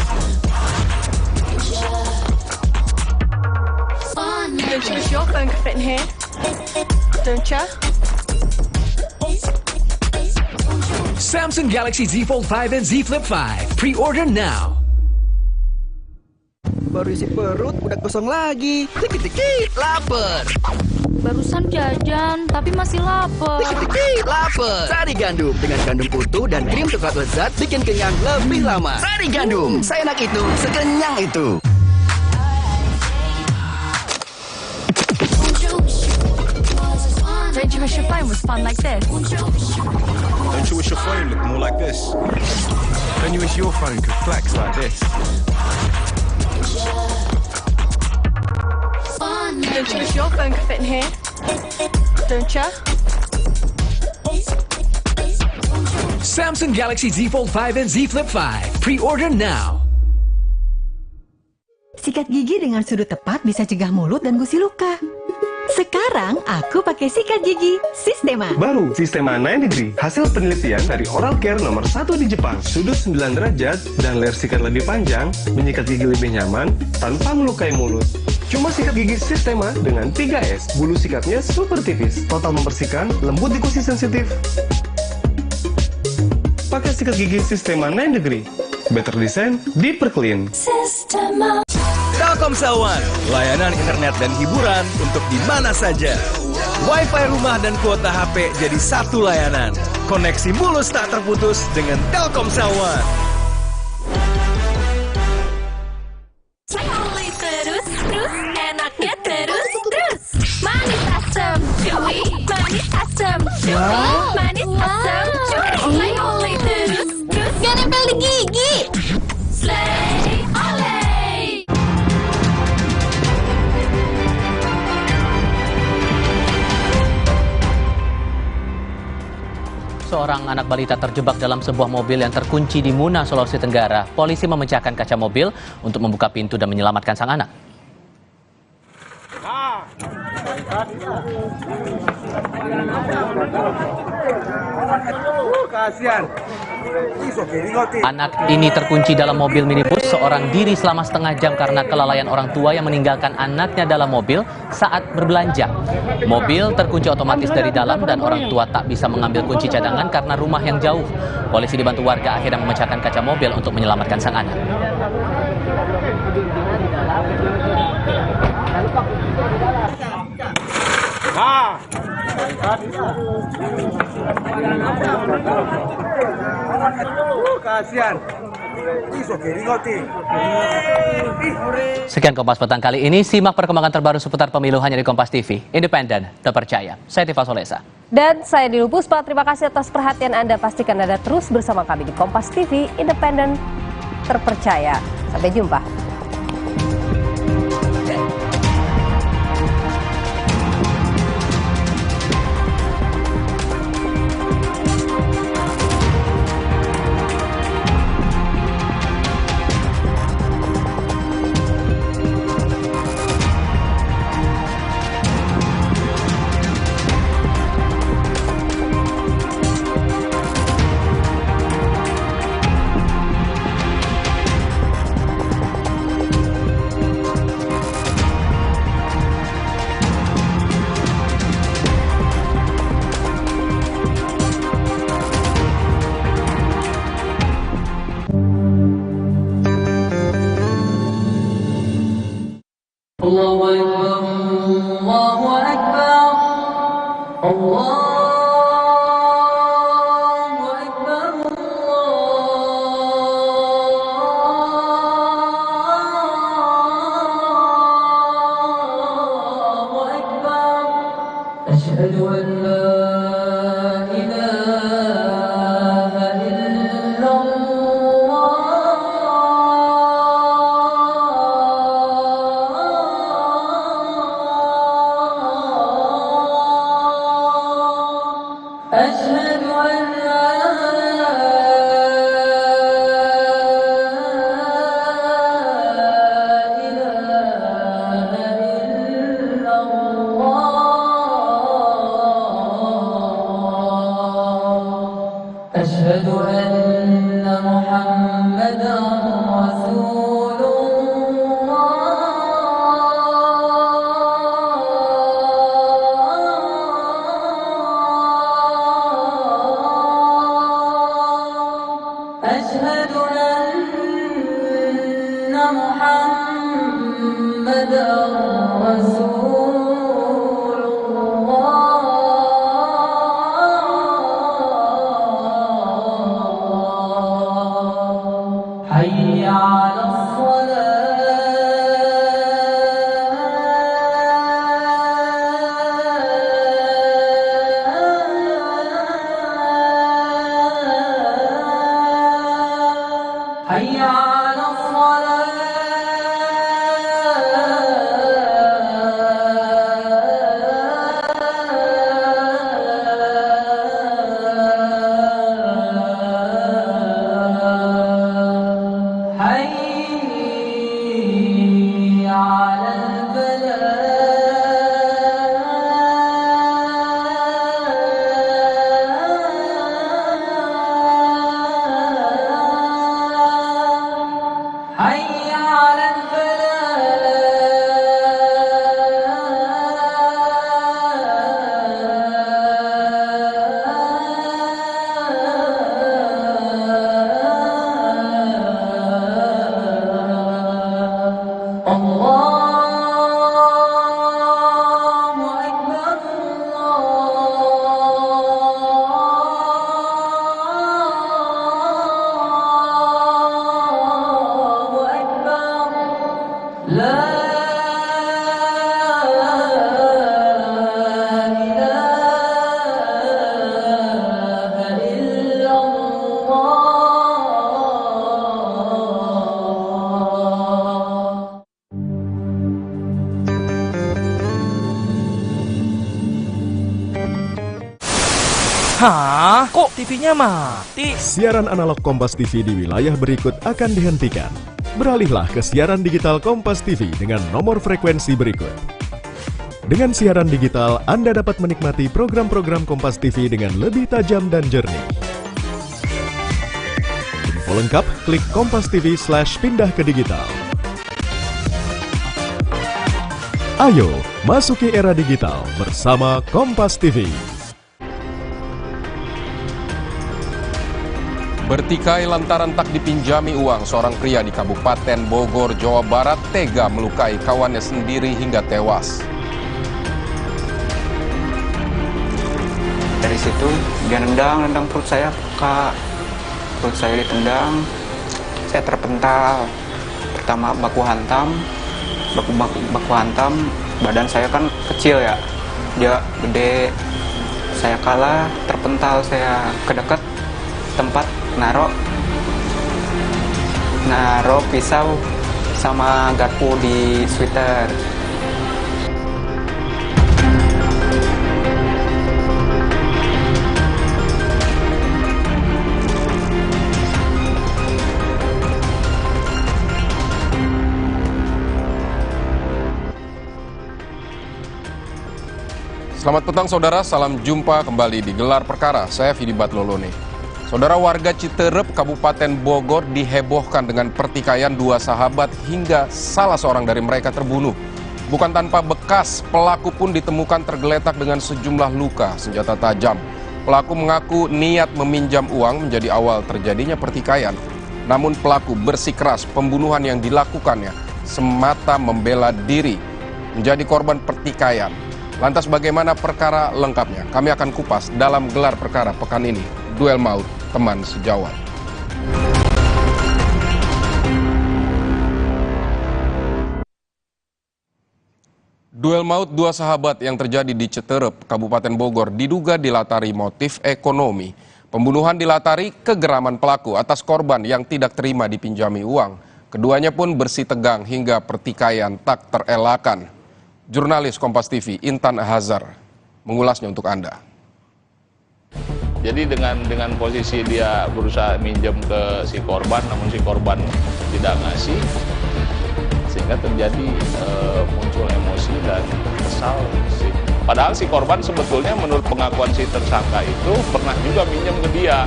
Don't you wish your phone could fit in here? Don't you? Samsung Galaxy Z Fold 5 and Z Flip 5. Pre-order now. Baru isi perut, udah kosong lagi. Dikit-dikit lapar. Barusan jajan, tapi masih lapar. Dikit-dikit lapar. Sari Gandum dengan kandung putu dan krim coklat lezat bikin kenyang lebih lama. Sari Gandum, seenak itu, sekenyang itu. Don't you wish your phone was fun like this? Don't you wish your phone looked more like this? Don't you wish your phone could flex like this? Don't you wish your phone could fit in here? Don't you? Samsung Galaxy Z Fold 5 and Z Flip 5. Pre-order now. Sikat gigi dengan sudut tepat bisa cegah mulut dan gusi luka. Sekarang aku pakai sikat gigi Sistema. Baru Sistema 9 Degree, hasil penelitian dari Oral Care nomor 1 di Jepang. Sudut 9 derajat dan layar sikat lebih panjang, menyikat gigi lebih nyaman tanpa melukai mulut. Cuma sikat gigi Sistema dengan 3S, bulu sikatnya super tipis, total membersihkan, lembut di gusi sensitif. Pakai sikat gigi Sistema 9 Degree, better design, deeper clean. Sistema. Telkomsel One, layanan internet dan hiburan untuk di mana saja. Wi-Fi rumah dan kuota HP jadi satu layanan. Koneksi mulus tak terputus dengan Telkomsel One. Terus, enaknya terus. Manis asam, cuy. Manis asam, cuy. Manis asam, cuy. Oleh terus. Gak nempel di gigi. Slay, oleh. Seorang anak balita terjebak dalam sebuah mobil yang terkunci di Muna, Sulawesi Tenggara. Polisi memecahkan kaca mobil untuk membuka pintu dan menyelamatkan sang anak. Anak ini terkunci dalam mobil minibus seorang diri selama setengah jam karena kelalaian orang tua yang meninggalkan anaknya dalam mobil saat berbelanja. Mobil terkunci otomatis dari dalam dan orang tua tak bisa mengambil kunci cadangan karena rumah yang jauh. Polisi dibantu warga akhirnya memecahkan kaca mobil untuk menyelamatkan sang anak. Sekian Kompas Petang kali ini. Simak perkembangan terbaru seputar pemilu hanya di Kompas TV. Independen, terpercaya. Saya Tifa Solesa. Dan saya Dilu Puspa. Terima kasih atas perhatian Anda. Pastikan Anda terus bersama kami di Kompas TV. Independen, terpercaya. Sampai jumpa. حي على الصلاة Hah? Kok TV-nya mati? Siaran analog Kompas TV di wilayah berikut akan dihentikan. Beralihlah ke siaran digital Kompas TV dengan nomor frekuensi berikut. Dengan siaran digital, Anda dapat menikmati program-program Kompas TV dengan lebih tajam dan jernih. Info lengkap, klik Kompas TV/pindah ke digital. Ayo, masuki era digital bersama Kompas TV. Bertikai lantaran tak dipinjami uang, seorang pria di Kabupaten Bogor, Jawa Barat tega melukai kawannya sendiri hingga tewas. Dari situ dia nendang perut saya, Kak. Perut saya ditendang, saya terpental. Pertama baku hantam, badan saya kan kecil ya, dia gede. Saya kalah, terpental, saya ke dekat tempat naro pisau sama garpu di sweater. Selamat petang saudara, salam jumpa kembali di Gelar Perkara. Saya Vidi Batlolone. Saudara, warga Citerep, Kabupaten Bogor dihebohkan dengan pertikaian dua sahabat hingga salah seorang dari mereka terbunuh. Bukan tanpa bekas, pelaku pun ditemukan tergeletak dengan sejumlah luka senjata tajam. Pelaku mengaku niat meminjam uang menjadi awal terjadinya pertikaian. Namun pelaku bersikeras pembunuhan yang dilakukannya semata membela diri, menjadi korban pertikaian. Lantas bagaimana perkara lengkapnya? Kami akan kupas dalam Gelar Perkara pekan ini. Duel maut teman sejawat. Duel maut dua sahabat yang terjadi di Citerep, Kabupaten Bogor diduga dilatari motif ekonomi. Pembunuhan dilatari kegeraman pelaku atas korban yang tidak terima dipinjami uang. Keduanya pun bersitegang hingga pertikaian tak terelakkan. Jurnalis Kompas TV Intan Hazar mengulasnya untuk Anda. Jadi dengan posisi dia berusaha minjem ke si korban, namun si korban tidak ngasih, sehingga terjadi muncul emosi dan kesal. Padahal si korban sebetulnya menurut pengakuan si tersangka itu pernah juga minjem ke dia,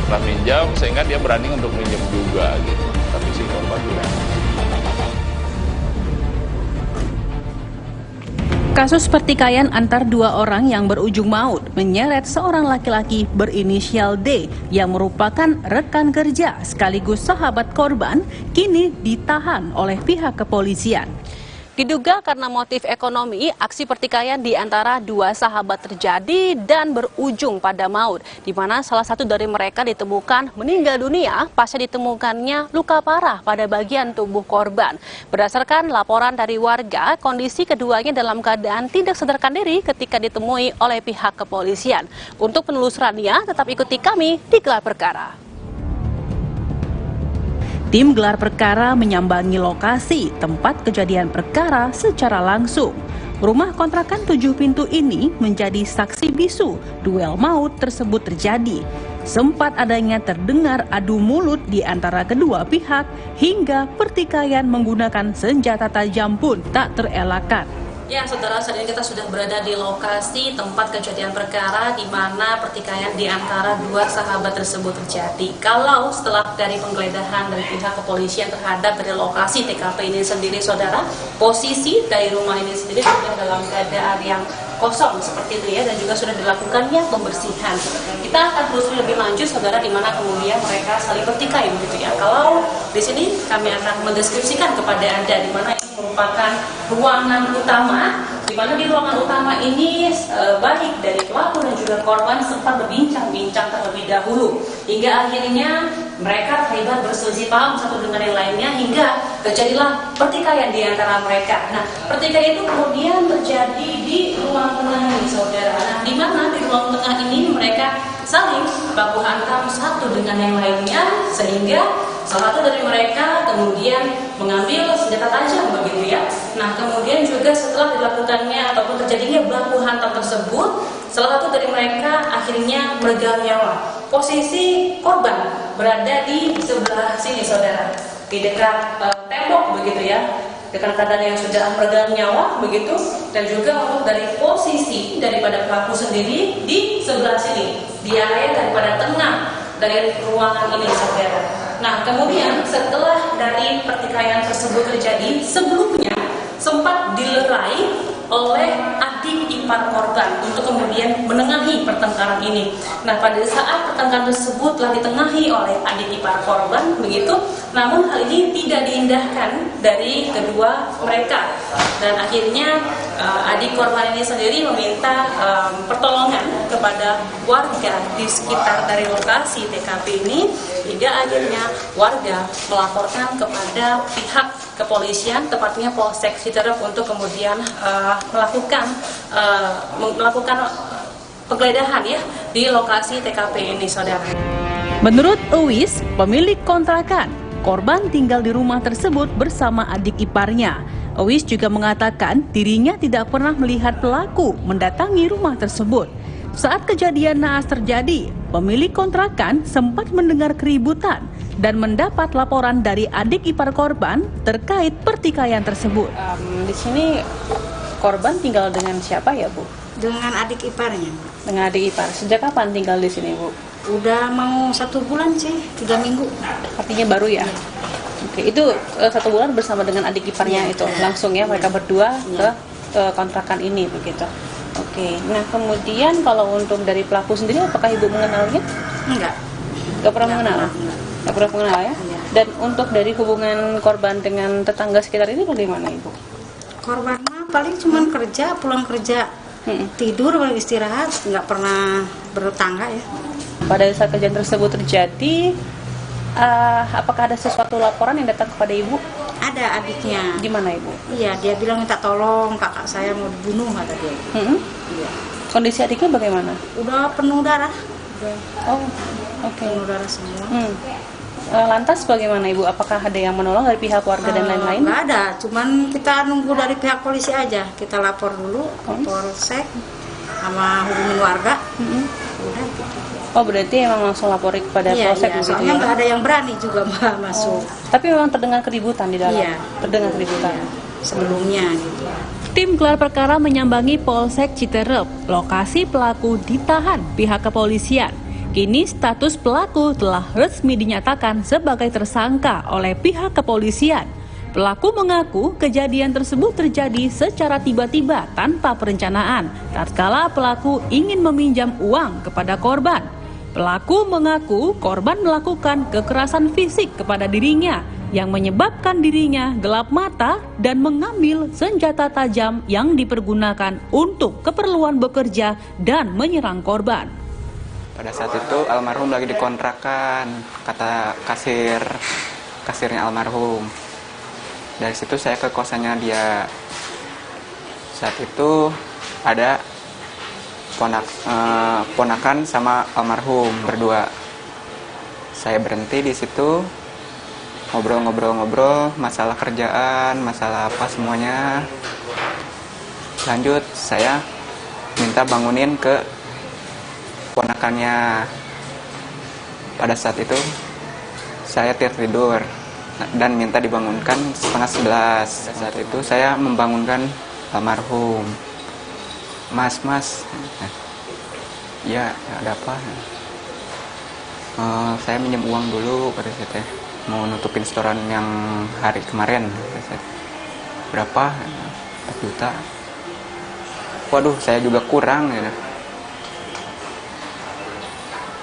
pernah minjem sehingga dia berani untuk minjem juga gitu. Tapi si korban tidak. Kasus pertikaian antar dua orang yang berujung maut menyeret seorang laki-laki berinisial D yang merupakan rekan kerja sekaligus sahabat korban kini ditahan oleh pihak kepolisian. Diduga karena motif ekonomi, aksi pertikaian di antara dua sahabat terjadi dan berujung pada maut, di mana salah satu dari mereka ditemukan meninggal dunia pasca ditemukannya luka parah pada bagian tubuh korban. Berdasarkan laporan dari warga, kondisi keduanya dalam keadaan tidak sadarkan diri ketika ditemui oleh pihak kepolisian. Untuk penelusurannya, tetap ikuti kami di Gelar Perkara. Tim Gelar Perkara menyambangi lokasi tempat kejadian perkara secara langsung. Rumah kontrakan 7 pintu ini menjadi saksi bisu duel maut tersebut terjadi. Sempat adanya terdengar adu mulut di antara kedua pihak hingga pertikaian menggunakan senjata tajam pun tak terelakkan. Ya, saudara, saat ini kita sudah berada di lokasi tempat kejadian perkara di mana pertikaian di antara dua sahabat tersebut terjadi. Kalau setelah dari penggeledahan dari pihak kepolisian terhadap dari lokasi TKP ini sendiri, saudara, posisi dari rumah ini sendiri sudah dalam keadaan yang kosong seperti itu ya, dan juga sudah dilakukannya pembersihan. Kita akan terus lebih lanjut, saudara, di mana kemudian mereka saling bertikai begitu ya. Kalau Di sini kami akan mendeskripsikan kepada Anda di mana ini merupakan ruangan utama, di mana di ruangan utama ini baik dari pelaku dan juga korban sempat berbincang-bincang terlebih dahulu hingga akhirnya mereka terlibat berselisih paham satu dengan yang lainnya hingga terjadilah pertikaian di antara mereka. Nah, pertikaian itu kemudian terjadi di ruang tengah ini, saudara. Nah, di mana di ruang tengah ini mereka saling baku hantam satu dengan yang lainnya sehingga salah satu dari mereka kemudian mengambil senjata tajam begitu ya. Nah, kemudian juga setelah dilakukannya ataupun terjadinya baku hantam tersebut, salah satu dari mereka akhirnya meregang nyawa. Posisi korban berada di sebelah sini, saudara, di dekat tembok begitu ya, dekat keadaan yang sudah meregang nyawa begitu, dan juga untuk dari posisi daripada pelaku sendiri di sebelah sini, di area daripada tengah dari ruangan ini, saudara. Nah, kemudian setelah dari pertikaian tersebut terjadi, sebelumnya sempat dilerai oleh adik ipar korban untuk kemudian menengahi pertengkaran ini. Nah, pada saat pertengkaran tersebut telah ditengahi oleh adik ipar korban begitu, namun hal ini tidak diindahkan dari kedua mereka dan akhirnya adik korban ini sendiri meminta pertolongan kepada warga di sekitar dari lokasi TKP ini hingga akhirnya warga melaporkan kepada pihak kepolisian, tepatnya Polsek Citerep untuk kemudian melakukan penggeledahan ya di lokasi TKP ini, saudara. Menurut Uwis, pemilik kontrakan, korban tinggal di rumah tersebut bersama adik iparnya. Uwis juga mengatakan dirinya tidak pernah melihat pelaku mendatangi rumah tersebut. Saat kejadian naas terjadi, pemilik kontrakan sempat mendengar keributan dan mendapat laporan dari adik ipar korban terkait pertikaian tersebut. Di sini korban tinggal dengan siapa ya, Bu? Dengan adik iparnya. Dengan adik ipar. Sejak kapan tinggal di sini, Bu? Udah mau 1 bulan sih, 3 minggu. Artinya baru ya? Oke, itu 1 bulan bersama dengan adik iparnya itu langsung ya mereka berdua ke kontrakan ini begitu. Oke, nah kemudian kalau untuk dari pelaku sendiri, apakah Ibu mengenalnya? Enggak. Enggak pernah mengenal? Enggak pernah mengenal ya? Dan untuk dari hubungan korban dengan tetangga sekitar ini bagaimana, Ibu? Korban mah paling cuma kerja, pulang kerja, tidur, istirahat, nggak pernah bertetangga ya. Pada saat kejadian tersebut terjadi, apakah ada sesuatu laporan yang datang kepada Ibu? Ada adiknya. Gimana, Ibu? Iya, dia bilang minta tolong, kakak saya mau dibunuh, kata dia. Iya. Kondisi adiknya bagaimana? Udah penuh darah. Oh, oke. Penuh darah semua. Lantas bagaimana, Ibu? Apakah ada yang menolong dari pihak warga dan lain-lain? Nggak ada, cuman kita nunggu dari pihak polisi aja. Kita lapor dulu ke Polsek sama hubungin warga. Udah gitu. Oh, berarti emang langsung lapori kepada Polsek begitu soalnya ya? nggak ada yang berani juga masuk. Tapi memang terdengar keributan di dalam? Iya. Terdengar keributan? Sebelumnya gitu. Tim gelar perkara menyambangi Polsek Citerep. Lokasi pelaku ditahan pihak kepolisian. Kini status pelaku telah resmi dinyatakan sebagai tersangka oleh pihak kepolisian. Pelaku mengaku kejadian tersebut terjadi secara tiba-tiba tanpa perencanaan tatkala pelaku ingin meminjam uang kepada korban. Pelaku mengaku korban melakukan kekerasan fisik kepada dirinya yang menyebabkan dirinya gelap mata dan mengambil senjata tajam yang dipergunakan untuk keperluan bekerja dan menyerang korban. Pada saat itu almarhum lagi dikontrakan, kata kasirnya almarhum. Dari situ saya ke kosannya dia. Saat itu ada ponakan sama almarhum berdua. Saya berhenti di situ, ngobrol-ngobrol masalah kerjaan, masalah apa semuanya. Lanjut saya minta bangunin ke ponakannya. Pada saat itu saya tertidur dan minta dibangunkan 10:30. Saat itu saya membangunkan almarhum. Mas, ya ada apa? Saya minjem uang dulu, kata saya, mau nutupin setoran yang hari kemarin. Berapa? 4 juta. Waduh, saya juga kurang ya.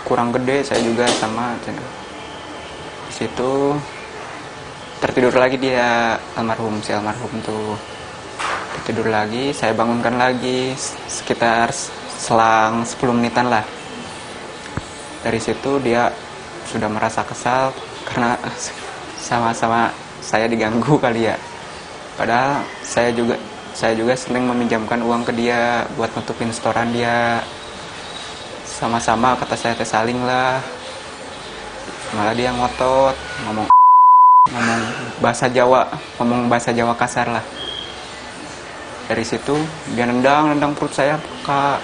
Kurang gede saya juga sama. Di situ tertidur lagi dia, si almarhum tuh tertidur lagi. Saya bangunkan lagi sekitar selang 10 menitan lah. Dari situ dia sudah merasa kesal karena sama-sama saya diganggu kali ya. Padahal saya juga sering meminjamkan uang ke dia buat nutupin setoran dia. Sama-sama kata saya saling lah. Malah dia ngotot, ngomong bahasa Jawa kasar lah. Dari situ dia nendang perut saya, Kak.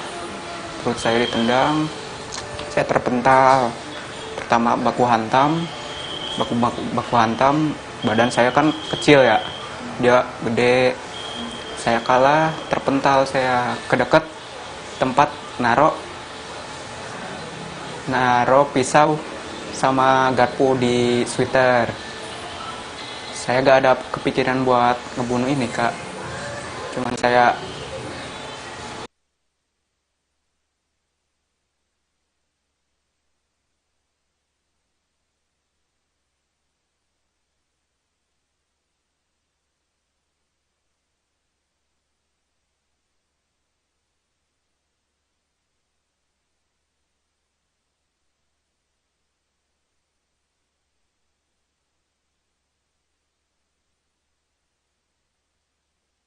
Perut saya ditendang, saya terpental. Pertama baku hantam, badan saya kan kecil ya, dia gede. Saya kalah, terpental, saya kedekat tempat naro pisau sama garpu di sweater. Saya gak ada kepikiran buat ngebunuh ini, Kak. Cuman saya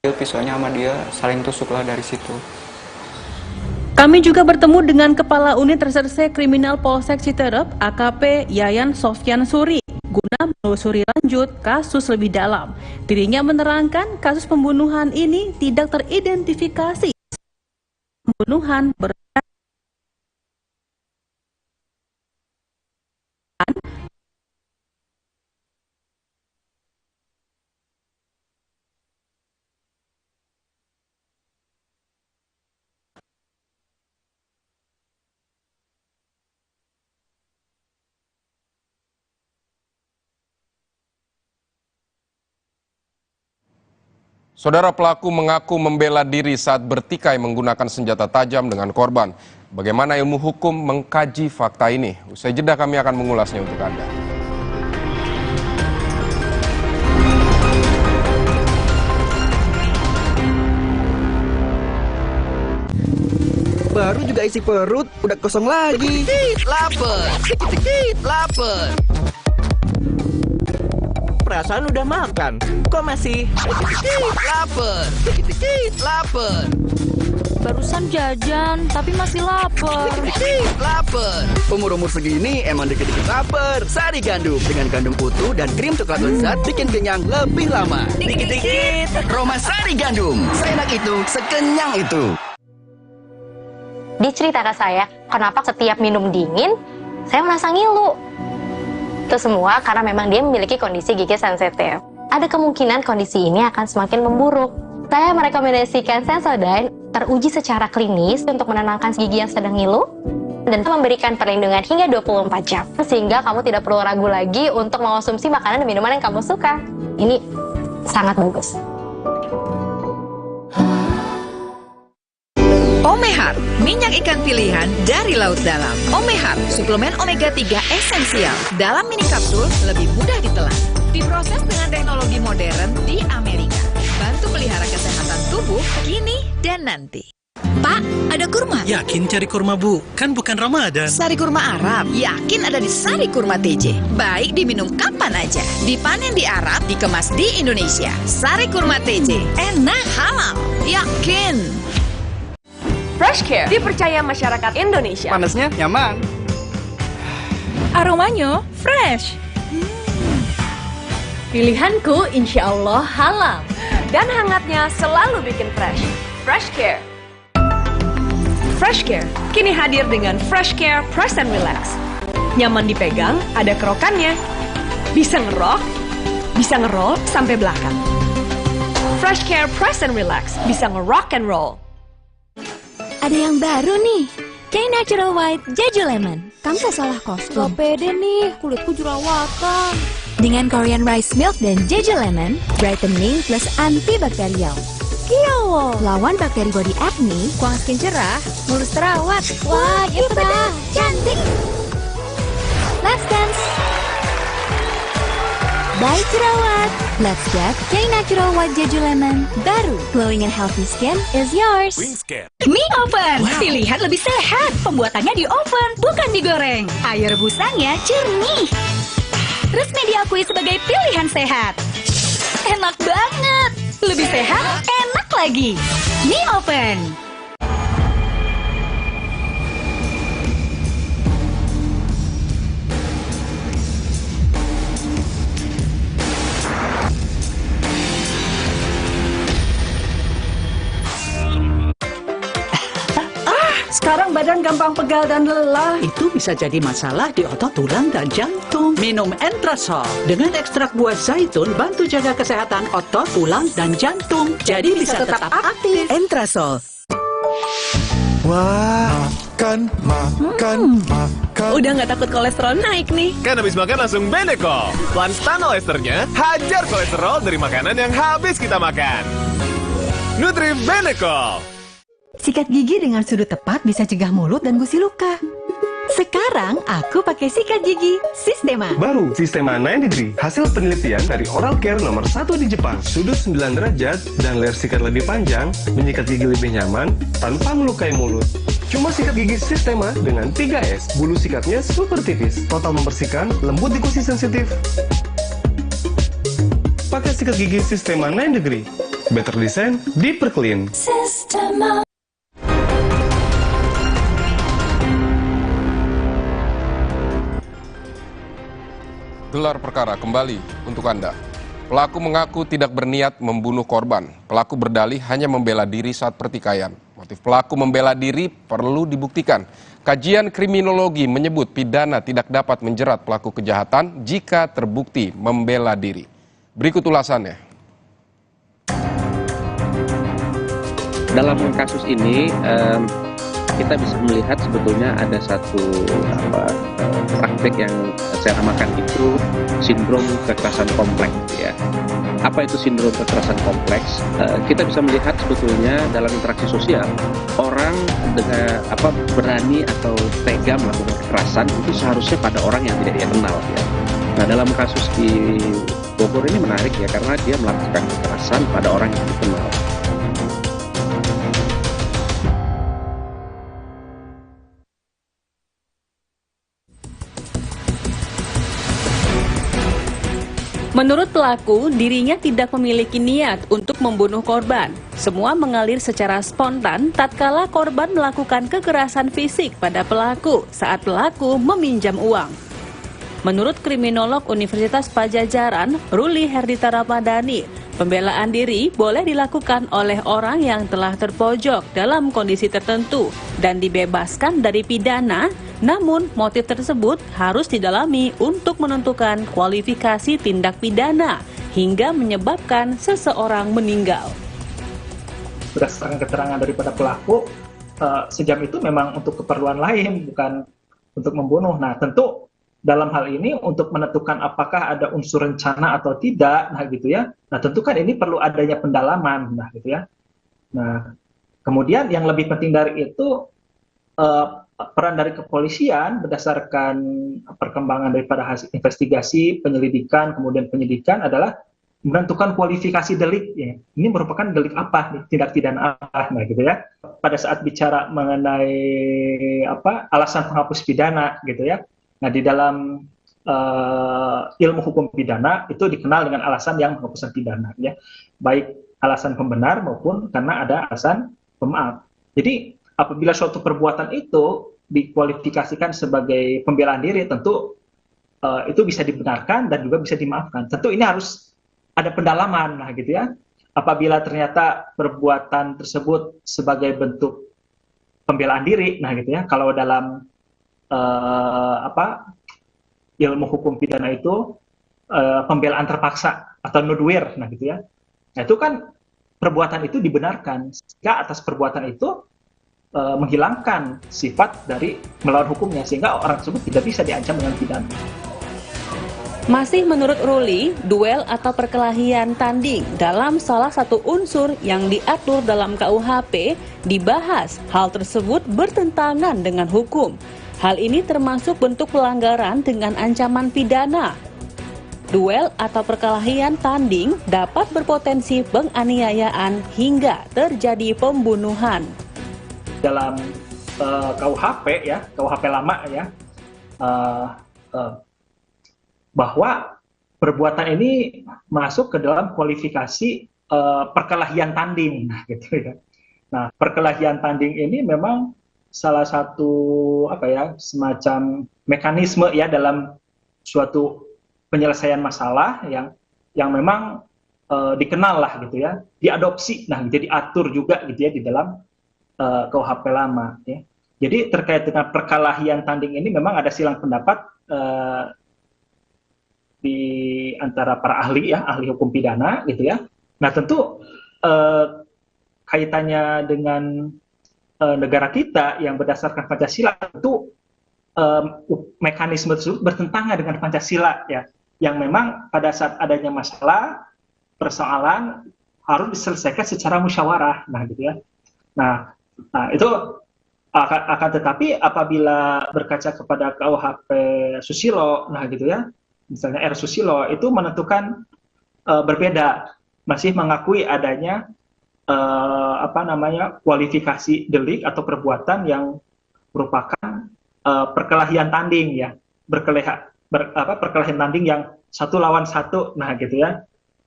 pisaunya sama dia saling tusuklah dari situ. Kami juga bertemu dengan Kepala Unit Reserse Kriminal Polsek Citerep, AKP Yayan Sofyan Suri, guna menelusuri lanjut kasus lebih dalam. Dirinya menerangkan kasus pembunuhan ini tidak teridentifikasi. Pembunuhan Saudara pelaku mengaku membela diri saat bertikai menggunakan senjata tajam dengan korban. Bagaimana ilmu hukum mengkaji fakta ini? Usai jeda kami akan mengulasnya untuk Anda. Baru juga isi perut, udah kosong lagi. Lapar, lapar. Perasaan udah makan, kok masih lapar, lapar. Barusan jajan, tapi masih lapar. Lapar. Umur-umur segini emang dikit-dikit lapar. Sari gandum dengan gandum utuh dan krim coklat lezat bikin kenyang lebih lama. Dikit-dikit. Roma Sari Gandum, seenak itu, sekenyang itu. Dia cerita ke saya, kenapa setiap minum dingin, saya merasa ngilu. Itu semua karena memang dia memiliki kondisi gigi sensitif. Ada kemungkinan kondisi ini akan semakin memburuk. Saya merekomendasikan Sensodyne teruji secara klinis untuk menenangkan gigi yang sedang ngilu dan memberikan perlindungan hingga 24 jam. Sehingga kamu tidak perlu ragu lagi untuk mengonsumsi makanan dan minuman yang kamu suka. Ini sangat bagus. Omehar, minyak ikan pilihan dari laut dalam. Omehar, suplemen omega 3 esensial. Dalam mini kapsul, lebih mudah ditelan. Diproses dengan teknologi modern di Amerika. Bantu pelihara kesehatan tubuh kini dan nanti. Pak, ada kurma? Yakin cari kurma, Bu? Kan bukan Ramadan. Sari kurma Arab, yakin ada di Sari Kurma TJ. Baik diminum kapan aja. Dipanen di Arab, dikemas di Indonesia. Sari Kurma TJ, enak, halal, yakin. Fresh Care dipercaya masyarakat Indonesia. Panasnya nyaman. Aromanya fresh. Pilihanku insya Allah halal. Dan hangatnya selalu bikin fresh. Fresh Care. Fresh Care kini hadir dengan Fresh Care Press and Relax. Nyaman dipegang, ada kerokannya. Bisa ngerok, bisa ngeroll sampai belakang. Fresh Care Press and Relax bisa ngerock and roll. Ada yang baru nih, K-Natural White Jeju Lemon. Kamu gak salah kostum. Gak pede nih, kulitku jerawatan. Dengan Korean Rice Milk dan Jeju Lemon, brightening plus antibakterial. Kiawo, lawan bakteri body acne, kuang skin cerah, mulus terawat. Wah, kita cantik. Let's dance. by Jerawat. Let's get K-Natural White Jeju Lemon. Baru, glowing and healthy skin is yours. Mie oven, pilihan lebih sehat. Pembuatannya di oven, bukan digoreng. Air rebusanya jernih. Resmi diakui sebagai pilihan sehat. Enak banget. Lebih sehat, enak lagi. Mie oven. Sekarang badan gampang pegal dan lelah. Itu bisa jadi masalah di otot, tulang, dan jantung. Minum Entrasol. Dengan ekstrak buah zaitun, bantu jaga kesehatan otot, tulang, dan jantung. Jadi bisa tetap aktif. Entrasol. Wah, makan. Udah nggak takut kolesterol naik nih. Kan habis makan langsung Benecol. Lanstan olesternya, hajar kolesterol dari makanan yang habis kita makan. Nutri Benecol. Sikat gigi dengan sudut tepat bisa cegah mulut dan gusi luka. Sekarang aku pakai sikat gigi Sistema. Baru Sistema 9 Degree, hasil penelitian dari Oral Care nomor 1 di Jepang. Sudut 9 derajat dan layar sikat lebih panjang, menyikat gigi lebih nyaman tanpa melukai mulut. Cuma sikat gigi Sistema dengan 3S, bulu sikatnya super tipis, total membersihkan, lembut di gusi sensitif. Pakai sikat gigi Sistema 9 Degree, better design, deeper clean. Sistema. Gelar perkara kembali untuk Anda. Pelaku mengaku tidak berniat membunuh korban. Pelaku berdalih hanya membela diri saat pertikaian. Motif pelaku membela diri perlu dibuktikan. Kajian kriminologi menyebut pidana tidak dapat menjerat pelaku kejahatan jika terbukti membela diri. Berikut ulasannya. Dalam kasus ini kita bisa melihat sebetulnya ada satu praktek yang saya namakan itu sindrom kekerasan kompleks ya. Apa itu sindrom kekerasan kompleks? Kita bisa melihat sebetulnya dalam interaksi sosial orang dengan berani atau tega melakukan kekerasan itu seharusnya pada orang yang tidak dia kenal ya. Nah, dalam kasus di Bogor ini menarik ya karena dia melakukan kekerasan pada orang yang dikenal. Menurut pelaku, dirinya tidak memiliki niat untuk membunuh korban. Semua mengalir secara spontan tatkala korban melakukan kekerasan fisik pada pelaku saat pelaku meminjam uang. Menurut kriminolog Universitas Pajajaran, Ruli Herdita Ramadhani, pembelaan diri boleh dilakukan oleh orang yang telah terpojok dalam kondisi tertentu dan dibebaskan dari pidana. Namun, motif tersebut harus didalami untuk menentukan kualifikasi tindak pidana hingga menyebabkan seseorang meninggal. Berdasarkan keterangan daripada pelaku, sejam itu memang untuk keperluan lain, bukan untuk membunuh. Nah, tentu dalam hal ini untuk menentukan apakah ada unsur rencana atau tidak, nah gitu ya. Nah, tentu kan ini perlu adanya pendalaman, nah gitu ya. Nah, kemudian yang lebih penting dari itu, peran dari kepolisian berdasarkan perkembangan daripada hasil investigasi, penyelidikan, kemudian penyidikan adalah menentukan kualifikasi delik. Ya. Ini merupakan delik apa, tindak pidana apa, nah gitu ya. Pada saat bicara mengenai alasan penghapus pidana, gitu ya. Nah di dalam ilmu hukum pidana itu dikenal dengan alasan yang menghapuskan pidana, ya. Baik alasan pembenar maupun karena ada alasan pemaaf. Jadi apabila suatu perbuatan itu dikualifikasikan sebagai pembelaan diri, tentu itu bisa dibenarkan dan juga bisa dimaafkan. Tentu ini harus ada pendalaman, nah gitu ya. Apabila ternyata perbuatan tersebut sebagai bentuk pembelaan diri, nah gitu ya. Kalau dalam ilmu hukum pidana itu pembelaan terpaksa atau nudwir, nah gitu ya. Nah itu kan perbuatan itu dibenarkan jika atas perbuatan itu menghilangkan sifat dari melawan hukumnya sehingga orang tersebut tidak bisa diancam dengan pidana. Masih menurut Ruli, duel atau perkelahian tanding dalam salah satu unsur yang diatur dalam KUHP dibahas. Hal tersebut bertentangan dengan hukum. Hal ini termasuk bentuk pelanggaran dengan ancaman pidana. Duel atau perkelahian tanding dapat berpotensi penganiayaan hingga terjadi pembunuhan. Dalam KUHP ya, KUHP lama ya, bahwa perbuatan ini masuk ke dalam kualifikasi perkelahian tanding, gitu ya. Nah, perkelahian tanding ini memang salah satu semacam mekanisme ya dalam suatu penyelesaian masalah yang memang dikenal lah gitu ya, diadopsi, nah jadi diatur juga gitu ya di dalam KUHP lama ya. Jadi terkait dengan perkelahian tanding ini memang ada silang pendapat di antara para ahli ya, ahli hukum pidana gitu ya. Nah tentu kaitannya dengan negara kita yang berdasarkan Pancasila, tentu mekanisme tersebut bertentangan dengan Pancasila ya, yang memang pada saat adanya masalah persoalan harus diselesaikan secara musyawarah, nah gitu ya. Nah itu akan tetapi apabila berkaca kepada KUHP Susilo, nah gitu ya, misalnya R Susilo itu menentukan berbeda, masih mengakui adanya kualifikasi delik atau perbuatan yang merupakan perkelahian tanding ya, perkelahian tanding yang 1 lawan 1, nah gitu ya,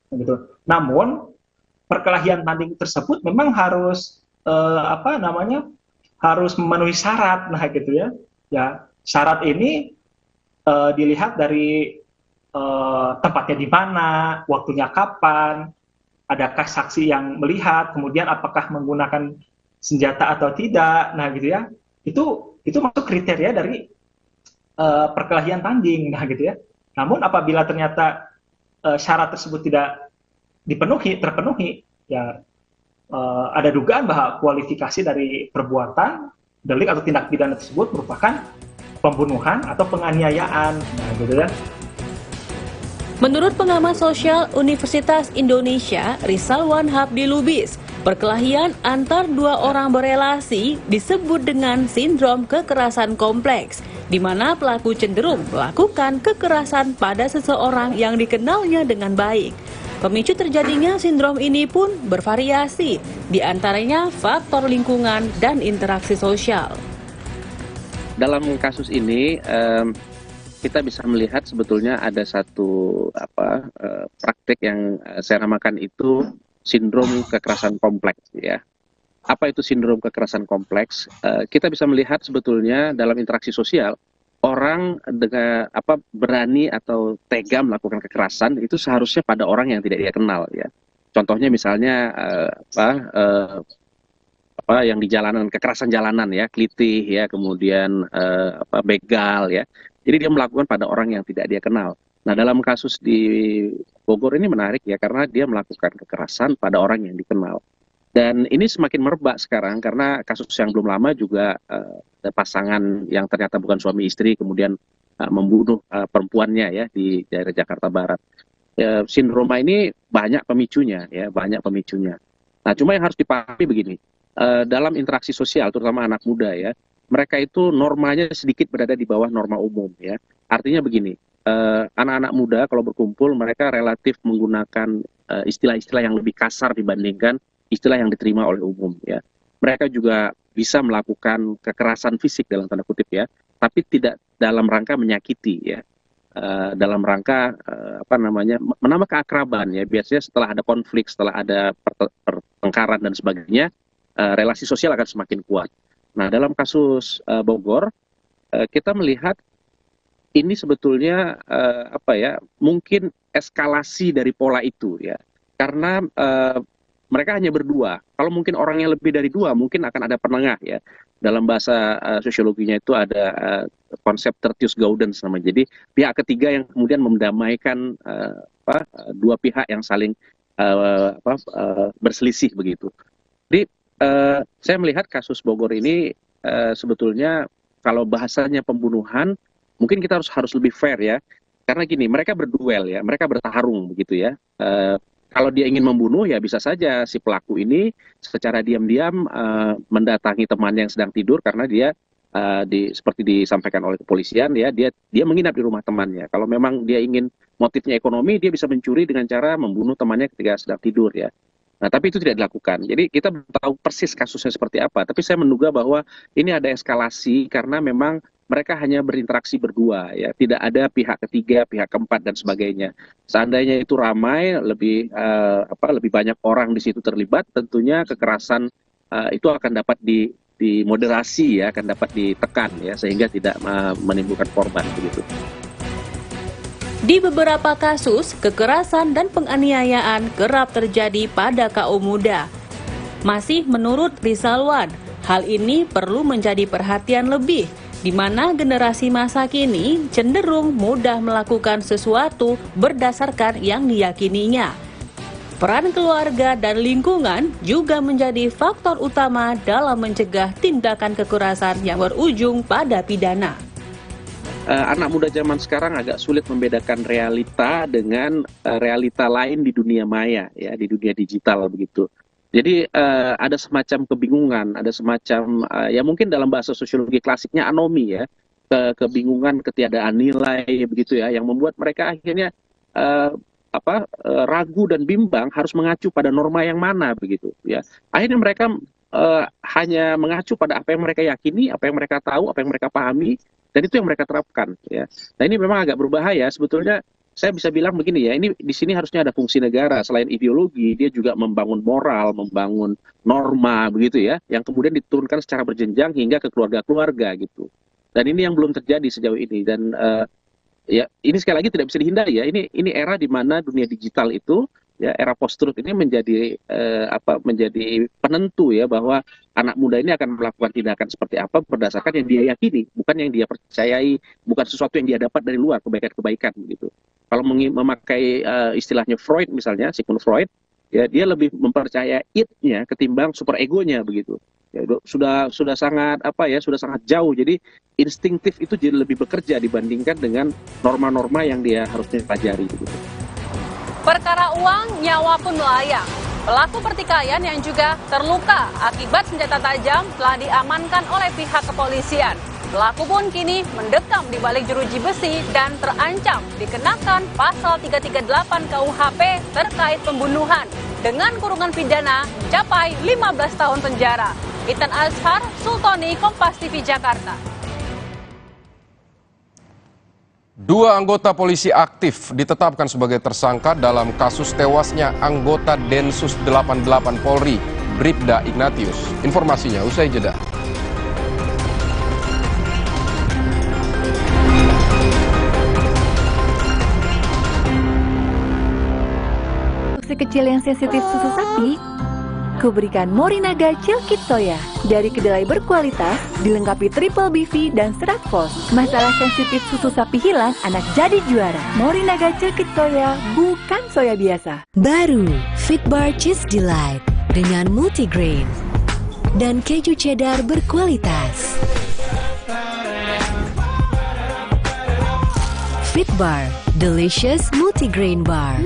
gitu. Namun perkelahian tanding tersebut memang harus harus memenuhi syarat, nah gitu ya. Ya syarat ini dilihat dari tempatnya di mana, waktunya kapan, adakah saksi yang melihat, kemudian apakah menggunakan senjata atau tidak, nah gitu ya. Itu masuk kriteria dari perkelahian tanding, nah gitu ya. Namun apabila ternyata syarat tersebut tidak terpenuhi, ya ada dugaan bahwa kualifikasi dari perbuatan, delik atau tindak pidana tersebut merupakan pembunuhan atau penganiayaan, nah gitu ya. Menurut pengamat sosial Universitas Indonesia, Rizalwan Habdi Lubis, perkelahian antar dua orang berelasi disebut dengan sindrom kekerasan kompleks, di mana pelaku cenderung melakukan kekerasan pada seseorang yang dikenalnya dengan baik. Pemicu terjadinya sindrom ini pun bervariasi, di antaranya faktor lingkungan dan interaksi sosial. Dalam kasus ini, kita bisa melihat sebetulnya ada satu praktek yang saya namakan itu sindrom kekerasan kompleks ya. Apa itu sindrom kekerasan kompleks? Kita bisa melihat sebetulnya dalam interaksi sosial orang dengan berani atau tega melakukan kekerasan itu seharusnya pada orang yang tidak dia kenal ya. Contohnya misalnya yang di jalanan, kekerasan jalanan ya, kelitih ya, kemudian begal ya. Jadi dia melakukan pada orang yang tidak dia kenal. Nah dalam kasus di Bogor ini menarik ya, karena dia melakukan kekerasan pada orang yang dikenal. Dan ini semakin merebak sekarang karena kasus yang belum lama juga ada pasangan yang ternyata bukan suami istri kemudian membunuh perempuannya ya di daerah Jakarta Barat. Sindroma ini banyak pemicunya ya, banyak pemicunya. Nah cuma yang harus dipahami begini, dalam interaksi sosial terutama anak muda ya, mereka itu normanya sedikit berada di bawah norma umum ya. Artinya begini, anak-anak muda kalau berkumpul mereka relatif menggunakan istilah-istilah yang lebih kasar dibandingkan istilah yang diterima oleh umum ya. Mereka juga bisa melakukan kekerasan fisik dalam tanda kutip ya, tapi tidak dalam rangka menyakiti ya. Dalam rangka menambah keakraban ya. Biasanya setelah ada konflik, setelah ada pertengkaran dan sebagainya, relasi sosial akan semakin kuat. Nah, dalam kasus Bogor, kita melihat ini sebetulnya mungkin eskalasi dari pola itu ya, karena mereka hanya berdua. Kalau mungkin orangnya lebih dari dua, mungkin akan ada penengah ya. Dalam bahasa sosiologinya itu ada konsep tertius gaudens namanya. Jadi pihak ketiga yang kemudian mendamaikan dua pihak yang saling berselisih begitu. Jadi saya melihat kasus Bogor ini sebetulnya kalau bahasanya pembunuhan, mungkin kita harus lebih fair ya. Karena gini, mereka berduel ya, mereka bertarung begitu ya. Kalau dia ingin membunuh ya bisa saja si pelaku ini secara diam-diam mendatangi temannya yang sedang tidur karena dia seperti disampaikan oleh kepolisian ya, dia menginap di rumah temannya. Kalau memang dia ingin motifnya ekonomi, dia bisa mencuri dengan cara membunuh temannya ketika sedang tidur ya. Nah, tapi itu tidak dilakukan. Jadi kita belum tahu persis kasusnya seperti apa. Tapi saya menduga bahwa ini ada eskalasi karena memang mereka hanya berinteraksi berdua ya, tidak ada pihak ketiga, pihak keempat dan sebagainya. Seandainya itu ramai, lebih banyak orang di situ terlibat, tentunya kekerasan itu akan dapat dimoderasi ya, akan dapat ditekan ya, sehingga tidak menimbulkan korban begitu. Di beberapa kasus, kekerasan dan penganiayaan kerap terjadi pada kaum muda. Masih menurut Rizalwan, hal ini perlu menjadi perhatian lebih, di mana generasi masa kini cenderung mudah melakukan sesuatu berdasarkan yang diyakininya. Peran keluarga dan lingkungan juga menjadi faktor utama dalam mencegah tindakan kekerasan yang berujung pada pidana. Anak muda zaman sekarang agak sulit membedakan realita dengan realita lain di dunia maya, ya, di dunia digital begitu. Jadi ada semacam kebingungan, ada semacam ya mungkin dalam bahasa sosiologi klasiknya anomi ya, kebingungan, ketiadaan nilai begitu ya, yang membuat mereka akhirnya ragu dan bimbang harus mengacu pada norma yang mana begitu ya. Akhirnya mereka hanya mengacu pada apa yang mereka yakini, apa yang mereka tahu, apa yang mereka pahami, dan itu yang mereka terapkan ya. Nah, ini memang agak berbahaya sebetulnya. Saya bisa bilang begini ya, ini di sini harusnya ada fungsi negara. Selain ideologi, dia juga membangun moral, membangun norma begitu ya, yang kemudian diturunkan secara berjenjang hingga ke keluarga-keluarga gitu. Dan ini yang belum terjadi sejauh ini. Dan ya ini sekali lagi tidak bisa dihindari ya. Ini era di mana dunia digital itu ya, era post-truth ini menjadi menjadi penentu ya, bahwa anak muda ini akan melakukan tindakan seperti apa berdasarkan yang dia yakini, bukan yang dia percayai, bukan sesuatu yang dia dapat dari luar, kebaikan-kebaikan begitu. Kalau istilahnya Freud misalnya, Sigmund Freud, ya dia lebih mempercaya it-nya ketimbang super egonya begitu. Ya, sudah sangat sudah sangat jauh. Jadi instingtif itu jadi lebih bekerja dibandingkan dengan norma-norma yang dia harusnya pelajari begitu. Perkara uang, nyawa pun melayang. Pelaku pertikaian yang juga terluka akibat senjata tajam telah diamankan oleh pihak kepolisian. Pelaku pun kini mendekam di balik jeruji besi dan terancam dikenakan pasal 338 KUHP terkait pembunuhan dengan kurungan pidana mencapai 15 tahun penjara. Intan Azhar, Sultoni, Kompas TV Jakarta. Dua anggota polisi aktif ditetapkan sebagai tersangka dalam kasus tewasnya anggota Densus 88 Polri, Bribda Ignatius. Informasinya usai jeda. Kecil yang sensitif susu sapi, kuberikan Morinaga Cilkit Soya dari kedelai berkualitas, dilengkapi triple BV dan serat fos. Masalah sensitif susu sapi hilang, anak jadi juara. Morinaga Cilkit Soya, bukan soya biasa. Baru Fitbar Cheese Delight dengan multigrain dan keju cheddar berkualitas. Fitbar, delicious multigrain bar.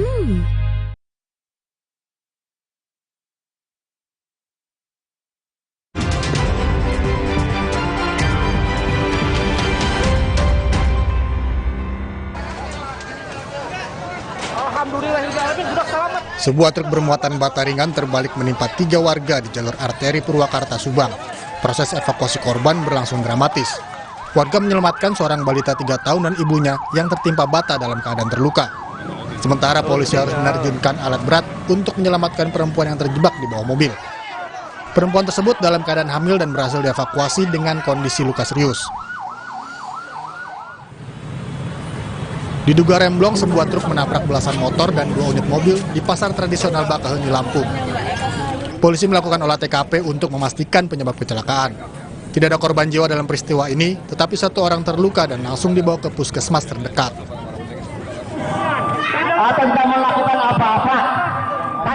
Sebuah truk bermuatan bata ringan terbalik menimpa 3 warga di jalur arteri Purwakarta Subang. Proses evakuasi korban berlangsung dramatis. Warga menyelamatkan seorang balita 3 tahun dan ibunya yang tertimpa bata dalam keadaan terluka. Sementara polisi harus menerjunkan alat berat untuk menyelamatkan perempuan yang terjebak di bawah mobil. Perempuan tersebut dalam keadaan hamil dan berhasil dievakuasi dengan kondisi luka serius. Diduga remblong, sebuah truk menabrak belasan motor dan 2 unit mobil di pasar tradisional Bakaheni, Lampung. Polisi melakukan olah TKP untuk memastikan penyebab kecelakaan. Tidak ada korban jiwa dalam peristiwa ini, tetapi 1 orang terluka dan langsung dibawa ke puskesmas terdekat.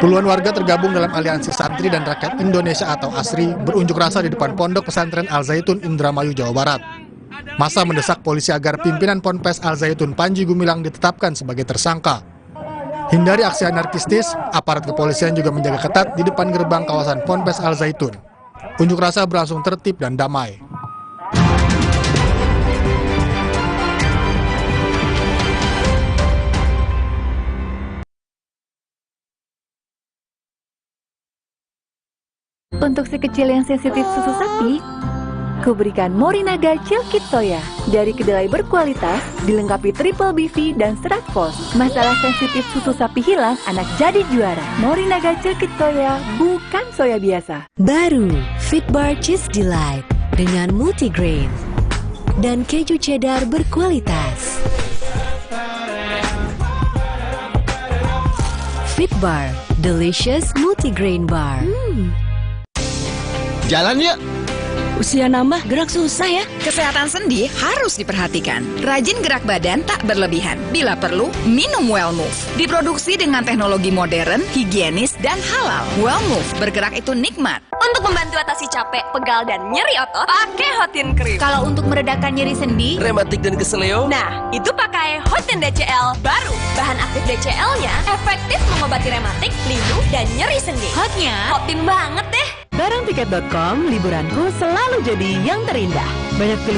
Puluhan warga tergabung dalam Aliansi Santri dan Rakyat Indonesia atau ASRI berunjuk rasa di depan Pondok Pesantren Al Zaitun, Indramayu, Jawa Barat. Massa mendesak polisi agar pimpinan Ponpes Al Zaitun Panji Gumilang ditetapkan sebagai tersangka. Hindari aksi anarkistis, aparat kepolisian juga menjaga ketat di depan gerbang kawasan Ponpes Al Zaitun. Unjuk rasa berlangsung tertib dan damai. Untuk si kecil yang sensitif susu sapi, kuberikan Morinaga Chilkit Soya. Dari kedelai berkualitas, dilengkapi triple BV dan serat fos. Masalah sensitif susu sapi hilang, anak jadi juara. Morinaga Chilkit Soya, bukan soya biasa. Baru Fitbar Cheese Delight dengan multigrain dan keju cheddar berkualitas. Fitbar Delicious Multigrain Bar. Jalan yuk. Usia nambah, gerak susah ya. Kesehatan sendi harus diperhatikan. Rajin gerak badan tak berlebihan. Bila perlu, minum Wellmove. Diproduksi dengan teknologi modern, higienis, dan halal. Wellmove, bergerak itu nikmat. Untuk membantu atasi capek, pegal, dan nyeri otot, pakai Hotin Cream. Kalau untuk meredakan nyeri sendi, rematik dan keseleo, nah, itu pakai Hotin DCL baru. Bahan aktif DCL-nya efektif mengobati rematik, linu, dan nyeri sendi. hotnya Hotin banget deh. Barang tiket.com, liburanku selalu jadi yang terindah. Banyak pilihan.